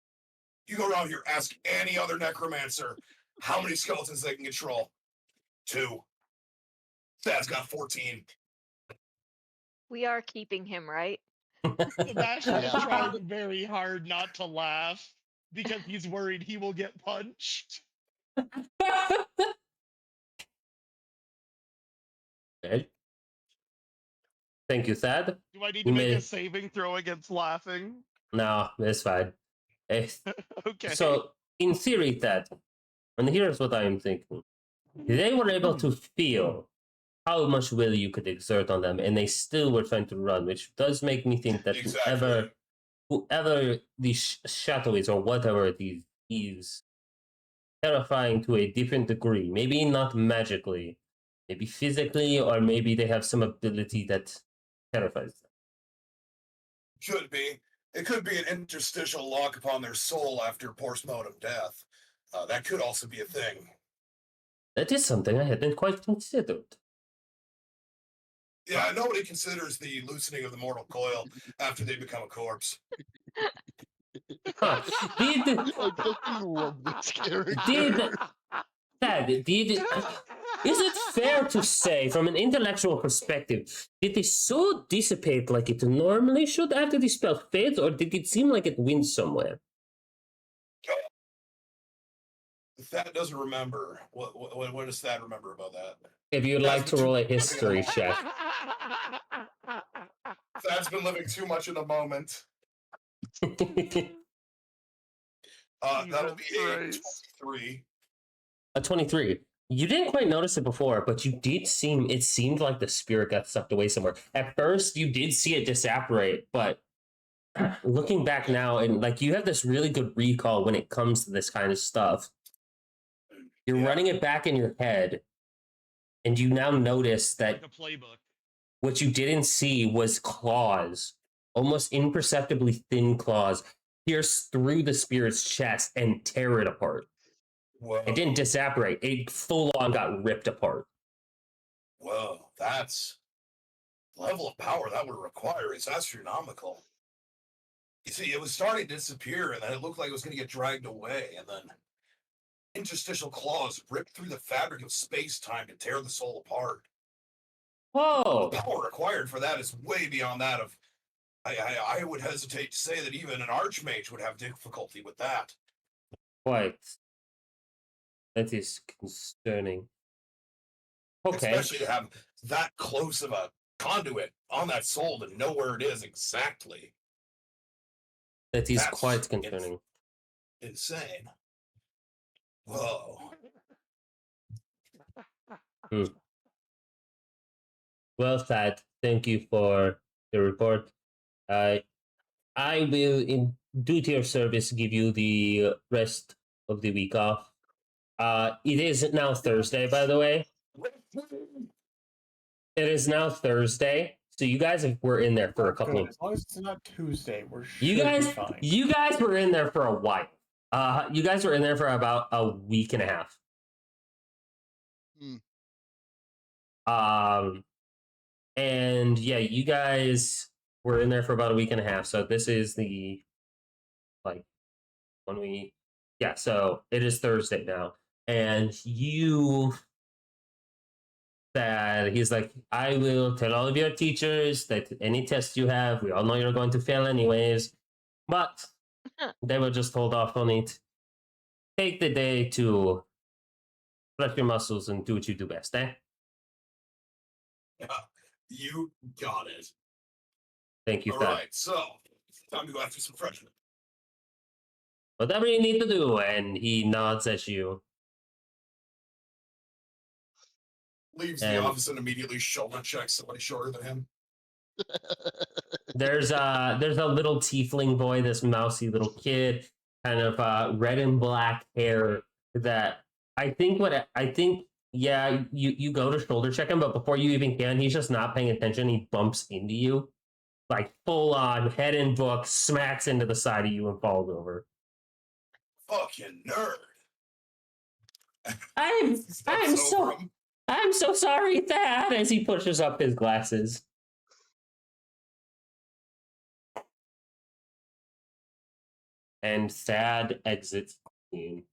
You go around here, ask any other necromancer how many skeletons they can control. 2. Thad's got 14. We are keeping him, right? Sebastian is Yeah. trying very hard not to laugh because he's worried he will get punched. Okay. Thank you, Thad. Do I need to You make may- a saving throw against laughing? No, it's fine. Okay. So, in theory, Thad, and here's what I am thinking. They were able to feel how much will you could exert on them, and they still were trying to run, which does make me think that Exactly. whoever the shadow is, or whatever it is terrifying to a different degree. Maybe not magically, maybe physically, or maybe they have some ability that terrifies them. Could be. It could be an interstitial lock upon their soul after postmortem death. That could also be a thing. That is something I hadn't quite considered. Yeah, nobody considers the loosening of the mortal coil after they become a corpse. Huh. Did I fucking love this character. Thad, is it fair to say, from an intellectual perspective, did the soul dissipate like it normally should after the spell fades, or did it seem like it went somewhere? Thad doesn't remember. What does Thad remember about that? If you'd like to roll a history check. Thad's been living too much in the moment. That'll be a Jesus 23. A 23. You didn't quite notice it before, but it seemed like the spirit got sucked away somewhere. At first, you did see it disapparate, but looking back now, and like you have this really good recall when it comes to this kind of stuff. You're running it back in your head, and you now notice that Like a playbook. what you didn't see was claws, almost imperceptibly thin claws, pierce through the spirit's chest and tear it apart. Whoa. It didn't disapparate. It full on got ripped apart. Whoa, that's the level of power that would require is astronomical. You see, it was starting to disappear, and then it looked like it was going to get dragged away, and then interstitial claws ripped through the fabric of space-time to tear the soul apart. Whoa! The power required for that is way beyond that of. I would hesitate to say that even an archmage would have difficulty with that. Quite. That is concerning. Okay. Especially to have that close of a conduit on that soul to know where it is exactly. That is That's quite concerning. Insane. Whoa. Well, Thad, thank you for the report. I will, in duty of service, give you the rest of the week off. It is now Thursday, by the way. It is now Thursday, so you guys were in there for a couple Good. of. As long as it's not Tuesday, we're You should guys, be fine. you guys were in there for a while. You guys were in there for about a week and a half. And yeah, you guys were in there for about a week and a half. So this is the when we so it is Thursday now, and you that he's like, I will tell all of your teachers that any test you have, we all know you're going to fail anyways, but they will just hold off on it. Take the day to flex your muscles and do what you do best, eh? Yeah, you got it. Thank you, All Thad. right, so time to go after some freshmen. Whatever you need to do, and he nods at you. Leaves And- the office and immediately shoulder checks somebody shorter than him. There's a little tiefling boy, this mousy little kid, kind of red and black hair. That I think yeah, you go to shoulder check him, but before you even can, he's just not paying attention. He bumps into you, like full on head and book, smacks into the side of you and falls over. Fucking nerd. I'm Steps over him. I'm so sorry, Thad, as he pushes up his glasses. And Thad exits the scene.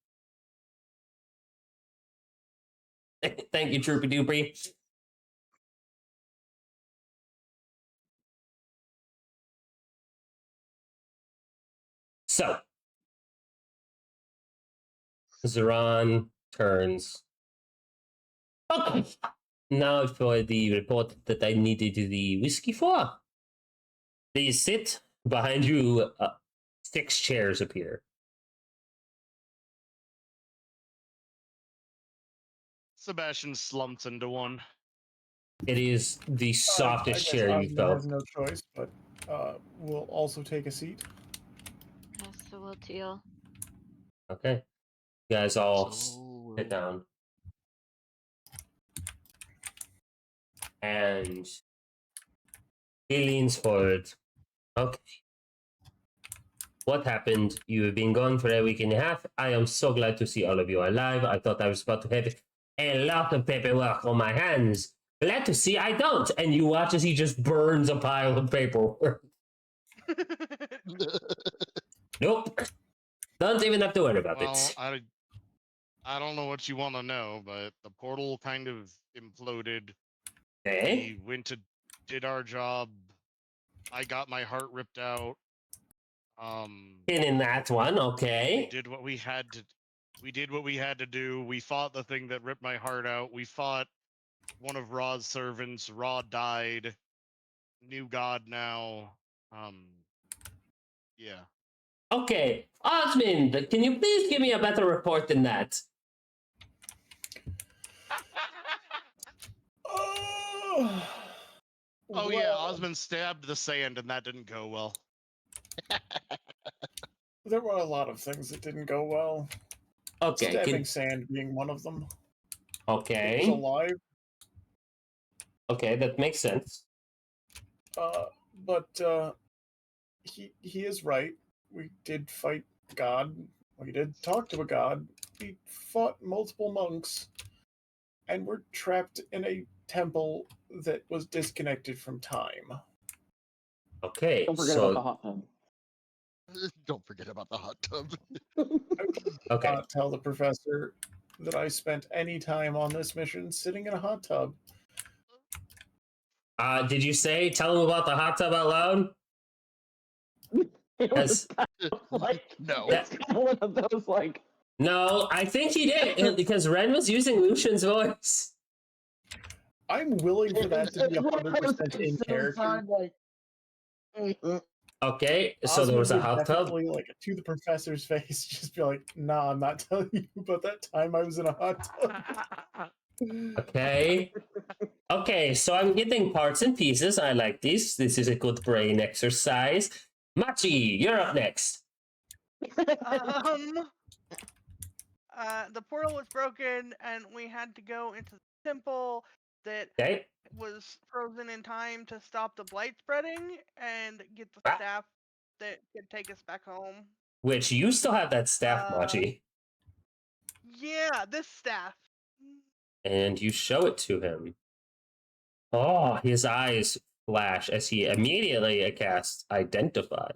Thank you, Troopy Doopy. So, Zeron turns. Okay. Now for the report that I needed the whiskey for. Please sit. Behind you, 6 chairs appear. Sebastian slumps into one. It is the I softest guess chair you Osmond felt. has no choice, but we'll also take a seat. Yes, so will Teal. Okay. You guys all So, sit down. And he leans forward. Okay. What happened? You have been gone for a week and a half. I am so glad to see all of you alive. I thought I was about to have a lot of paperwork on my hands. Glad to see I don't. And you watch as he just burns a pile of paperwork. Nope. Don't even have to worry about Well, it. I don't know what you want to know, but the portal kind of imploded. Okay. We went to did our job. I got my heart ripped out. In that one, We okay. did what we had to. We did what we had to do. We fought the thing that ripped my heart out. We fought one of Ra's servants. Ra died. New god now. Yeah. Okay. Osmond, can you please give me a better report than that? Oh yeah, Well, Osmond stabbed the sand, and that didn't go well. there were a lot of things that didn't go well. Okay. Stabbing sand being one of them. It was Okay. alive, Okay, that makes sense. but he is right. We did fight God. We did talk to a god. We fought multiple monks, and we're trapped in a temple that was disconnected from time. Okay. Don't forget So about the hot tub. Don't forget about the hot tub. okay. Not tell the professor that I spent any time on this mission sitting in a hot tub. Did you say tell him about the hot tub out loud? It was As- kind of like No. it's kind of one of those like No, I think he did because Ren was using Lucian's voice. I'm willing for that to be it's one of those 100% things in that character. sound like Okay, so there Osmond was a would hot tub. definitely, like, to the professor's face, just be like, "Nah, I'm not telling you about that time I was in a hot tub." Okay. Okay, so I'm getting parts and pieces. I like this. This is a good brain exercise. Machi, you're up next. The portal was broken, and we had to go into the temple that Okay. was frozen in time to stop the blight spreading and get the Ah. staff that could take us back home. Which you still have that staff, Machi. Yeah, this staff. And you show it to him. Oh, his eyes flash as he immediately casts Identify.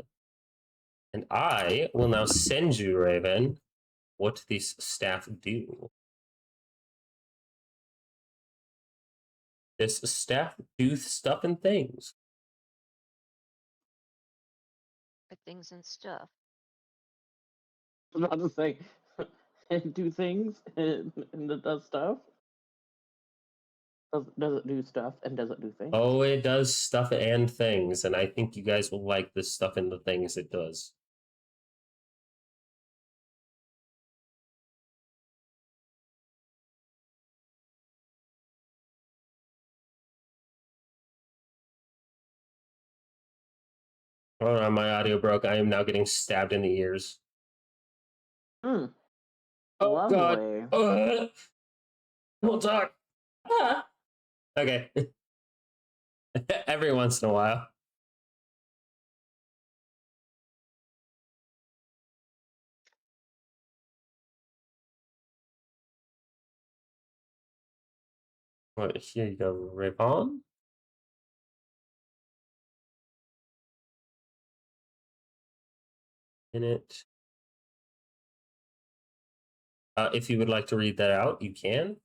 And I will now send you, Raven, what this staff do. This staff do stuff and things. Good things and stuff. I was about to say, and do things and it does stuff. Does it do stuff and does it do things? Oh, it does stuff and things, and I think you guys will like the stuff and the things it does. Oh no, my audio broke. I am now getting stabbed in the ears. Hmm. Oh Lovely. god. Don't talk. Ah. Okay. Every once in a while. Well, here you go, Ribbon. In it. If you would like to read that out, you can.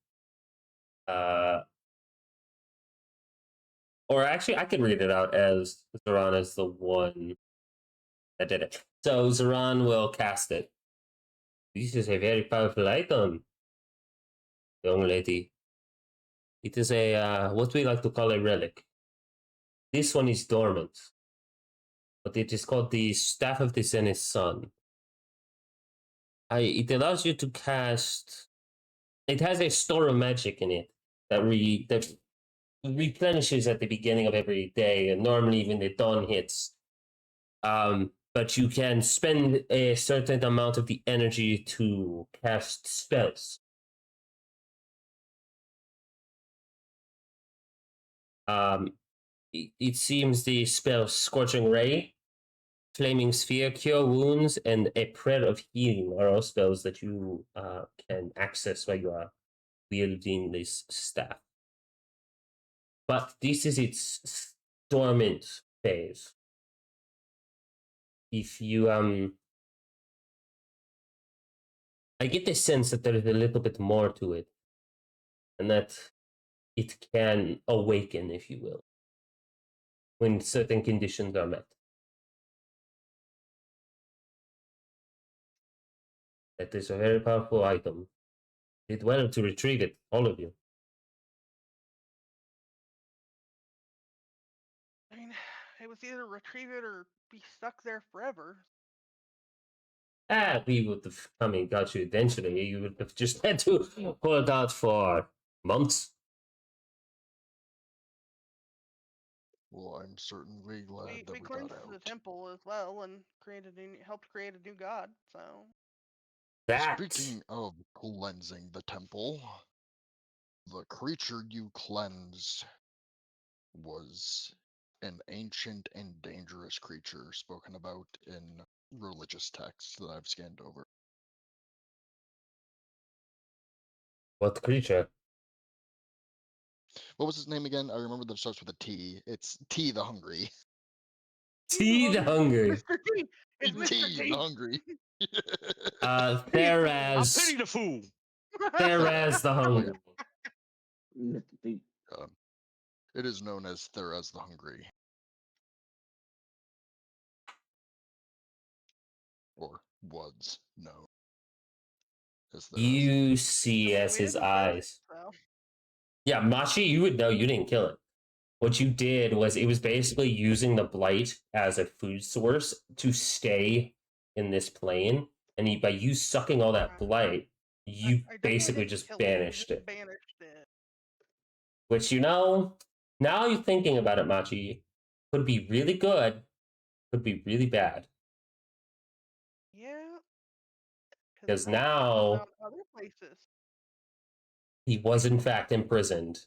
Or actually, I could read it out as Zoran is the one that did it. So Zoran will cast it. This is a very powerful item, young lady. It is a what we like to call a relic. This one is dormant, but it is called the Staff of the Zenith Sun. It allows you to cast. It has a store of magic in it that replenishes at the beginning of every day, and normally when the dawn hits. But you can spend a certain amount of the energy to cast spells. It seems the spell Scorching Ray, Flaming Sphere, Cure Wounds, and a Prayer of Healing are all spells that you can access while you are wielding this staff. But this is its dormant phase. If you I get the sense that there is a little bit more to it, and that it can awaken, if you will, when certain conditions are met. That is a very powerful item. Did well to retrieve it, all of you. I mean, it was either retrieve it or be stuck there forever. We would have come and got you eventually. You would have just had to hold out for months. Well, I'm certainly glad We that we got cleansed the out. temple as well and helped create a new god. So That Speaking of cleansing the temple, the creature you cleansed was an ancient and dangerous creature spoken about in religious texts that I've scanned over. what creature? What was his name again? I remember that it starts with a T. It's T the Hungry. T the Hungry. Mr. T, it's Mr. T T. the Hungry. I Theraz. pity the fool. Theraz the Hungry. It is known as Theraz the Hungry. Or was known as Theraz. You see as We his didn't kill it, eyes. so. Yeah, Machi, you would know you didn't kill it. What you did was it was basically using the blight as a food source to stay in this plane. And by you sucking all that blight, you I definitely basically didn't just kill banished just it. Banished it. Which, now you're thinking about it, Machi, could be really good, could be really bad. Yeah. Because I now found other places. he was in fact imprisoned,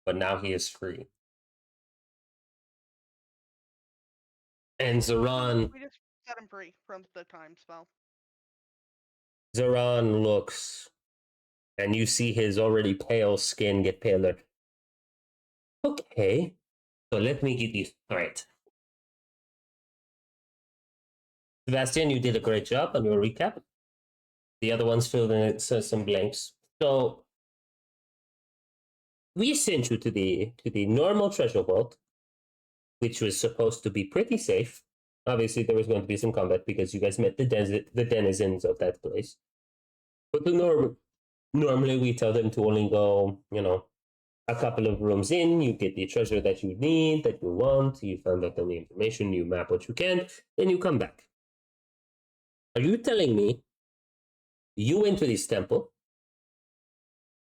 but now he is free. And Zoran We just set him free from the time spell. Zoran looks, and you see his already pale skin get paler. Okay, so let me get this straight. Sebastian, you did a great job on your recap. The other ones filled in some blanks. So, we sent you to the normal treasure vault, which was supposed to be pretty safe. Obviously, there was going to be some combat because you guys met the denizens of that place. But normally we tell them to only go, a couple of rooms in. You get the treasure that you need, that you want. You find out all the information. You map what you can. Then you come back. Are you telling me you went to this temple?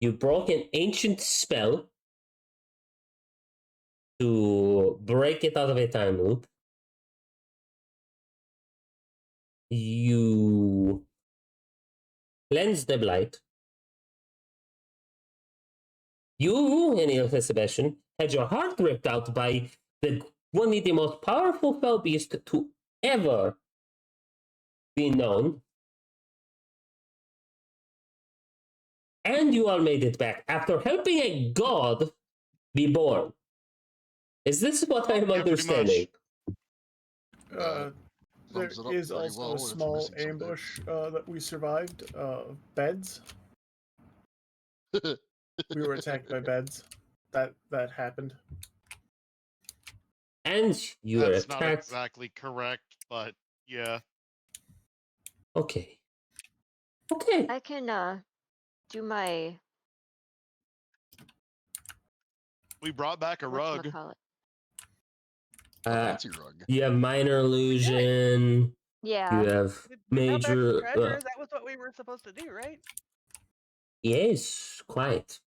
You broke an ancient spell to break it out of a time loop. You cleansed the blight. You, Enio Sebastian, had your heart ripped out by one of the most powerful fell beasts to ever be known. And you all made it back after helping a god be born. Is this what I'm Yeah, pretty understanding? There Sums it up is pretty also well, a it's small missing some ambush that we survived. Beds. We were attacked by beds. That happened. And you were That's not attacked. exactly correct, but yeah. Okay. Okay. I can do my We brought back a rug. whatchamacallit. A fancy rug. You have minor illusion. Yeah. You have We brought back some major. treasure. That was what we were supposed to do, right? Yes, quite.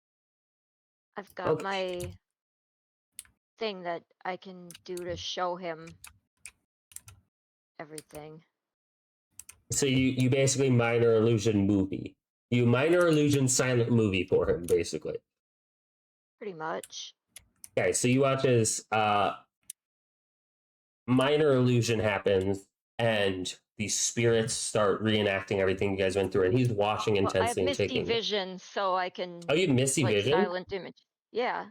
I've got Okay. my thing that I can do to show him everything. So you basically minor illusion movie. You minor illusion silent movie for him, basically. Pretty much. Okay, so you watch as minor illusion happens, and the spirits start reenacting everything you guys went through, and he's watching Well, I have intensely and misty taking. vision, so I can Oh, you have misty like vision? silent image. Yeah,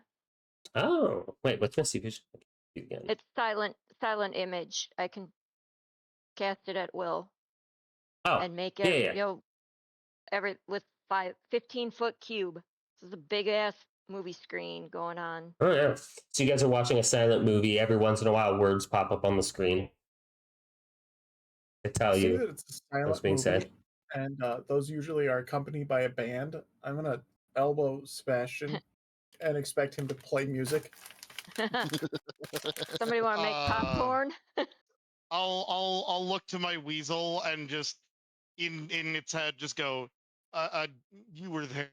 Oh, wait, what's misty vision? Do it again. it's silent image. I can cast it at will Oh, and make yeah, it, yeah. with 15-foot cube. This is a big ass movie screen going on. Oh, yeah. So you guys are watching a silent movie. Every once in a while, words pop up on the screen to tell See you that it's a silent what's being movie, said. and those usually are accompanied by a band. I'm gonna elbow Sebastian and expect him to play music. Somebody want to make popcorn? I'll look to my weasel and just in its head just go, you were there.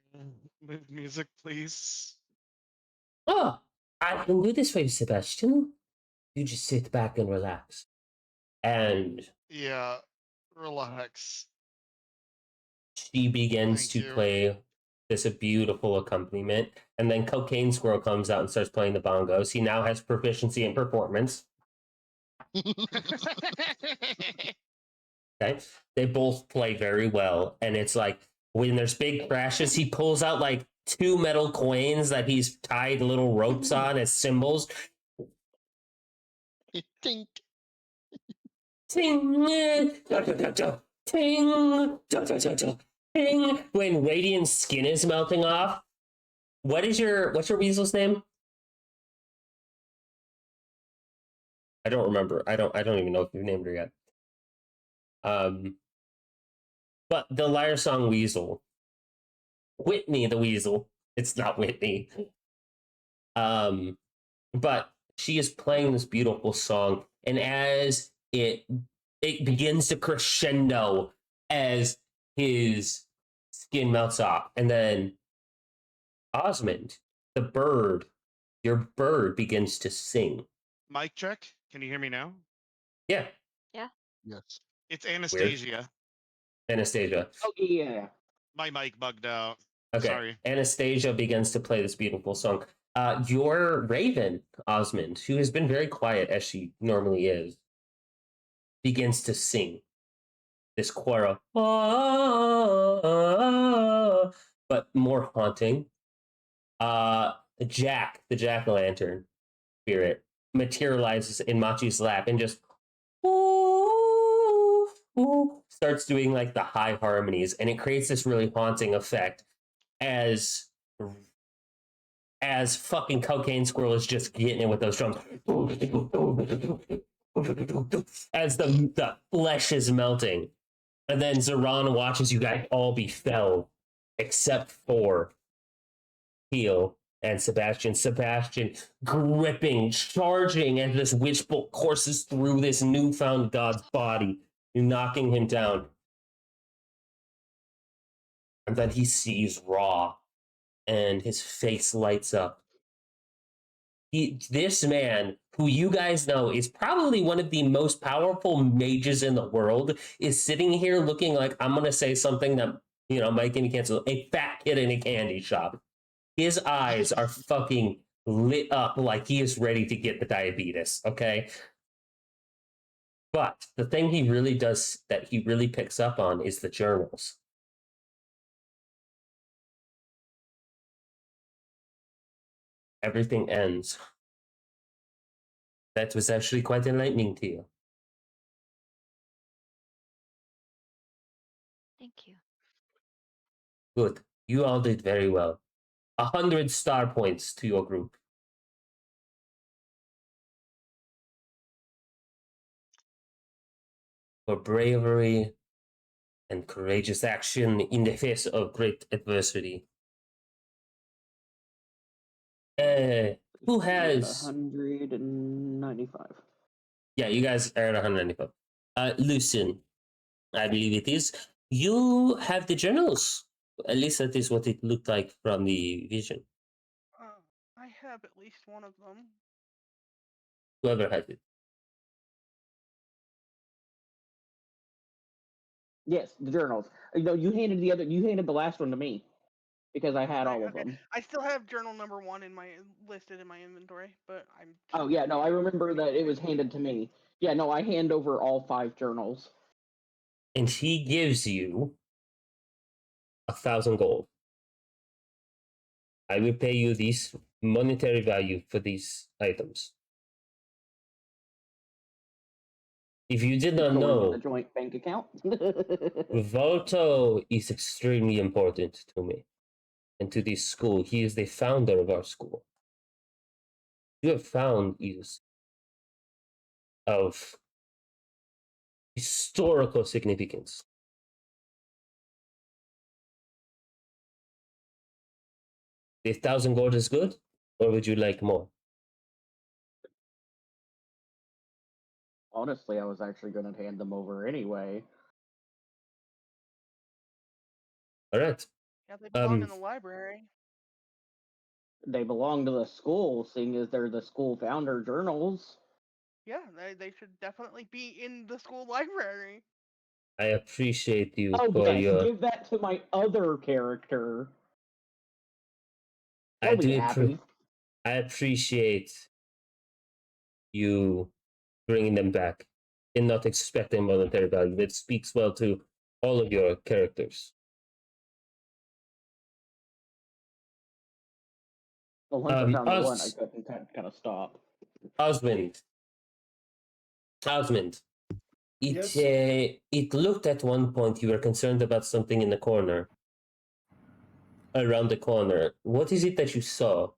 Music, please. Oh, I can do this for you, Sebastian. You just sit back and relax. And Yeah, relax. she begins Thank to you. play this beautiful accompaniment. And then Cocaine Squirrel comes out and starts playing the bongos. He now has proficiency in performance. Okay. They both play very well. And it's like when there's big crashes, he pulls out like 2 metal coins that he's tied little ropes on as symbols. Tink. Ting, da, da, da, da, ting, da, da, da, da, ting. When Radiant's skin is melting off. What's your weasel's name? I don't remember. I don't even know if you've named her yet. But the Lyre Song Weasel. Whitney the Weasel. It's not Whitney. But she is playing this beautiful song, and as it begins to crescendo as his skin melts off, and then Osmond, the bird, your bird begins to sing. Mic check. Can you hear me now? Yeah, Yes. It's Anastasia. Anastasia. Oh yeah. My mic bugged out. Okay. Sorry. Anastasia begins to play this beautiful song. Your raven, Osmond, who has been very quiet as she normally is, begins to sing this choral, but more haunting. Jack, the jack-o'-lantern spirit, materializes in Machi's lap and just starts doing like the high harmonies, and it creates this really haunting effect as as fucking Cocaine Squirrel is just getting it with those drums. As the flesh is melting. And then Zoran watches you guys all be felled, except for Heel and Sebastian. Sebastian gripping, charging as this witch bolt courses through this newfound god's body, knocking him down. And then he sees Ra, and his face lights up. This man, who you guys know is probably one of the most powerful mages in the world, is sitting here looking like, I'm going to say something that, might get me canceled, a fat kid in a candy shop. His eyes are fucking lit up like he is ready to get the diabetes, okay? But the thing he really does, that he really picks up on, is the journals. Everything ends. That was actually quite enlightening to you. Thank you. Good. You all did very well. 100 star points to your group. For bravery and courageous action in the face of great adversity. Who has 195? Yeah, you guys are at 195. Lucien, I believe it is. You have the journals. At least that is what it looked like from the vision. I have at least one of them. Whoever has it. Yes, the journals. You handed the last one to me because I had all of them. I still have journal number 1 listed in my inventory, but I'm. Oh yeah, no, I remember that it was handed to me. Yeah, no, I hand over all 5 journals. And he gives you 1,000 gold. I will pay you this monetary value for these items. If you did not know, a joint bank account. Volto is extremely important to me and to this school. He is the founder of our school. You have found is of historical significance. The 1,000 gold is good, or would you like more? Honestly, I was actually going to hand them over anyway. All right. Yeah, they belong in the library. They belong to the school, seeing as they're the school founder journals. Yeah, they should definitely be in the school library. I appreciate you Oh for yes, your. give that to my other character. I I'll be do. happy. I appreciate you bringing them back and not expecting monetary value. It speaks well to all of your characters. Well, once I found the one, I couldn't kind of stop. Osmond. Yes? It looked at one point you were concerned about something in the corner. Around the corner. What is it that you saw?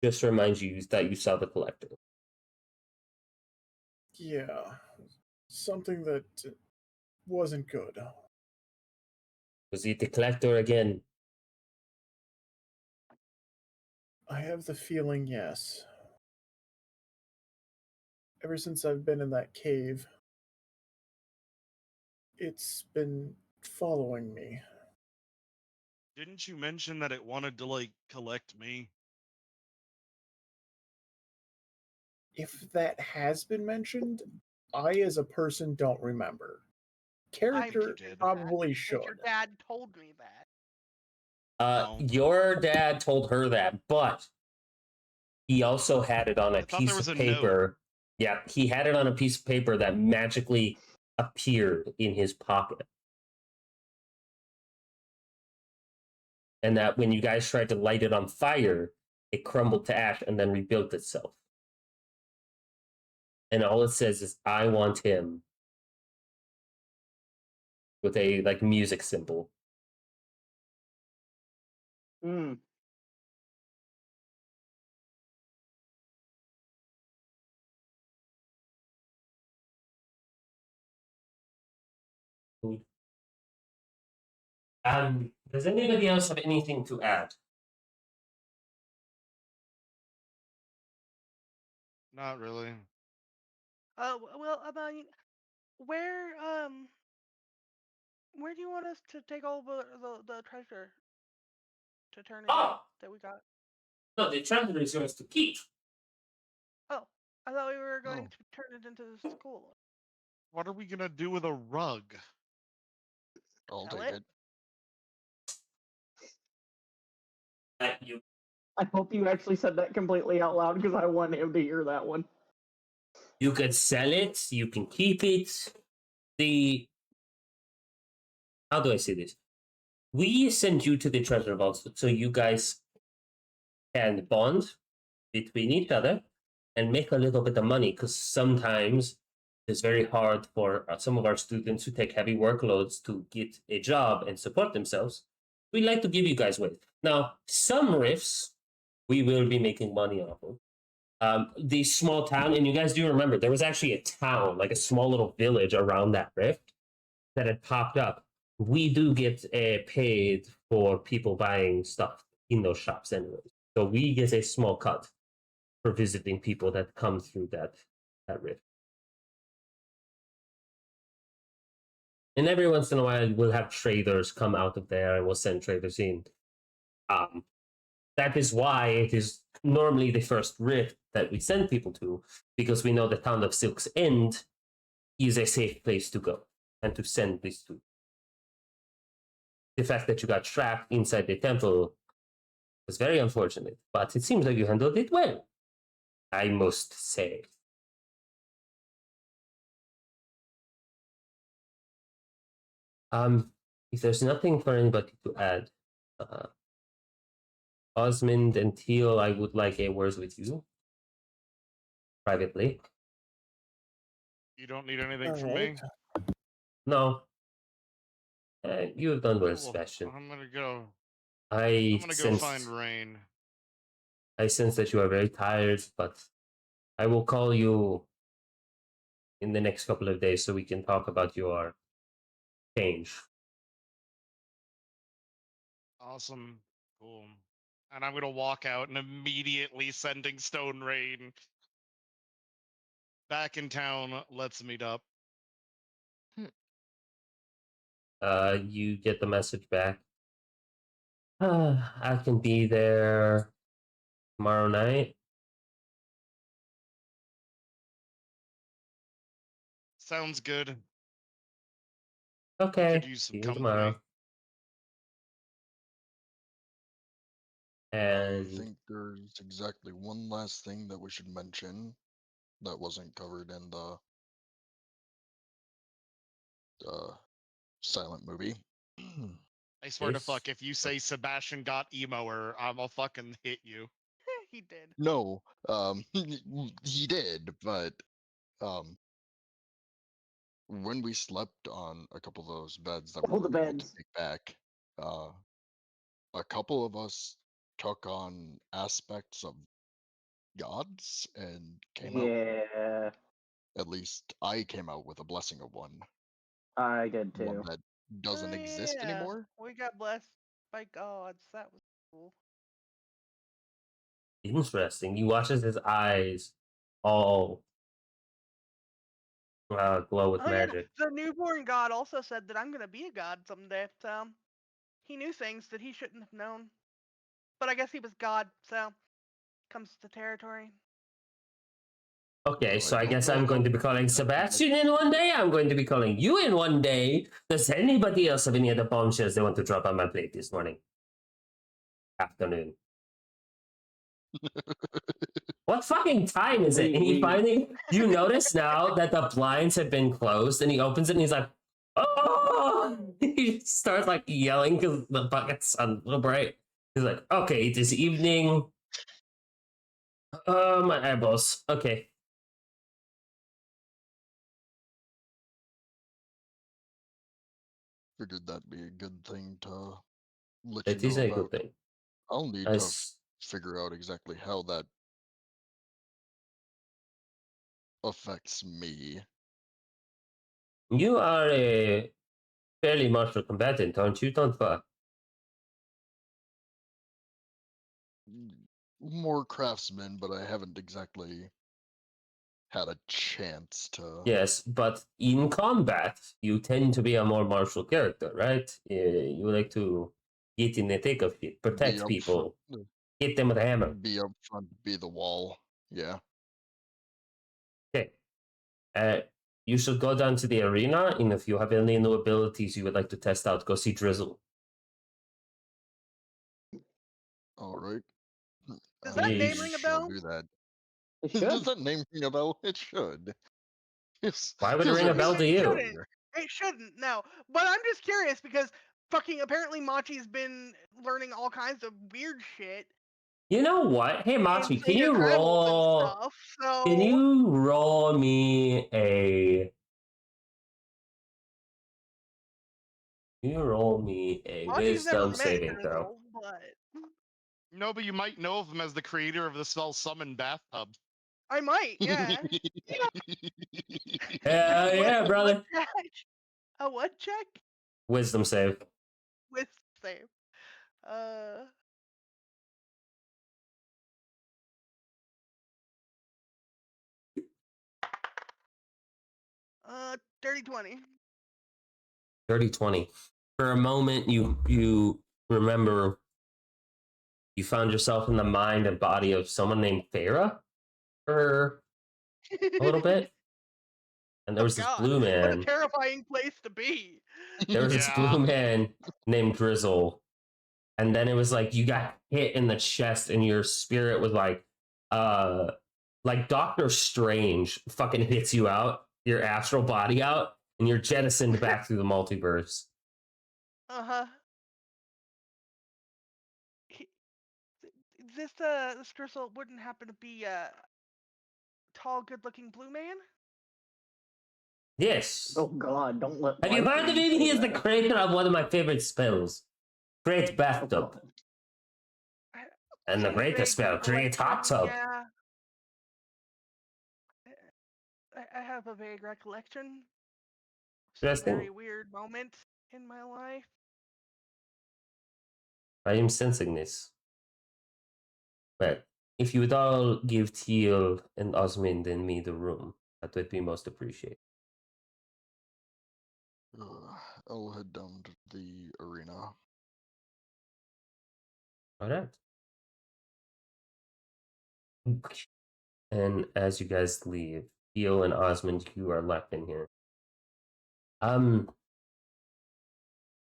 Just remind you that you saw the collector. Yeah. Something that wasn't good. Was it the collector again? I have the feeling, yes. Ever since I've been in that cave, it's been following me. Didn't you mention that it wanted to, collect me? If that has been mentioned, I as a person don't remember. Character probably should. Your dad told me that. No. Your dad told her that, but he also had it on a piece of paper. Yeah, he had it on a piece of paper that magically appeared in his pocket. And that when you guys tried to light it on fire, it crumbled to ash and then rebuilt itself. And all it says is, I want him. With a music symbol. Hmm. Food. Does anybody else have anything to add? Not really. Well, about where do you want us to take all the treasure to turn in Oh, that we got? no, the treasure is yours to keep. Oh, I thought we were going Oh. to turn it into the school. What are we gonna do with a rug? I'll Sell take it? it. You I hope you actually said that completely out loud because I want him to hear that one. You can sell it, you can keep it. How do I say this? We send you to the treasure vault so you guys can bond between each other and make a little bit of money, because sometimes it's very hard for some of our students who take heavy workloads to get a job and support themselves. We'd like to give you guys with. Now, some rifts we will be making money off of. The small town, and you guys do remember there was actually a town, like a small little village around that rift that had popped up. We do get paid for people buying stuff in those shops anyway. So we get a small cut for visiting people that come through that rift. And every once in a while, we'll have traders come out of there, and we'll send traders in. That is why it is normally the first rift that we send people to, because we know the town of Silk's End is a safe place to go and to send this to. The fact that you got trapped inside the temple was very unfortunate, but it seems like you handled it well, I must say. If there's nothing for anybody to add, Osmond and Teal, I would like a words with you privately. You don't need anything from me. No, you have done well, Cool. Sebastian. I'm gonna go. I I'm gonna go sense, find Rain. I sense that you are very tired, but I will call you in the next couple of days so we can talk about your change. Awesome. Cool. And I'm gonna walk out and immediately sending Stone Rain back in town. Let's meet up. You get the message back. I can be there tomorrow night. Sounds good. Okay. Could use some See you company. tomorrow. I And think there's exactly one last thing that we should mention that wasn't covered in the silent movie. I swear to Yes. fuck, if you say Sebastian got emoer, I'll fucking hit you. He did. No, he did, but when we slept on a couple of those beds that we All the were able to beds. take back, a couple of us took on aspects of gods and came out. Yeah, At least I came out with a blessing of one I did too. one that doesn't exist Yeah, anymore. we got blessed by gods. That was cool. interesting. You watch as his eyes all glow with Oh yeah, magic. the newborn god also said that I'm gonna be a god someday. So he knew things that he shouldn't have known. But I guess he was God, so comes to territory. Okay, So so I I don't guess know I'm going how to be calling that can make- Sebastian in one day. I'm going to be calling you in one day. Does anybody else have any other bombshells they want to drop on my plate this morning? Afternoon. What fucking time is it? And he finally, you notice now that the blinds have been closed, and he opens it and he's like, oh! He starts like yelling because the bucket's a little bright. He's like, okay, it is evening. My eyeballs. Okay. Figured that'd be a good thing to let It you is know a about. good thing. I'll need to As figure out exactly how that affects me. you are a fairly martial combatant, aren't you, Tonfa? More craftsman, but I haven't exactly had a chance to. Yes, but in combat, you tend to be a more martial character, right? You like to get in the thick of shit, protect up people, front, hit them with a hammer. be up front, be the wall. Yeah. Okay. You should go down to the arena, and if you have any new abilities you would like to test out, go see Drizzle. All right. Does I that name will ring a sure bell? do that. It Does should. that name ring a bell? It should. Why would it ring a bell to It you? shouldn't. It shouldn't. No, but I'm just curious because fucking apparently Machi's been learning all kinds of weird shit. You know what? Hey, Machi, can Insane you tribals and roll? stuff. So Can you roll me a? Can you roll me a Machi's never wisdom met saving throw? Drizzle, but No, but you might know of him as the creator of the spell Summon Bathtub. I might. Yeah. Hell yeah, brother! What check? A what check? Wisdom save. With save. Uh. 30-20. 30-20. For a moment, you remember you found yourself in the mind and body of someone named Farah for a little bit, and there Oh was this God! blue What a man. terrifying place to be. There was this Yeah. blue man named Drizzle, and then it was like you got hit in the chest, and your spirit was like Doctor Strange fucking hits you out, your astral body out, and you're jettisoned back through the multiverse. Uh-huh. This Drizzle wouldn't happen to be a tall, good-looking blue man? Yes. Oh God! Don't let. Have you Life heard of him? say He is the that. creator of one of my favorite spells, Great Oh, Bathtub, God. and the Seems very greatest spell, Great Hot recollection, Tub. Yeah. I have a vague recollection. Some Interesting. very weird moment in my life. I am sensing this. Well, if you would all give Teal and Osmond and me the room, that would be most appreciated. I'll head down to the arena. All right. And as you guys leave, Teal and Osmond, you are left in here.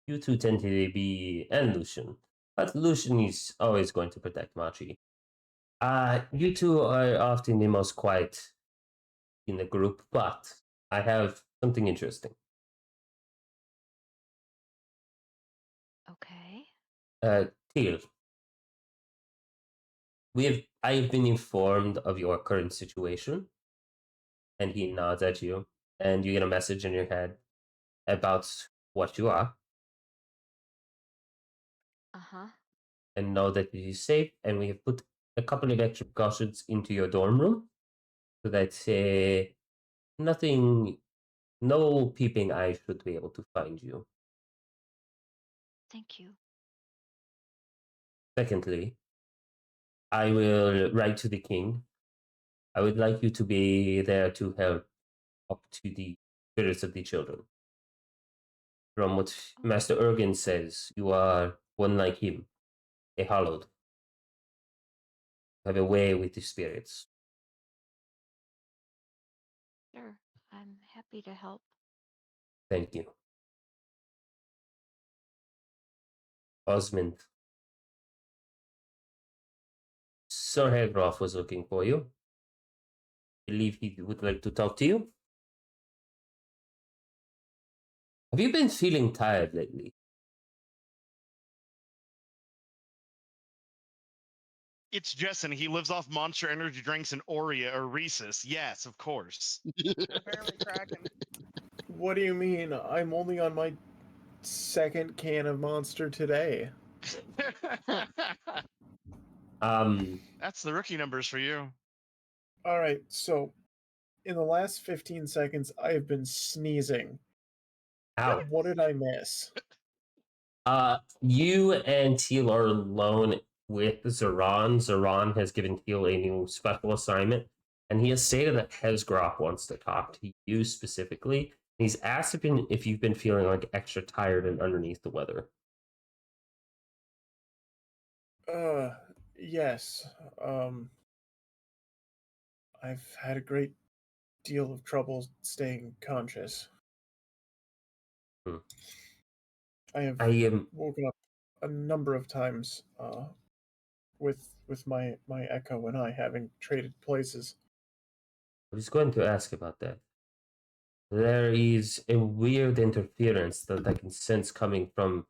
You two tend to be, and Lucian, but Lucian is always going to protect Machi. You two are often the most quiet in the group, but I have something interesting. Okay. Teal, I have been informed of your current situation, and he nods at you, and you get a message in your head about what you are, Uh-huh. and know that it is safe, and we have put a couple of extra precautions into your dorm room, so that nothing, no peeping eyes should be able to find you. Thank you. Secondly, I will write to the king. I would like you to be there to help up to the spirits of the children. From what Master Ergen says, you are one like him, a hallowed. Have a way with the spirits. Sure. I'm happy to help. Thank you. Osmond. Sir Hagroff was looking for you. I believe he would like to talk to you. Have you been feeling tired lately? It's Jessen. He lives off Monster Energy drinks and Oreo or Reese's. Yes, of course. Apparently cracking. What do you mean? I'm only on my second can of Monster today. That's the rookie numbers for you. All right, so in the last 15 seconds, I have been sneezing. Ow. What did I miss? You and Teal are alone with Zoran. Zoran has given Teal a new special assignment, and he has stated that Hezgroff wants to talk to you specifically. He's asked if you've been feeling like extra tired and underneath the weather. Yes. I've had a great deal of trouble staying conscious. Hmm. I have I am. woken up a number of times with my Echo and I having traded places. I was going to ask about that. There is a weird interference that I can sense coming from.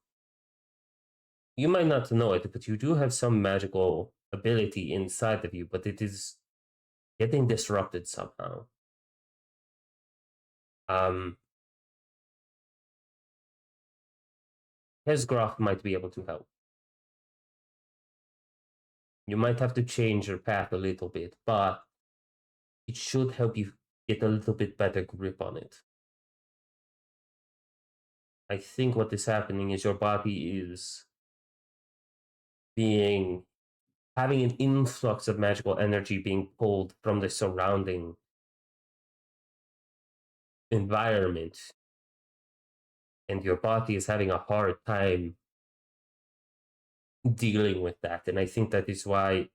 You might not know it, but you do have some magical ability inside of you, but it is getting disrupted somehow. Hezgroff might be able to help. You might have to change your path a little bit, but it should help you get a little bit better grip on it. I think what is happening is your body is having an influx of magical energy being pulled from the surrounding environment, and your body is having a hard time dealing with that. And I think that is why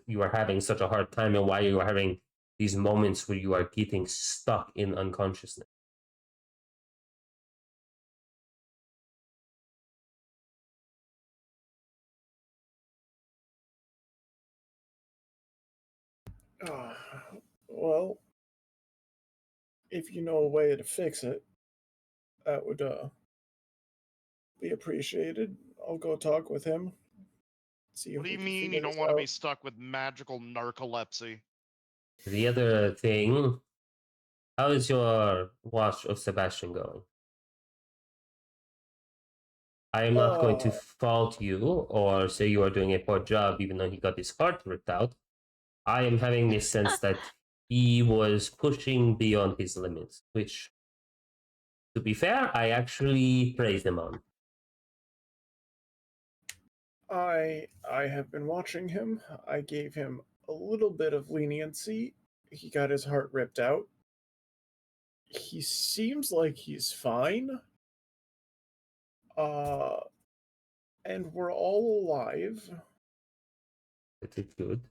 you are having such a hard time, and why you are having these moments where you are getting stuck in unconsciousness. Well, if you know a way to fix it, that would be appreciated. I'll go talk with him. See What if do we you can mean figure you don't this want to be out. stuck with magical narcolepsy? The other thing, how is your watch of Sebastian going? I am not going to fault you or say you are doing a poor job, even though he got his heart ripped out. I am having this sense that he was pushing beyond his limits, which, to be fair, I actually praise him on. I have been watching him. I gave him a little bit of leniency. He got his heart ripped out. He seems like he's fine. And we're all alive. That is good.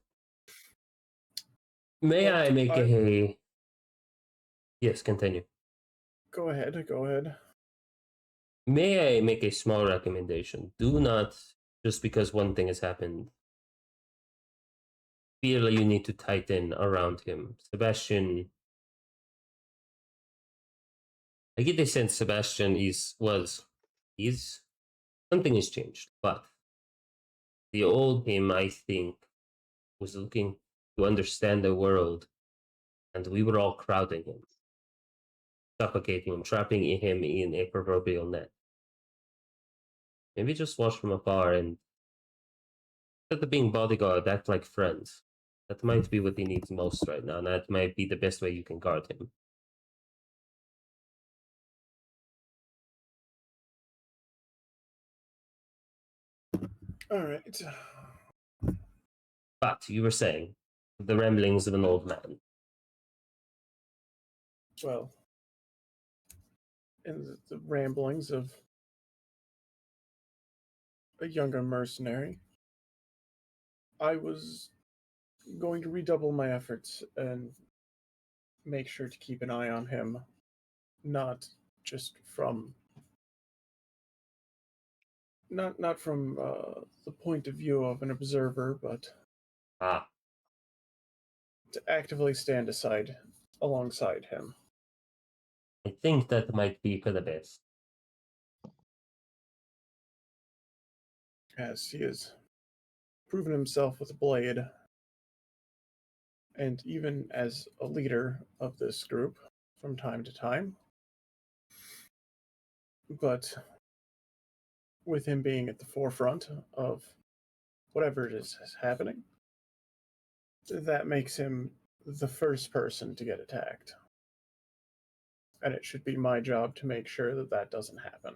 May But I make a... Yes, continue. Go ahead, go ahead. May I make a small recommendation? Do not, just because one thing has happened, feel you need to tighten around him. Sebastian... I get the sense Sebastian is... Something has changed, but the old him, I think, was looking to understand the world, and we were all crowding him, suffocating him, trapping him in a proverbial net. Maybe just watch from afar and, instead of being bodyguard, act like friends. That might be what he needs most right now, and that might be the best way you can guard him. All right. But you were saying, the ramblings of an old man. Well, in the ramblings of a younger mercenary, I was going to redouble my efforts and make sure to keep an eye on him, not just from not from the point of view of an observer, but to actively stand alongside him. I think that might be for the best. As he has proven himself with a blade, and even as a leader of this group from time to time. But with him being at the forefront of whatever it is happening, that makes him the first person to get attacked. And it should be my job to make sure that that doesn't happen.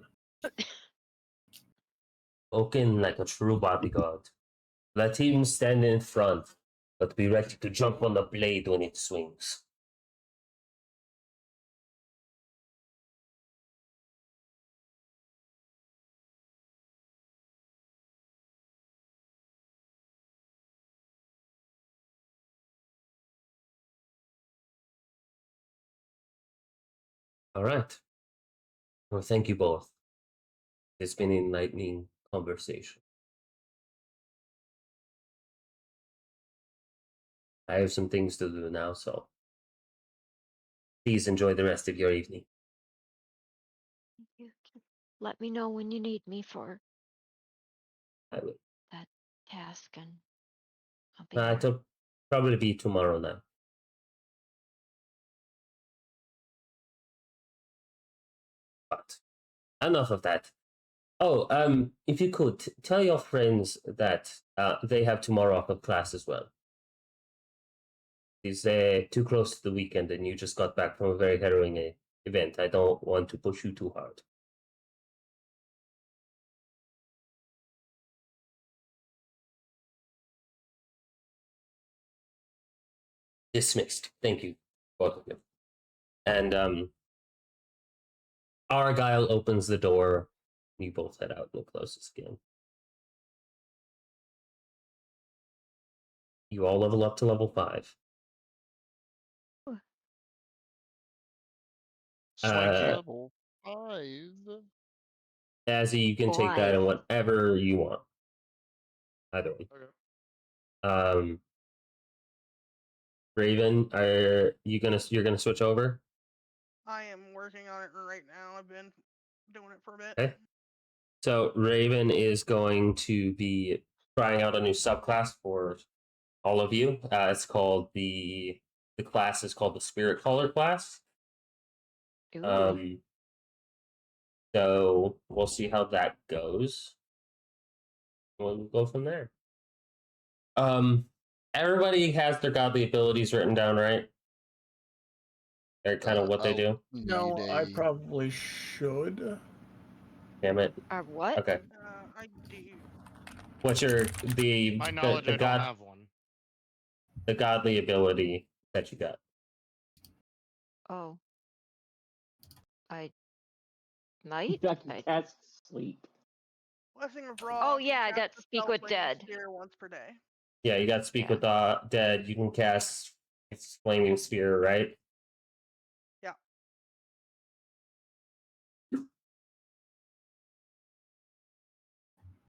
Spoken like a true bodyguard. Let him stand in front, but be ready to jump on the blade when it swings. All right. Well, thank you both. It's been an enlightening conversation. I have some things to do now, so please enjoy the rest of your evening. You can let me know when you need me for I will. that task, and I'll be there. It'll probably be tomorrow now. But enough of that. Oh, if you could tell your friends that they have tomorrow off of class as well. It's too close to the weekend, and you just got back from a very harrowing event. I don't want to push you too hard. Dismissed. Thank you, both of you. And Argyle opens the door. You both head out and it closes again. You all level up to level 5. Swanky Uh, level 5. Azzy, you can take that in whatever you want. Either one. Okay. Raven, you're gonna switch over? I am working on it right now. I've been doing it for a bit. Okay. So Raven is going to be trying out a new subclass for all of you. It's called the class is called the Spirit Caller class. Ooh. So we'll see how that goes. We'll go from there. Everybody has their godly abilities written down, right? They're kind of what they do. No, I probably should. Damn it. What? Okay. I do. What's your My knowledge, I don't have one. the godly ability that you got? Oh. I might. I can cast sleep. Blessing of Ra. Oh can yeah, I cast got a Speak spell with Flaming Dead. Sphere once per day. Yeah, you got Speak with Dead. You can cast Flaming Sphere, right? Yeah.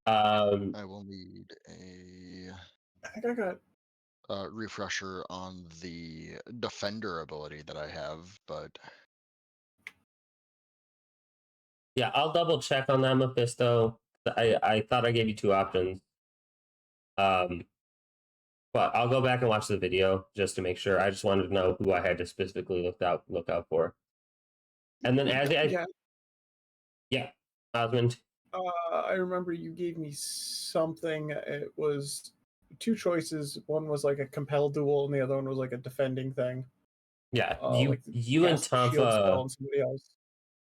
I will need a I think I got refresher on the defender ability that I have, but Yeah, I'll double check on that, Mephisto. I thought I gave you 2 options. But I'll go back and watch the video just to make sure. I just wanted to know who I had to specifically look out for. And then as yeah, Osmond. I remember you gave me something. It was 2 choices. One was like a compel duel, and the other one was like a defending thing. Yeah, like you and cast a shield spell Tompa. on somebody else.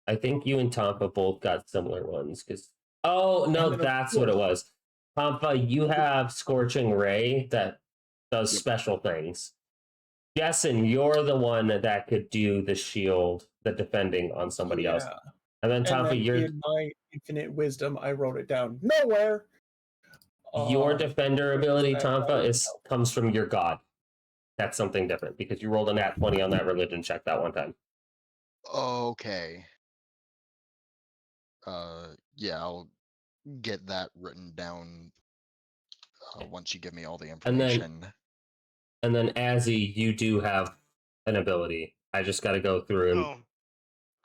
I think you and Tompa both got similar ones because. Oh no, then, of that's what it course- was. Tompa, you have Scorching Ray that does Yep. special things. Jessen, you're the one that could do the shield, the defending on somebody else. Yeah. And then And Tompa, then you're in my infinite wisdom, I wrote it down nowhere. your defender ability, that Tompa, help. comes from your god. That's something different because you rolled a nat 20 on that religion check that one time. okay. Yeah, I'll get that written down once you give me all the information. And then Azzy, you do have an ability. I just got to go through and Oh.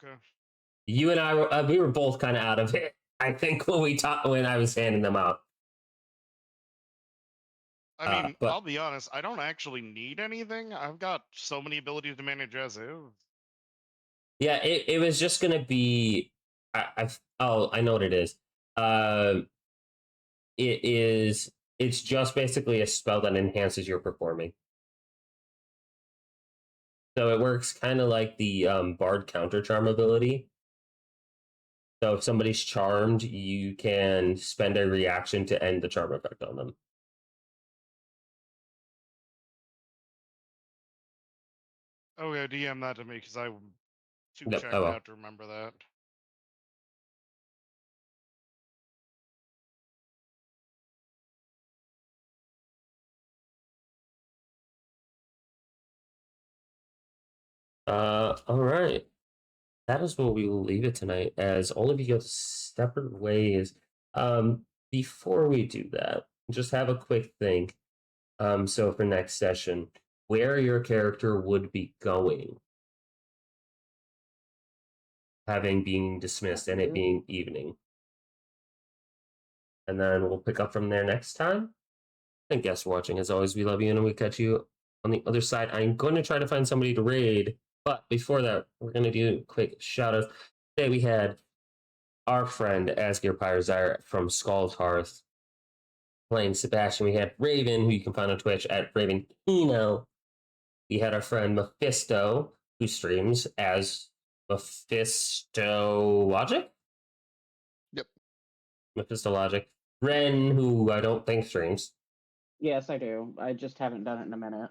Okay. you and I we were both kind of out of it. I think when I was handing them out. I mean, but- I'll be honest, I don't actually need anything. I've got so many abilities to manage as is. Yeah, it was just gonna be. I know what it is. It's just basically a spell that enhances your performing. So it works kind of like the Bard counter charm ability. So if somebody's charmed, you can spend a reaction to end the charm effect on them. Oh yeah, DM that to me because I'm too Yep, checked I will. out to remember that. All right. That is what we will leave it tonight, as all of you go separate ways. Before we do that, just have a quick think. So for next session, where your character would be going, having been dismissed and it being evening. And then we'll pick up from there next time. Thank you guys for watching. As always, we love you, and we'll catch you on the other side. I'm going to try to find somebody to raid, but before that, we're going to do a quick shout out. Today we had our friend Asgir Pyrzire from Skull's Hearth playing Sebastian. We had Raven, who you can find on Twitch at Raven Eno. We had our friend Mephisto, who streams as Mephistologic. Yep. Mephistologic. Ren, who I don't think streams. Yes, I do. I just haven't done it in a minute.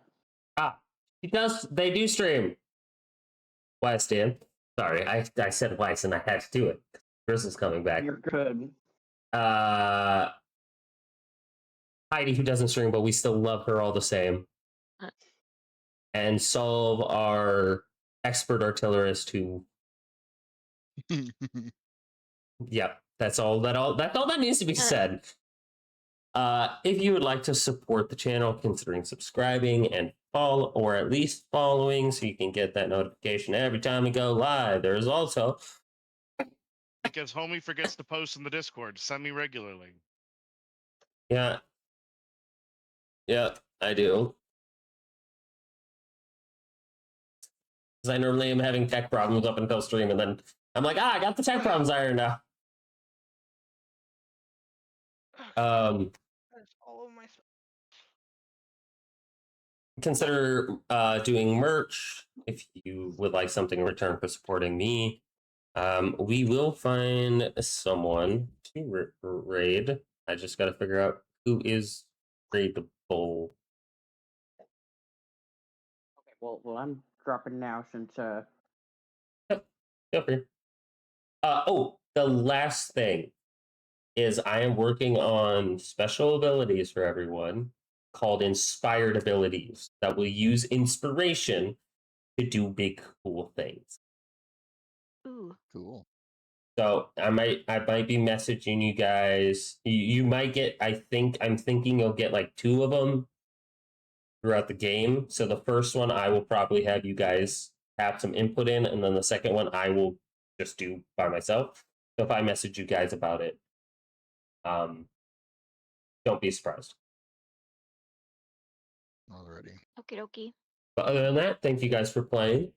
Ah, he does. They do stream. Weiss, Dan. Sorry, I said Weiss and I had to do it. Chris is coming back. You're good. Heidi, who doesn't stream, but we still love her all the same. And Solve, our expert artillerist, who. Yep, that's all that needs to be said. If you would like to support the channel, considering subscribing and follow, or at least following, so you can get that notification every time we go live. There is also Because homie forgets to post in the Discord. Send me regularly. yeah, I do. Because I normally am having tech problems up until stream, and then I'm like, I got the tech problems ironed out. That's all of my stuff. Consider doing merch if you would like something in return for supporting me. We will find someone to raid. I just got to figure out who is raidable. Okay, well, I'm dropping now since Feel free. The last thing is I am working on special abilities for everyone called inspired abilities that will use inspiration to do big cool things. Ooh. Cool. So I might be messaging you guys. You might get. I'm thinking you'll get like 2 of them throughout the game. So the first one I will probably have you guys have some input in, and then the second one I will just do by myself. So if I message you guys about it, don't be surprised. Alrighty. Okie dokie. But other than that, thank you guys for playing.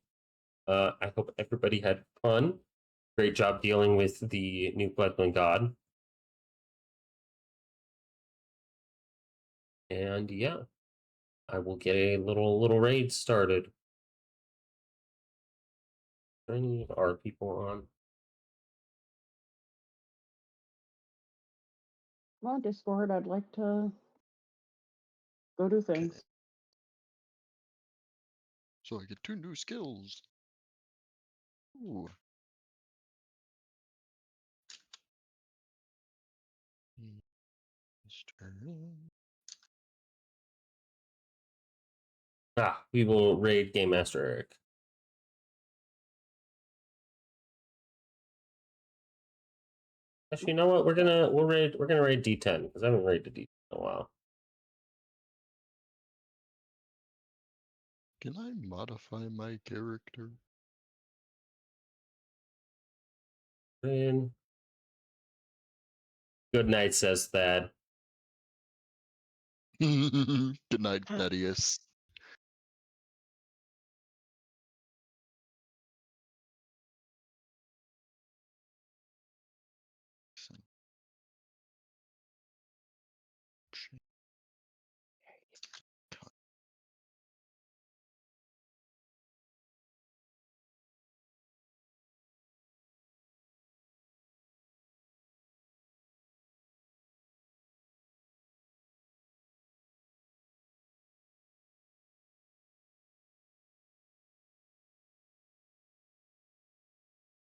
I hope everybody had fun. Great job dealing with the new Bloodline God. And yeah, I will get a little raid started. Any are people on? well, Discord, I'd like to go do things. So I get 2 new skills. Ooh. We will raid Game Master Eric. Actually, you know what? We're gonna raid D10 because I haven't raided D10 in a while. Can I modify my character? Good night, says Thad. Good night, Thaddeus. option.